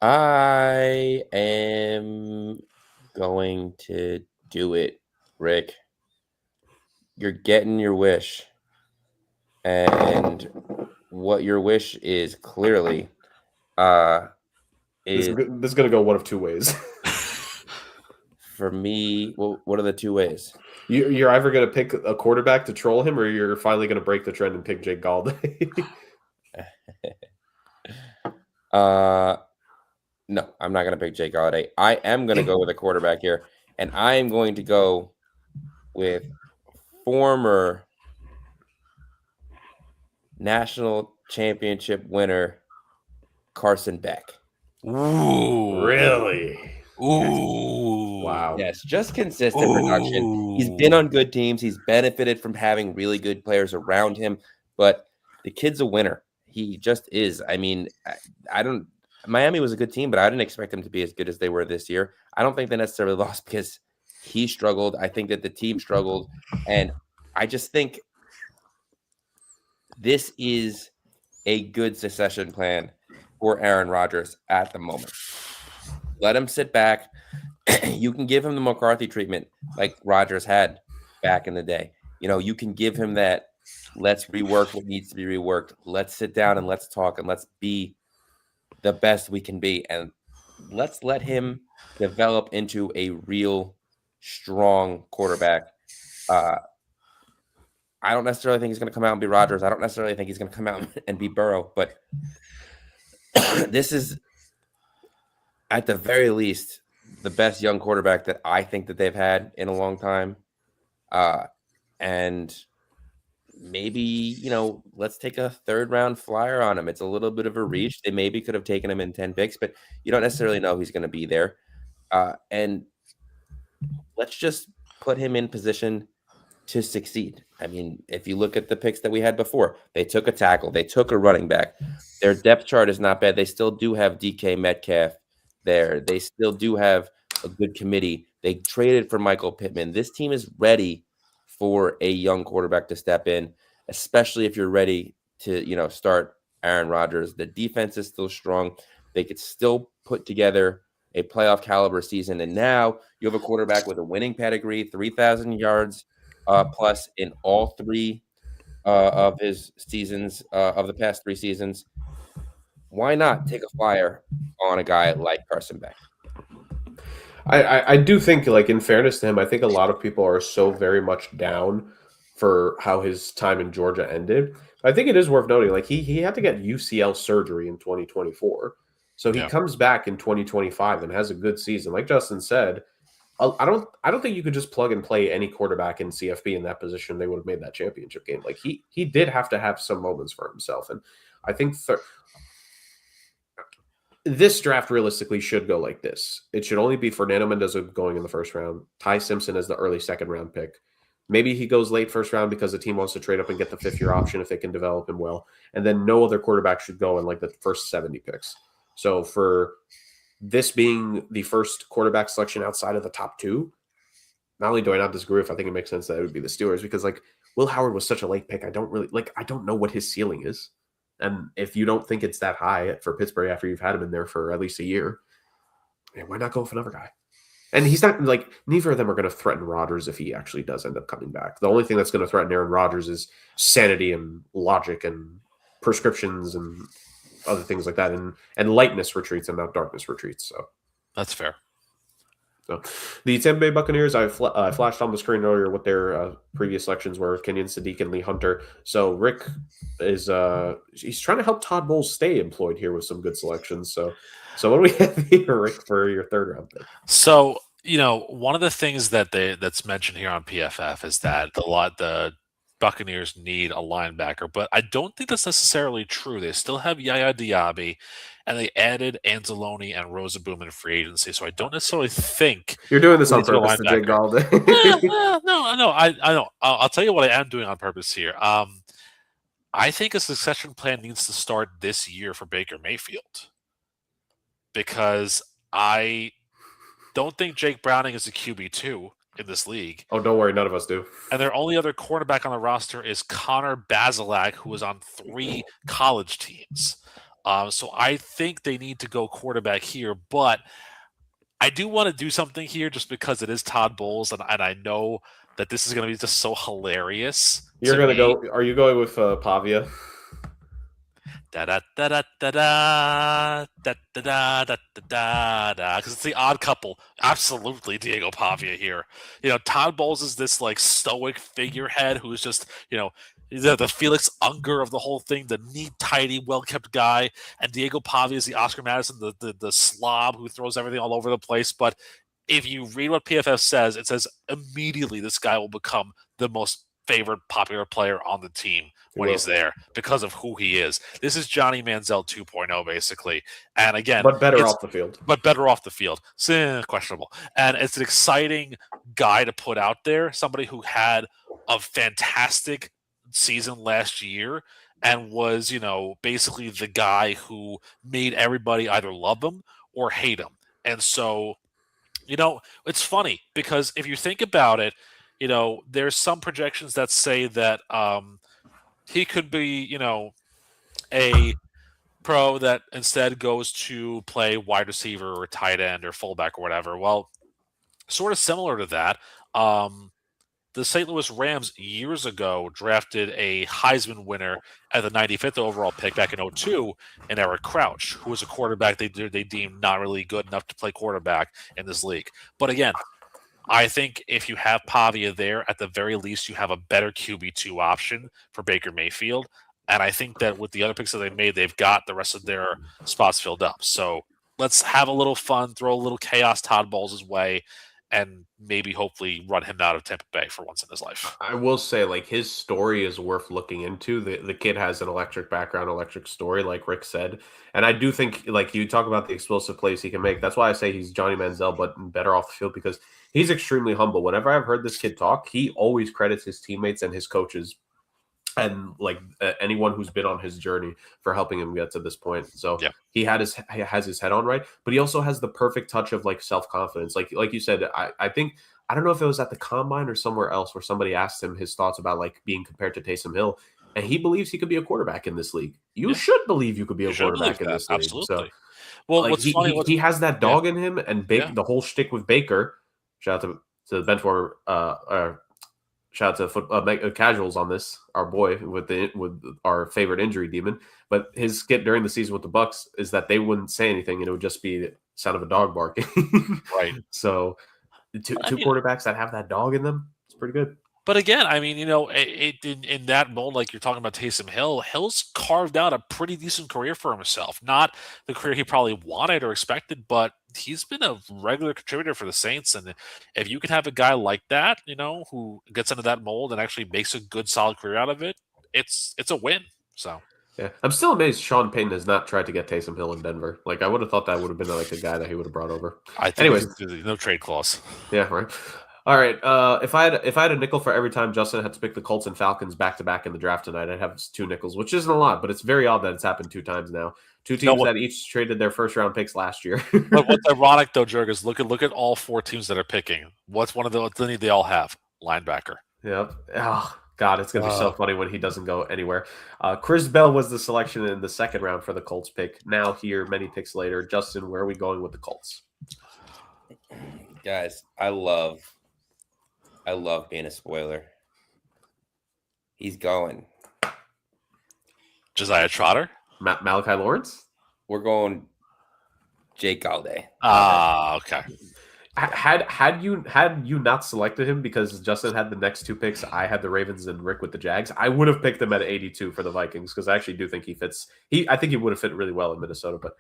I am going to do it, Rick. You're getting your wish. And what your wish is clearly This is is going to go one of two ways. for me. Well, what are the two ways? You're either going to pick a quarterback to troll him, or you're finally going to break the trend and pick Jake Galday. No, I'm not going to pick Jake Galladay. I am going to go with a quarterback here, and I am going to go with former national championship winner Carson Beck. Ooh. Really? Ooh. Wow. Yes, just consistent production. He's been on good teams. He's benefited from having really good players around him, but the kid's a winner. He just is. I mean, I don't. Miami was a good team, but I didn't expect them to be as good as they were this year. I don't think they necessarily lost because he struggled. I think that the team struggled, and I just think this is a good succession plan for Aaron Rodgers at the moment. Let him sit back. You can give him the McCarthy treatment like Rodgers had back in the day. You can give him that. Let's rework what needs to be reworked. Let's sit down and let's talk and let's be the best we can be. And let's let him develop into a real strong quarterback. I don't necessarily think he's going to come out and be Rodgers. I don't necessarily think he's going to come out and be Burrow, but this is at the very least the best young quarterback that I think that they've had in a long time. And maybe, let's take a third round flyer on him. It's a little bit of a reach. They maybe could have taken him in 10 picks, but you don't necessarily know he's going to be there. And let's just put him in position to succeed. I mean, if you look at the picks that we had before, they took a tackle, they took a running back. Their depth chart is not bad. They still do have DK Metcalf there. They still do have a good committee. They traded for Michael Pittman. This team is ready for a young quarterback to step in, especially if you're ready to, start Aaron Rodgers. The defense is still strong. They could still put together a playoff caliber season. And now you have a quarterback with a winning pedigree, 3,000 yards plus in all three of his seasons, of the past 3 seasons. Why not take a flyer on a guy like Carson Beck? I do think, like, in fairness to him, I think a lot of people are so very much down for how his time in Georgia ended. I think it is worth noting, like, he had to get UCL surgery in 2024. So he comes back in 2025 and has a good season. Like Justin said, I don't think you could just plug and play any quarterback in CFB in that position. They would have made that championship game. Like, he did have to have some moments for himself. And I think this draft realistically should go like this. It should only be Fernando Mendoza going in the first round, Ty Simpson as the early second round pick. Maybe he goes late first round because the team wants to trade up and get the 5th-year option if they can develop him well. And then no other quarterback should go in like the first 70 picks. So for this being the first quarterback selection outside of the top 2, not only do I not disagree with, I think it makes sense that it would be the Steelers, because like Will Howard was such a late pick. I don't know what his ceiling is. And if you don't think it's that high for Pittsburgh after you've had him in there for at least a year, why not go with another guy? And he's not, like, neither of them are going to threaten Rodgers if he actually does end up coming back. The only thing that's going to threaten Aaron Rodgers is sanity and logic and prescriptions and other things like that, and lightness retreats and not darkness retreats. So that's fair. So the Tampa Bay Buccaneers, I flashed on the screen earlier what their previous selections were: Kenyon Sadiq and Lee Hunter. So Rick is he's trying to help Todd Bowles stay employed here with some good selections. So what do we have here, Rick, for your third round pick? So one of the things that's mentioned here on PFF is that the Buccaneers need a linebacker, but I don't think that's necessarily true. They still have Yaya Diaby, and they added Anzalone and Rosaboom in free agency. So I don't necessarily think you're doing this on purpose to Jake Galday. No, I know. I'll tell you what I am doing on purpose here. I think a succession plan needs to start this year for Baker Mayfield, because I don't think Jake Browning is a QB2 in this league. Oh, don't worry, none of us do. And their only other cornerback on the roster is Connor Bazelak, who was on 3 college teams. So I think they need to go quarterback here, but I do want to do something here just because it is Todd Bowles, and I know that this is going to be just so hilarious You're to gonna me. go. Are you going with Pavia? Da da da da da da da da da da da da, because it's the odd couple. Absolutely, Diego Pavia here. Todd Bowles is this like stoic figurehead who's just the Felix Unger of the whole thing, the neat, tidy, well kept guy, and Diego Pavia is the Oscar Madison, the slob who throws everything all over the place. But if you read what PFF says, it says immediately this guy will become the most favorite popular player on the team when he's there because of who he is. This is Johnny Manziel 2.0 basically. And again, but better off the field. But better off the field. Questionable. And it's an exciting guy to put out there, somebody who had a fantastic season last year and was, basically the guy who made everybody either love him or hate him. And so, it's funny because if you think about it, there's some projections that say that he could be, a pro that instead goes to play wide receiver or tight end or fullback or whatever. Well, sort of similar to that, the St. Louis Rams years ago drafted a Heisman winner at the 95th overall pick back in 2002 in Eric Crouch, who was a quarterback they deemed not really good enough to play quarterback in this league. But again, I think if you have Pavia there, at the very least, you have a better QB2 option for Baker Mayfield. And I think that with the other picks that they made, they've got the rest of their spots filled up. So let's have a little fun, throw a little chaos Todd Bowles' way, and maybe hopefully run him out of Tampa Bay for once in his life. I will say, like, his story is worth looking into. The kid has an electric background, electric story, like Rick said. And I do think, like, you talk about the explosive plays he can make. That's why I say he's Johnny Manziel, but better off the field because he's extremely humble. Whenever I've heard this kid talk, he always credits his teammates and his coaches and anyone who's been on his journey for helping him get to this point. So yeah. he has his head on right, but he also has the perfect touch of like self-confidence. Like you said, I think, I don't know if it was at the combine or somewhere else where somebody asked him his thoughts about like being compared to Taysom Hill, and he believes he could be a quarterback in this league. You should believe you could be a quarterback in this league. Absolutely. So, well, like, what's funny, he has that dog in him, and the whole shtick with Baker. Shout out to the Benchwarmer, shout out to casuals on this, our boy with our favorite injury demon. But his skit during the season with the Bucks is that they wouldn't say anything, and it would just be the sound of a dog barking. Right. So two quarterbacks that have that dog in them, it's pretty good. But again, I mean, in that mold, like you're talking about Taysom Hill, Hill's carved out a pretty decent career for himself. Not the career he probably wanted or expected, but he's been a regular contributor for the Saints. And if you can have a guy like that, who gets into that mold and actually makes a good, solid career out of it, it's a win. So. Yeah, I'm still amazed Sean Payton has not tried to get Taysom Hill in Denver. Like, I would have thought that would have been like a guy that he would have brought over. I think anyways, no trade clause. Yeah, right. All right. If I had a nickel for every time Justin had to pick the Colts and Falcons back to back in the draft tonight, I'd have 2 nickels, which isn't a lot, but it's very odd that it's happened 2 times now. 2 teams that each traded their first round picks last year. But what's ironic though, Jurg, is look at all 4 teams that are picking. What's one of the need they all have? Linebacker. Yep. Oh God, it's gonna be so funny when he doesn't go anywhere. Chris Bell was the selection in the second round for the Colts pick. Now here, many picks later, Justin, where are we going with the Colts? Guys, I love being a spoiler. He's going. Josiah Trotter? Malachi Lawrence? We're going Jake Galday. Okay. Had you not selected him because Justin had the next 2 picks, I had the Ravens and Rick with the Jags, I would have picked him at 82 for the Vikings because I actually do think he fits. I think he would have fit really well in Minnesota, but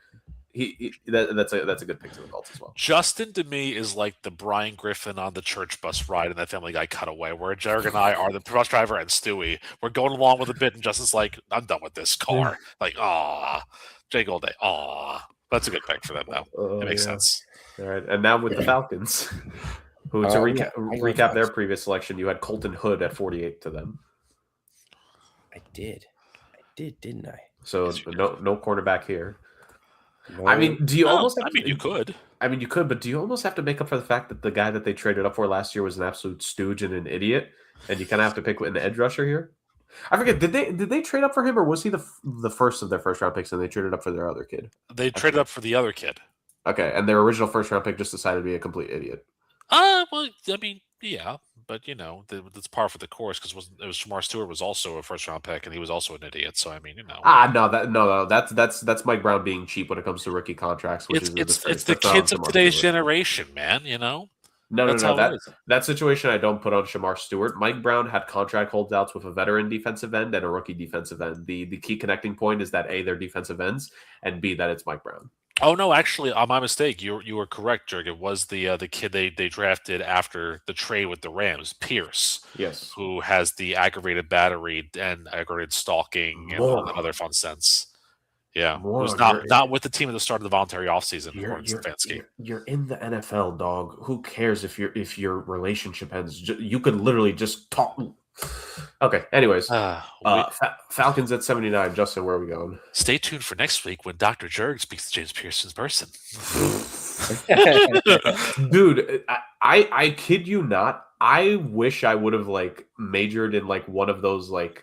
that's a good pick to the Colts as well. Justin to me is like the Brian Griffin on the church bus ride in that Family Guy cutaway, where Jared and I are the bus driver and Stewie. We're going along with a bit, and Justin's like, "I'm done with this car." Like, Jake Galday. That's a good pick for them, though. It makes sense. All right, and now with the Falcons, who to recap their previous selection, you had Colton Hood at 48 to them. I did, didn't I? So no cornerback here. No. I mean, do you almost? You could. I mean, you could, but do you almost have to make up for the fact that the guy that they traded up for last year was an absolute stooge and an idiot, and you kind of have to pick an edge rusher here? I forget. Did they trade up for him, or was he the first of their first round picks, and they traded up for their other kid? They traded up for the other kid. Okay, and their original first round pick just decided to be a complete idiot. Well, I mean, yeah, but that's par for the course because it was Shamar Stewart was also a first round pick, and he was also an idiot. So I mean, No, that's Mike Brown being cheap when it comes to rookie contracts. Which it's the kids of today's generation, man. No. That situation I don't put on Shamar Stewart. Mike Brown had contract holdouts with a veteran defensive end and a rookie defensive end. The key connecting point is that A, they're defensive ends, and B, that it's Mike Brown. Oh no, actually, my mistake. You were correct, Jurg. It was the kid they drafted after the trade with the Rams, Pierce. Yes, who has the aggravated battery and aggravated stalking and all that other fun sense. Yeah, who's not with the team at the start of the voluntary offseason. You're in the NFL, dog. Who cares if your relationship ends? You could literally just talk. Okay. Anyways, Falcons at 79. Justin, where are we going? Stay tuned for next week when Dr. Jurg speaks to James Pierce in person. Dude, I kid you not. I wish I would have majored in one of those what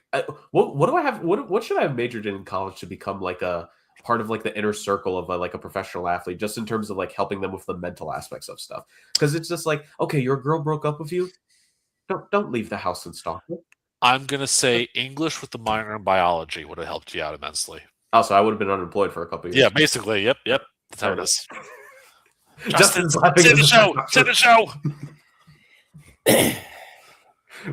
do I have? What should I have majored in college to become a part of the inner circle of a professional athlete, just in terms of helping them with the mental aspects of stuff? Because it's just okay, your girl broke up with you. Don't leave the house and stalk her. I'm gonna say English with the minor in biology would have helped you out immensely. Also, I would have been unemployed for a couple of years. Yeah, basically. Yep. That's how it is. Justin's send the show.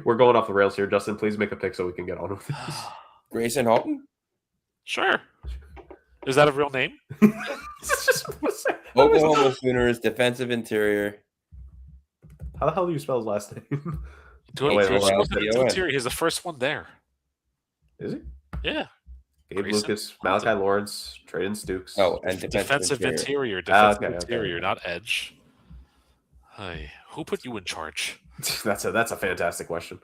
We're going off the rails here. Justin, please make a pick so we can get on with this. Grayson Halton? Sure. Is that a real name? Oklahoma Sooners defensive interior. How the hell do you spell his last name? Interior. He's the first one there. Is he? Yeah. Gabe Lucas, Malachi Lawrence, Traden Stukes. Oh, and defensive interior. Defensive interior, not edge. Hi. Who put you in charge? That's a fantastic question.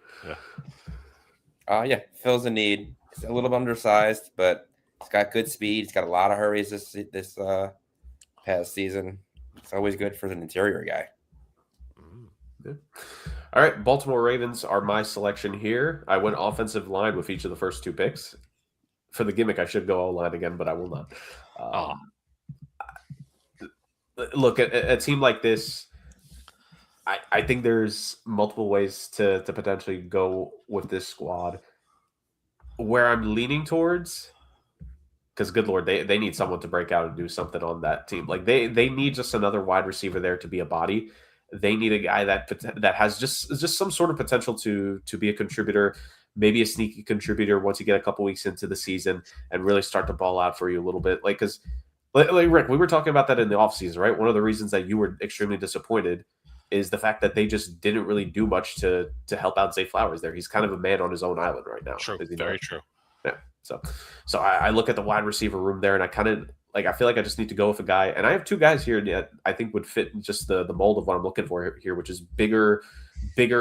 Yeah. Fills a need. He's a little undersized, but he's got good speed. He's got a lot of hurries this past season. It's always good for an interior guy. Yeah. All right, Baltimore Ravens are my selection here. I went offensive line with each of the first two picks. For the gimmick, I should go O-line again, but I will not. Look, a team like this, I think there's multiple ways to potentially go with this squad. Where I'm leaning towards, because good Lord, they need someone to break out and do something on that team. They need just another wide receiver there to be a body. They need a guy that has just some sort of potential to be a contributor, maybe a sneaky contributor once you get a couple weeks into the season and really start to ball out for you a little bit. Because Rick, we were talking about that in the offseason, right? One of the reasons that you were extremely disappointed is the fact that they just didn't really do much to help out Zay Flowers there. He's kind of a man on his own island right now. True, very true. Yeah. So I look at the wide receiver room there, and I kind of I feel like I just need to go with a guy, and I have two guys here that I think would fit just the mold of what I'm looking for here, which is bigger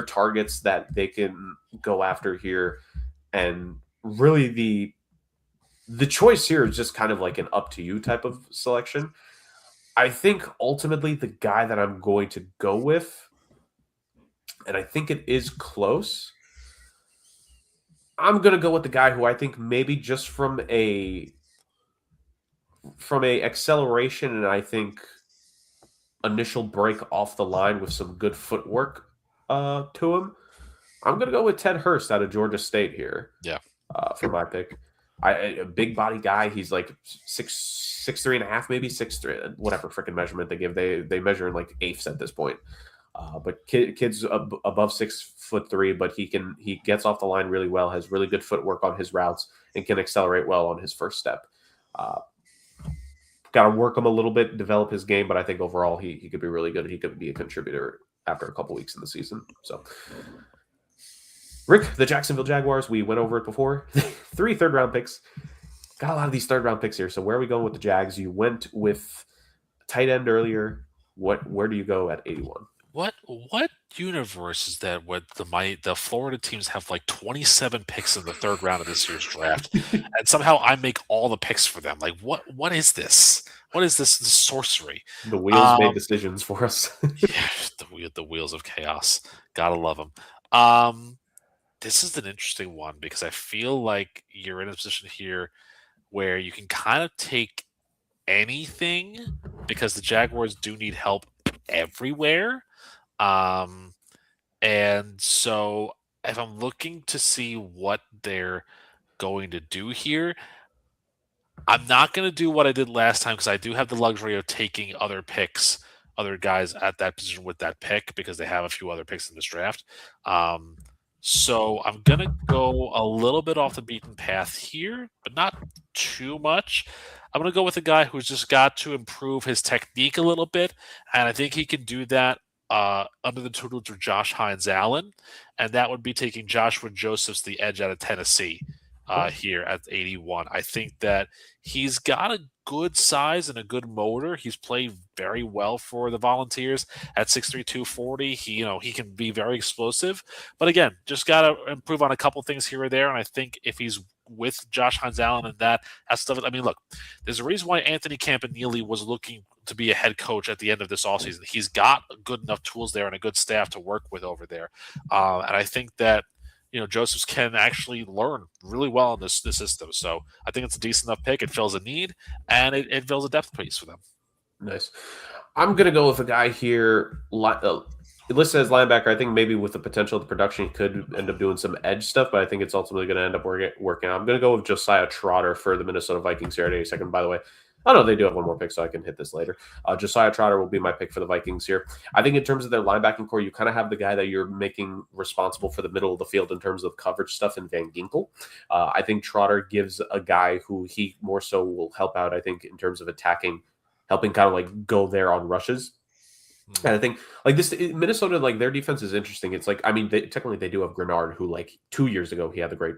targets that they can go after here, and really the choice here is just kind of an up to you type of selection. I think ultimately the guy that I'm going to go with, and I think it is close, I'm going to go with the guy who I think maybe just from a acceleration and I think initial break off the line with some good footwork to him, I'm going to go with Ted Hurst out of Georgia State here. Yeah. For my pick. A big body guy. He's 6'3" and a half, maybe 6'3", whatever freaking measurement they give. They measure in eighths at this point. But kids above 6'3", but he gets off the line really well, has really good footwork on his routes, and can accelerate well on his first step. Got to work him a little bit, develop his game, but I think overall he could be really good. He could be a contributor after a couple weeks in the season. So, Rick, the Jacksonville Jaguars, we went over it before. 3 third-round picks. Got a lot of these third-round picks here. So where are we going with the Jags? You went with tight end earlier. Where do you go at 81? What universe is that? What the Florida teams have 27 picks in the third round of this year's draft, and somehow I make all the picks for them. What is this? What is this sorcery? The wheels made decisions for us. Yeah, the wheels of chaos. Gotta love them. this is an interesting one because I feel like you're in a position here where you can kind of take anything because the Jaguars do need help everywhere. And so if I'm looking to see what they're going to do here, I'm not going to do what I did last time because I do have the luxury of taking other picks, other guys at that position with that pick because they have a few other picks in this draft. So I'm going to go a little bit off the beaten path here, but not too much. I'm going to go with a guy who's just got to improve his technique a little bit, and I think he can do that under the tutelage of Josh Hines Allen, and that would be taking Joshua Josephs, the edge out of Tennessee, here at 81. I think that he's got a good size and a good motor. He's played very well for the Volunteers at 6'3", 240. He can be very explosive. But again, just got to improve on a couple things here or there. And I think if he's with Josh Hines Allen and that stuff, I mean, look, there's a reason why Anthony Campanile was looking to be a head coach at the end of this offseason. He's got good enough tools there and a good staff to work with over there. And I think that Josephs can actually learn really well in this system. So I think it's a decent enough pick. It fills a need, and it fills a depth piece for them. Nice. I'm going to go with a guy here listed as linebacker. I think maybe with the potential of the production, he could end up doing some edge stuff, but I think it's ultimately going to end up working out. I'm going to go with Josiah Trotter for the Minnesota Vikings here at 82nd, by the way. Oh, no, they do have one more pick, so I can hit this later. Josiah Trotter will be my pick for the Vikings here. I think in terms of their linebacking core, you kind of have the guy that you're making responsible for the middle of the field in terms of coverage stuff in Van Ginkel. I think Trotter gives a guy who he more so will help out, I think, in terms of attacking, helping kind of like go there on rushes. And I think like this Minnesota, like their defense is interesting. It's like, I mean, technically they do have Grenard, who like 2 years ago, he had the great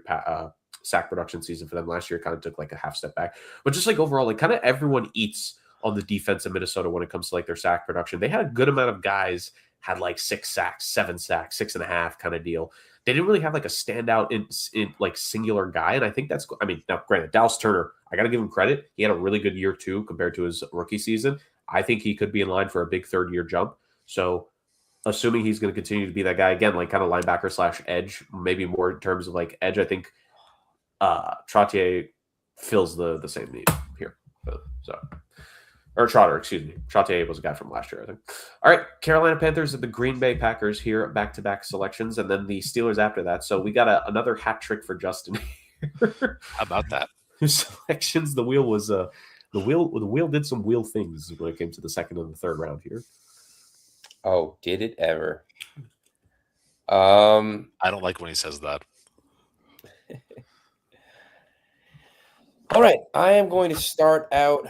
sack production season for them. Last year kind of took like a half step back, but just like overall, like kind of everyone eats on the defense of Minnesota when it comes to like their sack production. They had a good amount of guys had like 6 sacks, 7 sacks, 6.5 kind of deal. They didn't really have like a standout in like singular guy. And I think that's, I mean, now granted, Dallas Turner, I got to give him credit. He had a really good year too, compared to his rookie season. I think he could be in line for a big 3rd year jump. So assuming he's going to continue to be that guy again, like kind of linebacker / edge, maybe more in terms of like edge, I think Trottier fills the same need here. Or Trotter, excuse me. Trottier was a guy from last year, I think. All right, Carolina Panthers and the Green Bay Packers here, back-to-back selections, and then the Steelers after that. So we got another hat trick for Justin here. How about that? Selections, the wheel did some wheel things when it came to the 2nd and the 3rd round here. Oh, did it ever? I don't like when he says that. All right, I am going to start out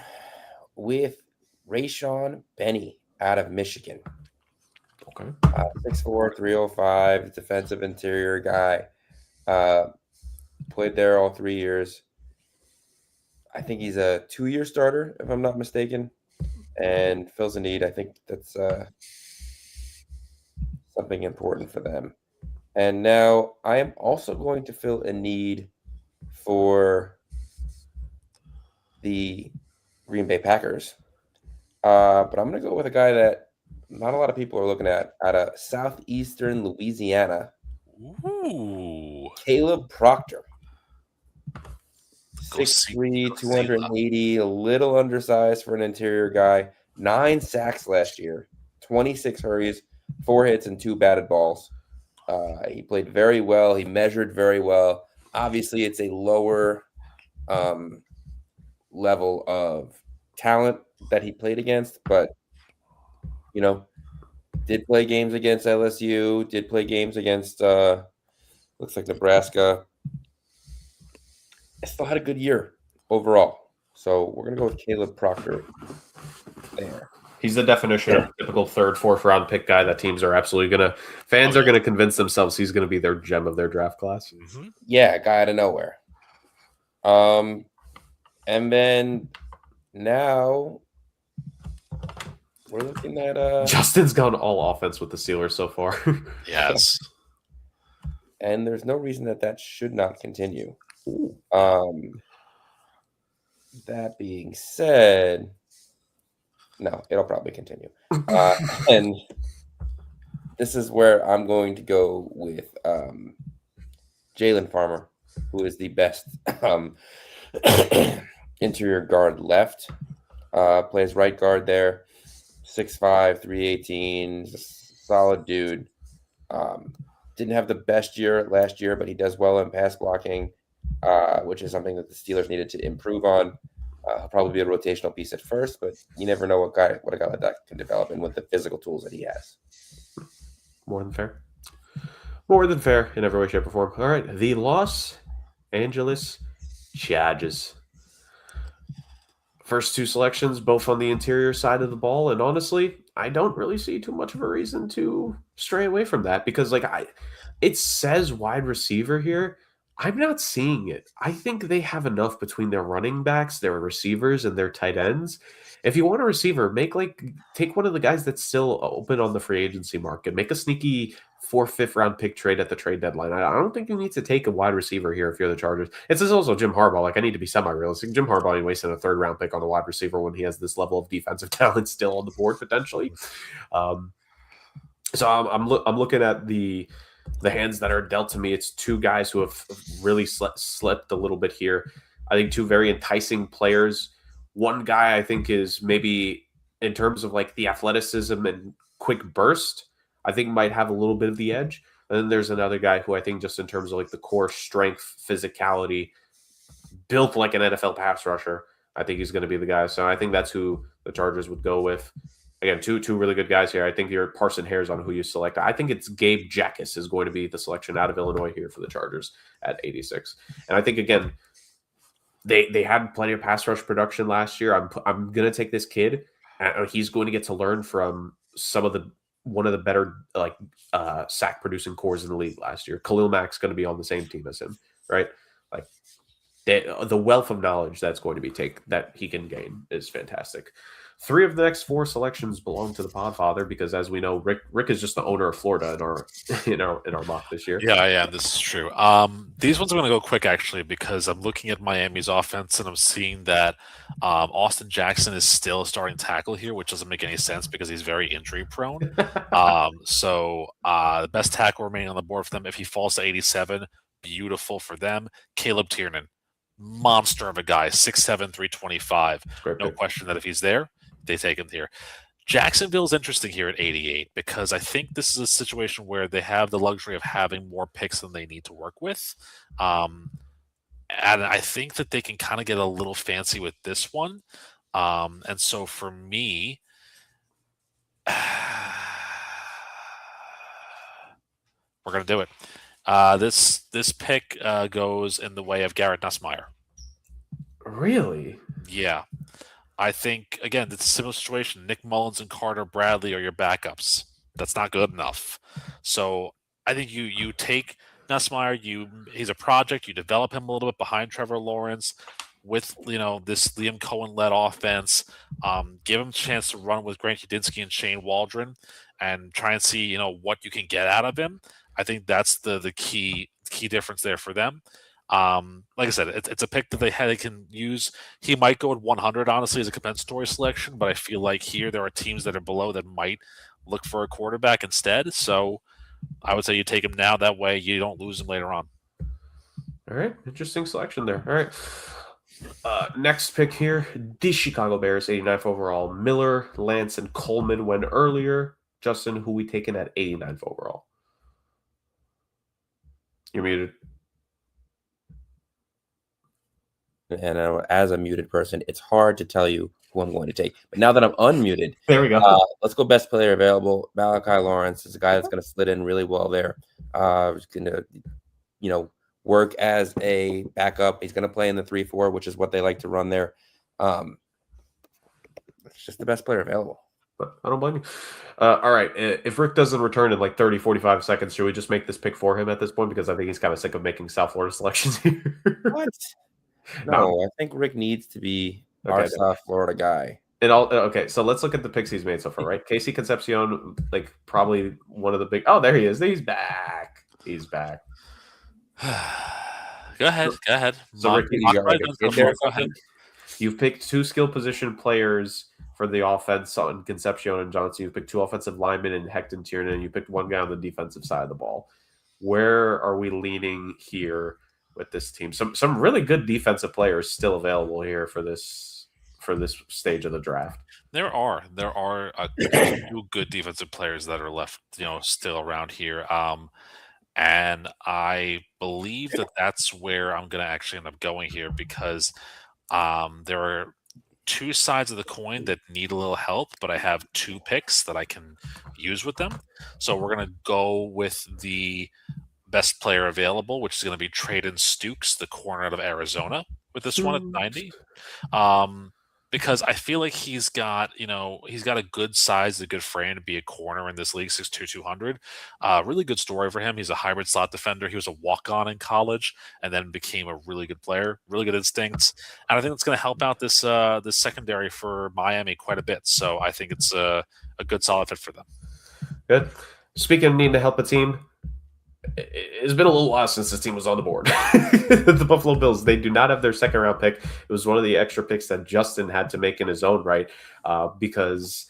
with Rayshawn Benny out of Michigan. Okay. 6'4", 305, defensive interior guy. Played there all 3 years. I think he's a 2-year starter, if I'm not mistaken, and fills a need. I think that's something important for them. And now I am also going to fill a need for the Green Bay Packers. But I'm going to go with a guy that not a lot of people are looking at out of southeastern Louisiana. Ooh. Caleb Proctor. 6'3", 280, a little undersized for an interior guy. 9 sacks last year, 26 hurries, 4 hits, and 2 batted balls. He played very well. He measured very well. Obviously, it's a lower level of talent that he played against, but, did play games against LSU, did play games against, looks like Nebraska. I still had a good year overall. So we're going to go with Caleb Proctor there. He's the definition of typical 3rd, 4th round pick guy that teams are absolutely going to – fans are going to convince themselves he's going to be their gem of their draft class. Mm-hmm. Yeah, guy out of nowhere. And then now we're looking at Justin's gone all offense with the Steelers so far. Yes. And there's no reason that should not continue. That being said, no, it'll probably continue. And this is where I'm going to go with Jalen Farmer, who is the best interior guard left. Plays right guard there. 6'5", 318, solid dude. Didn't have the best year last year, but he does well in pass blocking, which is something that the Steelers needed to improve on. He'll probably be a rotational piece at first, but you never know what a guy like that can develop in with the physical tools that he has. More than fair. More than fair in every way, shape, or form. All right, the Los Angeles Chargers. First two selections, both on the interior side of the ball, and honestly, I don't really see too much of a reason to stray away from that because, it says wide receiver here. I'm not seeing it. I think they have enough between their running backs, their receivers, and their tight ends. If you want a receiver, take one of the guys that's still open on the free agency market. Make a sneaky 4th, 5th round pick trade at the trade deadline. I don't think you need to take a wide receiver here if you're the Chargers. It's also Jim Harbaugh. I need to be semi-realistic. Jim Harbaugh ain't wasting a 3rd round pick on a wide receiver when he has this level of defensive talent still on the board potentially. So I'm looking at the hands that are dealt to me. It's two guys who have really slept a little bit here. I think two very enticing players. One guy I think is maybe in terms of the athleticism and quick burst, I think might have a little bit of the edge. And then there's another guy who I think just in terms of the core strength, physicality, built like an NFL pass rusher, I think he's going to be the guy. So I think that's who the Chargers would go with. Again, two really good guys here. I think you're parsing hairs on who you select. I think it's Gabe Jackus is going to be the selection out of Illinois here for the Chargers at 86. And I think, again, they had plenty of pass rush production last year. I'm going to take this kid, and he's going to get to learn from one of the better sack producing cores in the league last year. Khalil Mack's going to be on the same team as him, right? The wealth of knowledge that's going to be that he can gain is fantastic. 3 of the next 4 selections belong to the Podfather because, as we know, Rick is just the owner of Florida in our mock this year. Yeah, this is true. These ones are going to go quick actually because I'm looking at Miami's offense and I'm seeing that Austin Jackson is still a starting tackle here, which doesn't make any sense because he's very injury prone. So the best tackle remaining on the board for them, if he falls to 87, beautiful for them. Caleb Tiernan, monster of a guy, 6'7", 325. No question that if he's there, they take him here. Jacksonville's interesting here at 88 because I think this is a situation where they have the luxury of having more picks than they need to work with. And I think that they can kind of get a little fancy with this one. And so for me, we're going to do it. This pick goes in the way of Garrett Nussmeier. Really? Yeah. I think, again, it's a similar situation. Nick Mullins and Carter Bradley are your backups. That's not good enough. So I think you take Nussmeier, he's a project, you develop him a little bit behind Trevor Lawrence with, this Liam Cohen-led offense. Give him a chance to run with Grant Udinski and Shane Waldron and try and see, what you can get out of him. I think that's the key difference there for them. Like I said, it's a pick that they can use. He might go at 100, honestly, as a compensatory selection, but I feel like here there are teams that are below that might look for a quarterback instead. So I would say you take him now. That way you don't lose him later on. All right. Interesting selection there. All right. Next pick here, the Chicago Bears, 89th overall. Miller, Lance, and Coleman went earlier. Justin, who we taken at 89th overall? You're muted. And as a muted person, it's hard to tell you who I'm going to take. But now that I'm unmuted, there we go. Let's go best player available. Malachi Lawrence is a guy that's going to slid in really well there. He's going to, work as a backup. He's going to play in the 3-4, which is what they like to run there. It's just the best player available. But I don't blame you. All right. If Rick doesn't return in 30, 45 seconds, should we just make this pick for him at this point? Because I think he's kind of sick of making South Florida selections here. What? No, I think Rick needs to be our South Florida guy. Okay, so let's look at the picks he's made so far, right? Casey Concepcion, probably one of the big. Oh, there he is. He's back. Go ahead. So Rick, go ahead. You've picked 2 skill position players for the offense on Concepcion and Johnson. You've picked 2 offensive linemen in Hecton Tiernan, and you picked 1 guy on the defensive side of the ball. Where are we leaning here with this team? Some really good defensive players still available here for this stage of the draft. There are a few good defensive players that are left, still around here. And I believe that that's where I'm going to actually end up going here because there are two sides of the coin that need a little help, but I have two picks that I can use with them. So we're going to go with the best player available, which is going to be Traden Stukes, the corner out of Arizona, with this one at 90. Because I feel like he's got a good size, a good frame to be a corner in this league, 6'2", 200. Really good story for him. He's a hybrid slot defender. He was a walk-on in college and then became a really good player, really good instincts. And I think it's going to help out this secondary for Miami quite a bit. So I think it's a good solid fit for them. Good. Speaking of needing to help a team, it's been a little while since this team was on the board. The Buffalo Bills, they do not have their second round pick. It was one of the extra picks that Justin had to make in his own right because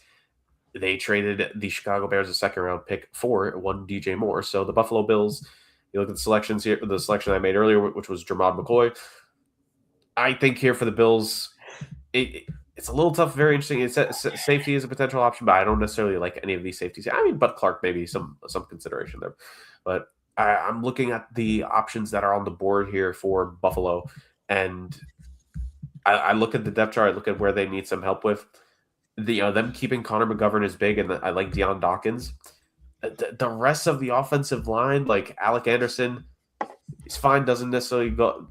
they traded the Chicago Bears a second round pick for one DJ Moore. So the Buffalo Bills, you look at the selections here, the selection I made earlier, which was Jermod McCoy. I think here for the Bills, it's a little tough, very interesting. Safety is a potential option, but I don't necessarily like any of these safeties. I mean, Bud Clark, maybe some consideration there. But I'm looking at the options that are on the board here for Buffalo, and I look at the depth chart. I look at where they need some help with. Them keeping Connor McGovern is big, and I like Deion Dawkins. The rest of the offensive line, like Alec Anderson, he's fine. Doesn't necessarily go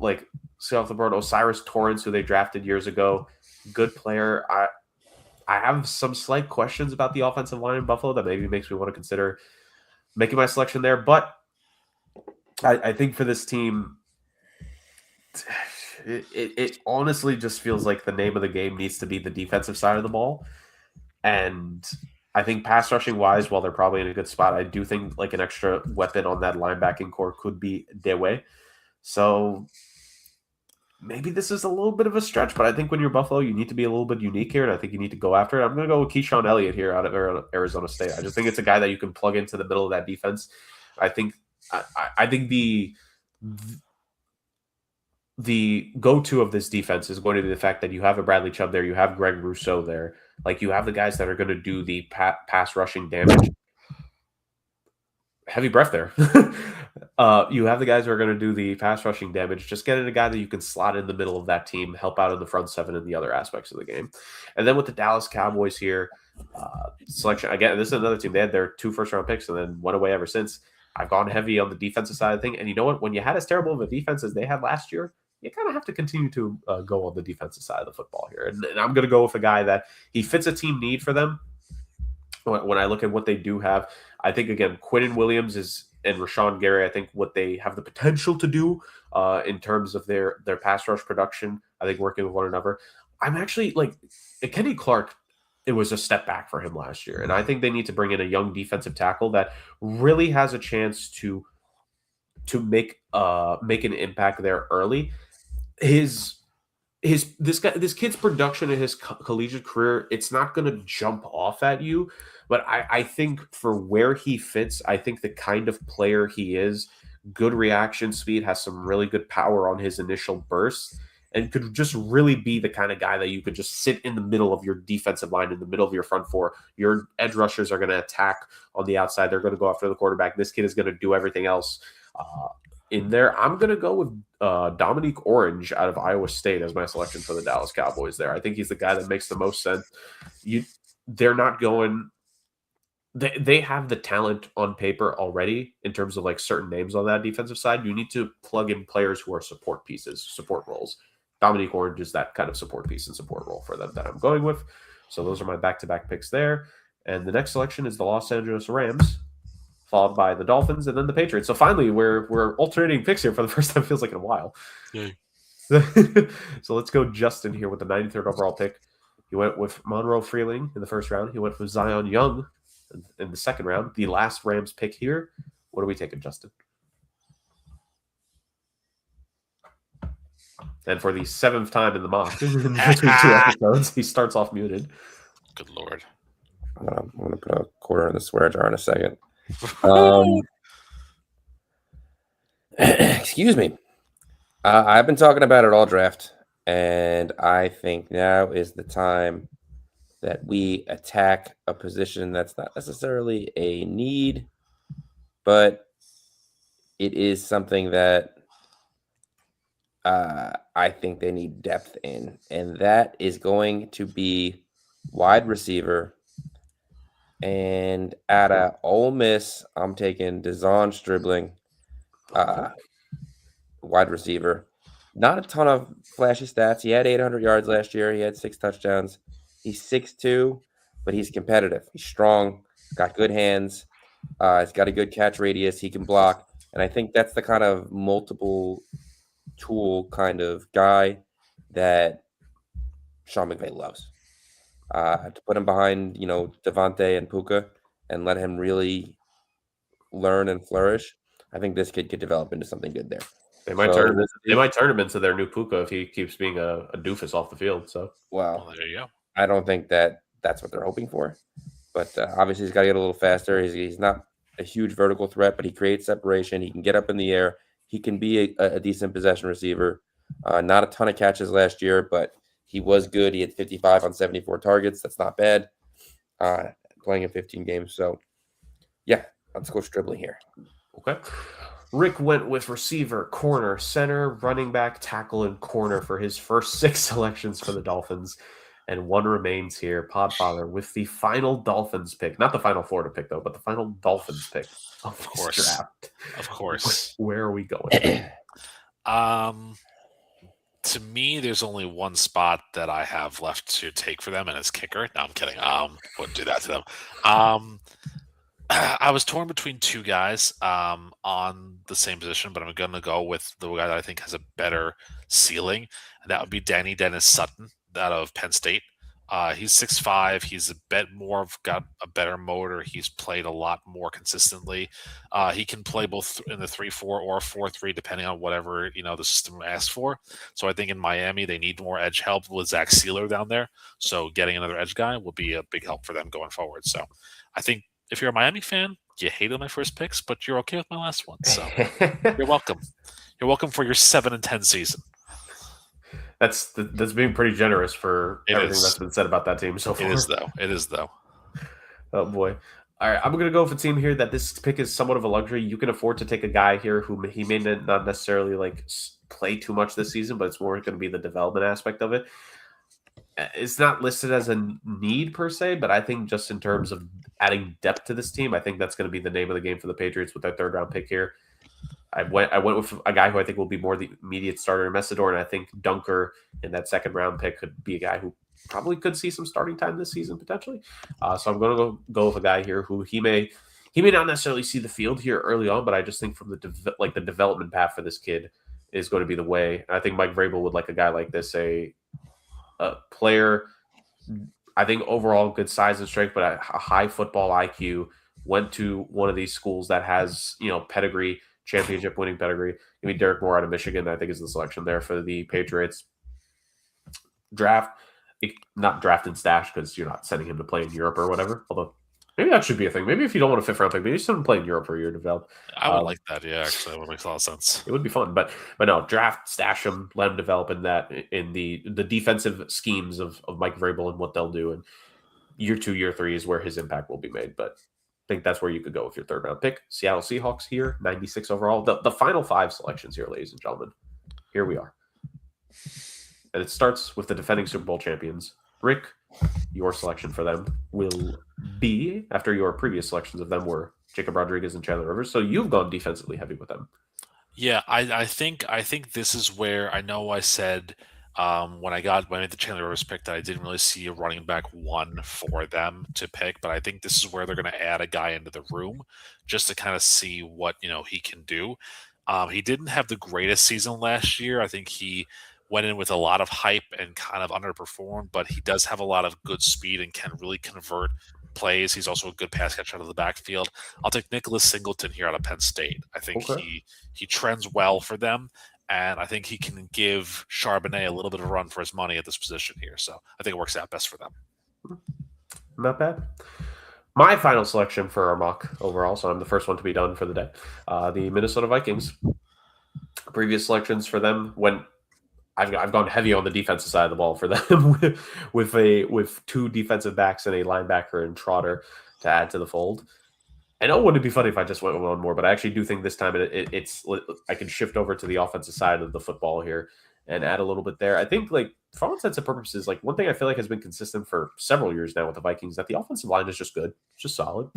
see off the board. Osiris Torrance, who they drafted years ago, good player. I have some slight questions about the offensive line in Buffalo that maybe makes me want to consider making my selection there. But I think for this team, it honestly just feels like the name of the game needs to be the defensive side of the ball. And I think pass rushing wise, while they're probably in a good spot, I do think like an extra weapon on that linebacking core could be Dewey. So maybe this is a little bit of a stretch, but I think when you're Buffalo, you need to be a little bit unique here, and I think you need to go after it. I'm going to go with Keyshawn Elliott here out of Arizona State. I just think it's a guy that you can plug into the middle of that defense. I think the go-to of this defense is going to be the fact that you have a Bradley Chubb there, you have Greg Rousseau there. Like, you have the guys that are going to do the pass rushing damage. Heavy breath there. You have the guys who are going to do the pass rushing damage. Just get in a guy that you can slot in the middle of that team, help out in the front seven and the other aspects of the game. And then with the Dallas Cowboys here, selection again, this is another team. They had their 2 first-round picks and then went away ever since. I've gone heavy on the defensive side of the thing. And you know what? When you had as terrible of a defense as they had last year, you kind of have to continue to go on the defensive side of the football here. And I'm going to go with a guy that he fits a team need for them. When I look at what they do have, I think, again, Quinnen Williams and Rashawn Gary, I think what they have the potential to do in terms of their pass rush production, I think working with one another. I'm actually like Kenny Clark, it was a step back for him last year. And I think they need to bring in a young defensive tackle that really has a chance to make an impact there early. This kid's production in his collegiate career, it's not going to jump off at you, but I think for where he fits, I think the kind of player he is, good reaction speed, has some really good power on his initial bursts, and could just really be the kind of guy that you could just sit in the middle of your defensive line, in the middle of your front four. Your edge rushers are going to attack on the outside. They're going to go after the quarterback. This kid is going to do everything else in there. I'm going to go with Dominique Orange out of Iowa State as my selection for the Dallas Cowboys there. I think he's the guy that makes the most sense. They're not going – they have the talent on paper already in terms of like certain names on that defensive side. You need to plug in players who are support pieces, support roles. Dominique Orange is that kind of support piece and support role for them that I'm going with. So those are my back-to-back picks there. And the next selection is the Los Angeles Rams, followed by the Dolphins and then the Patriots. So finally, we're alternating picks here for the first time, feels like in a while. Yeah. So let's go Justin here with the 93rd overall pick. He went with Monroe Freeling in the first round. He went with Zion Young in the second round. The last Rams pick here. What are we taking, Justin? And for the 7th time in the mock, in between 2 episodes, he starts off muted. Good Lord. I'm going to put a quarter in the swear jar in a second. Excuse me. I've been talking about it all draft, and I think now is the time that we attack a position that's not necessarily a need, but it is something that I think they need depth in, and that is going to be wide receiver. And at a Ole Miss, I'm taking Dezon Stribling, wide receiver. Not a ton of flashy stats. He had 800 yards last year. He had 6 touchdowns. He's 6'2", but he's competitive. He's strong, got good hands. He's got a good catch radius. He can block. And I think that's the kind of multiple tool kind of guy that Sean McVay loves. To put him behind, Devontae and Puka and let him really learn and flourish, I think this kid could develop into something good there. They might turn him into their new Puka if he keeps being a doofus off the field. So, well, there you go. I don't think that's what they're hoping for. But obviously, he's got to get a little faster. He's not a huge vertical threat, but he creates separation. He can get up in the air. He can be a decent possession receiver. Not a ton of catches last year, but he was good. He had 55 on 74 targets. That's not bad. Playing in 15 games. So, yeah, let's go Stribling here. Okay. Rick went with receiver, corner, center, running back, tackle, and corner for his first 6 selections for the Dolphins. And one remains here, Podfather, with the final Dolphins pick. Not the final Florida pick, though, but the final Dolphins pick of this draft. Of course. Where are we going? To me, there's only one spot that I have left to take for them, and it's kicker. No, I'm kidding. Wouldn't do that to them. I was torn between 2 guys on the same position, but I'm going to go with the guy that I think has a better ceiling, and that would be Danny Dennis Sutton out of Penn State. He's 6'5". He's a bit got a better motor. He's played a lot more consistently. He can play both in the 3-4 or 4-3, depending on whatever the system asks for. So I think in Miami they need more edge help with Zach Sealer down there. So getting another edge guy will be a big help for them going forward. So I think if you're a Miami fan, you hated my first picks, but you're okay with my last one. So you're welcome. You're welcome for your 7-10 season. That's being pretty generous for everything that's been said about that team so far. It is though. Oh boy. All right, I'm going to go with a team here that this pick is somewhat of a luxury. You can afford to take a guy here who he may not necessarily play too much this season, but it's more going to be the development aspect of it. It's not listed as a need per se, but I think just in terms of adding depth to this team, I think that's going to be the name of the game for the Patriots with their 3rd round pick here. I went with a guy who I think will be more the immediate starter in Messidor, and I think Dunker in that 2nd round pick could be a guy who probably could see some starting time this season potentially. So I'm going to go with a guy here who he may not necessarily see the field here early on, but I just think from the development path for this kid is going to be the way. And I think Mike Vrabel would like a guy like this, a player. I think overall good size and strength, but a high football IQ. Went to one of these schools that has pedigree. Championship winning pedigree. Give me Derek Moore out of Michigan. I think is the selection there for the Patriots. Not draft and stash because you're not sending him to play in Europe or whatever. Although maybe that should be a thing. Maybe if you don't want a 5th round pick, maybe send him to play in Europe for a year to develop. I would like that. Yeah, actually, that would make a lot of sense. It would be fun, but no, draft, stash him, let him develop in the defensive schemes of Mike Vrabel and what they'll do. And year 2, year 3 is where his impact will be made. But I think that's where you could go with your 3rd round pick. Seattle Seahawks here, 96 overall. The final 5 selections here, ladies and gentlemen. Here we are. And it starts with the defending Super Bowl champions. Rick, your selection for them will be, after your previous selections of them were Jacob Rodriguez and Chandler Rivers. So you've gone defensively heavy with them. Yeah, I think this is where I know I said when I made the Chandler Rivers pick that I didn't really see a running back 1 for them to pick, but I think this is where they're going to add a guy into the room just to kind of see what he can do. He didn't have the greatest season last year. I think he went in with a lot of hype and kind of underperformed, but he does have a lot of good speed and can really convert plays. He's also a good pass catcher out of the backfield. I'll take Nicholas Singleton here out of Penn State. I think he trends well for them. And I think he can give Charbonnet a little bit of a run for his money at this position here. So I think it works out best for them. Not bad. My final selection for our mock overall, so I'm the first one to be done for the day. The Minnesota Vikings. previous selections for them when I've gone heavy on the defensive side of the ball for them with two defensive backs and a linebacker and Trotter to add to the fold. I know it would be funny if I just went with one more, but I actually do think this time it's I can shift over to the offensive side of the football here and add a little bit there. I think like for all intents and purposes, like one thing I feel like has been consistent for several years now with the Vikings that the offensive line is just good, it's just solid.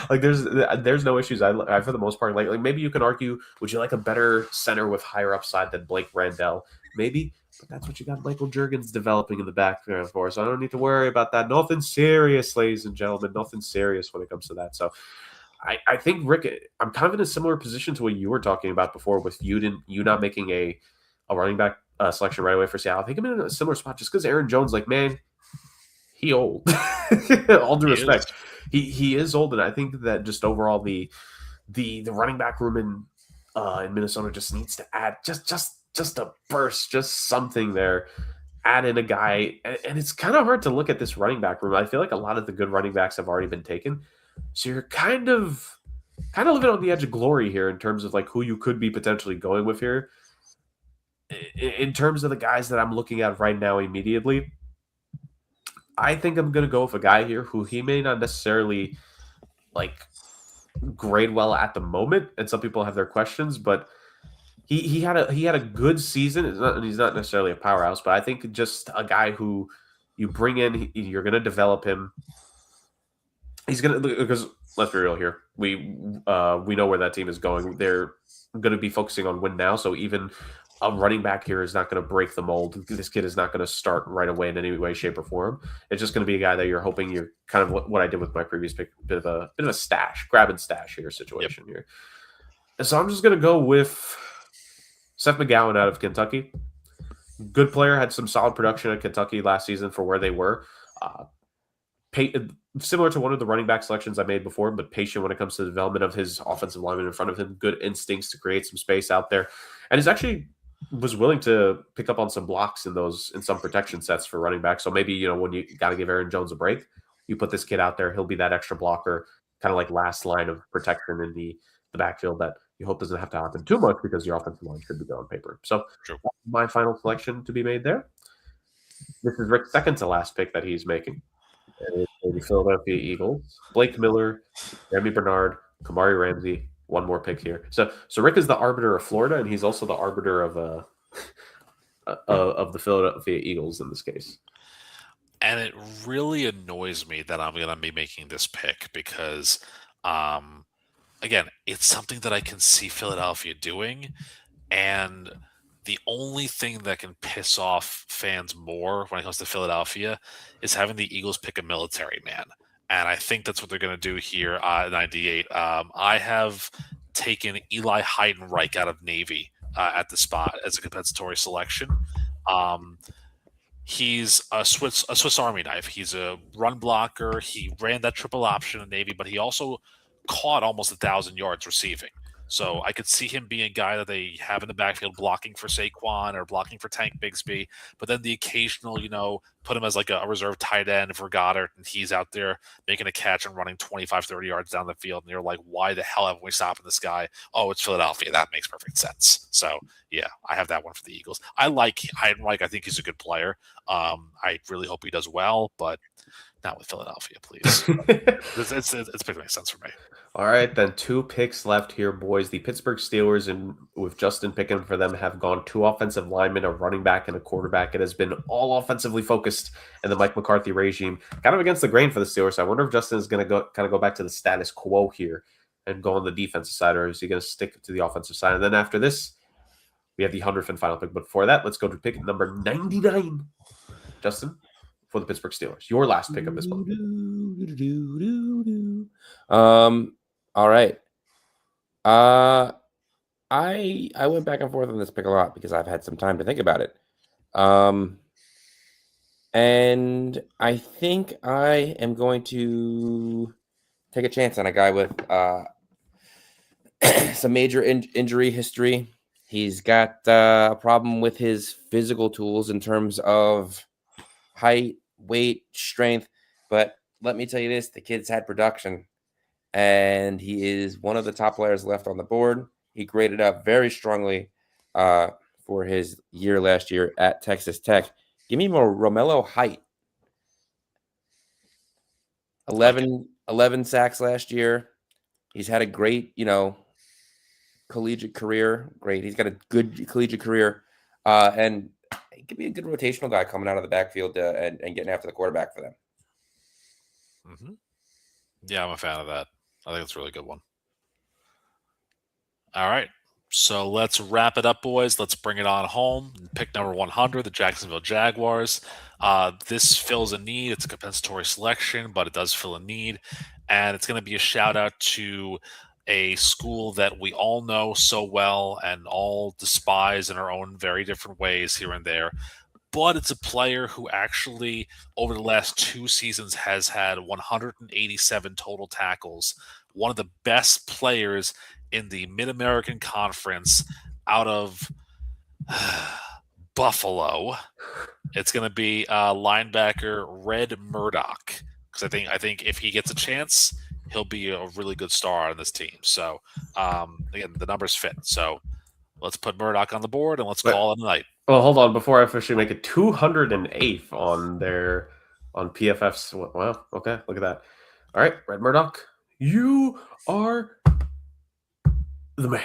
like there's no issues. I for the most part like maybe you can argue would you like a better center with higher upside than Blake Randall? Maybe, but that's what you got Michael Juergens developing in the background for. So I don't need to worry about that. Nothing serious, ladies and gentlemen. Nothing serious when it comes to that. So I think Rick, I'm kind of in a similar position to what you were talking about before with you not making a running back selection right away for Seattle. I think I'm in a similar spot just because Aaron Jones, like, man, he old. All due respect, he is old, and I think that just overall the running back room in Minnesota just needs to add just a burst, just something there. Add in a guy, and it's kind of hard to look at this running back room. I feel like a lot of the good running backs have already been taken, so you're kind of living on the edge of glory here in terms of like who you could be potentially going with here. In terms of the guys that I'm looking at right now immediately, I think I'm going to go with a guy here who he may not necessarily like grade well at the moment, and some people have their questions, but he had a good season. He's not necessarily a powerhouse, but I think just a guy who you bring in, you're going to develop him. He's going to, because let's be real here, we know where that team is going. They're going to be focusing on win now, so even a running back here is not going to break the mold. This kid is not going to start right away in any way, shape, or form. It's just going to be a guy that you're hoping you're kind of what I did with my previous pick, bit of a stash, grab and stash here situation here. And so I'm just going to go with Seth McGowan out of Kentucky. Good player, had some solid production at Kentucky last season for where they were. Similar to one of the running back selections I made before, but patient when it comes to the development of his offensive lineman in front of him. Good instincts to create some space out there. And he's actually was willing to pick up on some blocks in some protection sets for running back. So maybe, when you got to give Aaron Jones a break, you put this kid out there, he'll be that extra blocker, kind of like last line of protection in the backfield that you hope doesn't have to happen too much because your offensive line should be good on paper. So my final selection to be made there. This is Rick's second to last pick that he's making. And it's the Philadelphia Eagles. Blake Miller, Jeremy Bernard, Kamari Ramsey. One more pick here. So Rick is the arbiter of Florida, and he's also the arbiter of the Philadelphia Eagles in this case. And it really annoys me that I'm going to be making this pick because, again, it's something that I can see Philadelphia doing, and the only thing that can piss off fans more when it comes to Philadelphia is having the Eagles pick a military man. And I think that's what they're going to do here at 98. I have taken Eli Heidenreich out of Navy at the spot as a compensatory selection. He's a Swiss Army knife. He's a run blocker. He ran that triple option in Navy, but he also caught almost 1,000 yards receiving. So I could see him being a guy that they have in the backfield blocking for Saquon or blocking for Tank Bigsby, but then the occasional, put him as like a reserve tight end for Goddard, and he's out there making a catch and running 25, 30 yards down the field. And you're like, why the hell haven't we stopped this guy? Oh, it's Philadelphia. That makes perfect sense. So, yeah, I have that one for the Eagles. I like Heidenreich. I think he's a good player. I really hope he does well, but not with Philadelphia, please. It's pretty makes sense for me. All right, then 2 picks left here, boys. The Pittsburgh Steelers, and with Justin picking for them, have gone 2 offensive linemen, a running back, and a quarterback. It has been all offensively focused in the Mike McCarthy regime. Kind of against the grain for the Steelers. I wonder if Justin is going to go back to the status quo here and go on the defensive side, or is he going to stick to the offensive side? And then after this, we have the 100th and final pick. But before that, let's go to pick number 99. Justin, for the Pittsburgh Steelers. Your last pick of this one. All right. I went back and forth on this pick a lot because I've had some time to think about it. And I think I am going to take a chance on a guy with some major injury history. He's got a problem with his physical tools in terms of height, weight, strength. But let me tell you this, the kid's had production. And he is one of the top players left on the board. He graded up very strongly for his year last year at Texas Tech. Give me more Romello Height. 11 sacks last year. He's had a great, collegiate career. Great. He's got a good collegiate career. And he could be a good rotational guy coming out of the backfield and getting after the quarterback for them. Mm-hmm. Yeah, I'm a fan of that. I think it's a really good one. All right. So let's wrap it up, boys. Let's bring it on home. Pick number 100, the Jacksonville Jaguars. This fills a need. It's a compensatory selection, but it does fill a need. And it's going to be a shout out to a school that we all know so well and all despise in our own very different ways here and there. But it's a player who actually, over the last 2 seasons, has had 187 total tackles. One of the best players in the Mid-American Conference out of Buffalo. It's going to be linebacker Red Murdoch, because I think if he gets a chance, he'll be a really good star on this team. So, again, the numbers fit. So let's put Murdoch on the board and let's call it a night. Well, hold on. Before I officially make it 208th on PFF's. Wow. Okay. Look at that. All right. Red Murdoch, you are the man.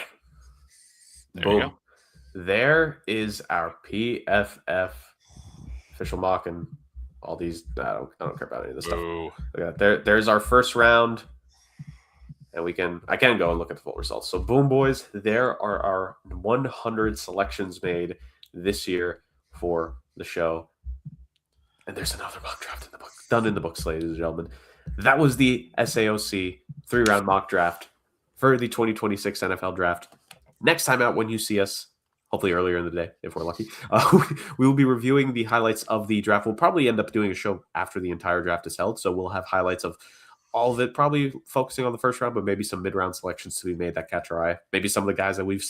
There Boom. you go. There is our PFF official mock and all these. I don't care about any of this Ooh. stuff. Look at that. There's our first round. And I can go and look at the full results. So boom, boys, there are our 100 selections made this year for the show. And there's another mock draft in the book, done in the books, ladies and gentlemen. That was the SAOC 3-round mock draft for the 2026 NFL draft. Next time out when you see us, hopefully earlier in the day, if we're lucky, we will be reviewing the highlights of the draft. We'll probably end up doing a show after the entire draft is held. So we'll have highlights of all of it, probably focusing on the first round, but maybe some mid-round selections to be made that catch our eye. Maybe some of the guys that we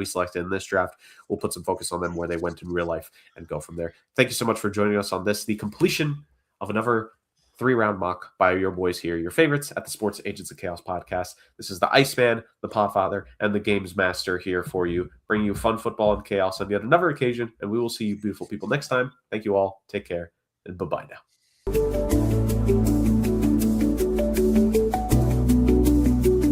selected in this draft, we'll put some focus on them where they went in real life and go from there. Thank you so much for joining us on this, the completion of another 3-round mock by your boys here, your favorites at the Sports Agents of Chaos podcast. This is the Iceman, the Podfather, and the Games Master here for you, bringing you fun football and chaos on yet another occasion, and we will see you beautiful people next time. Thank you all. Take care, and bye-bye now.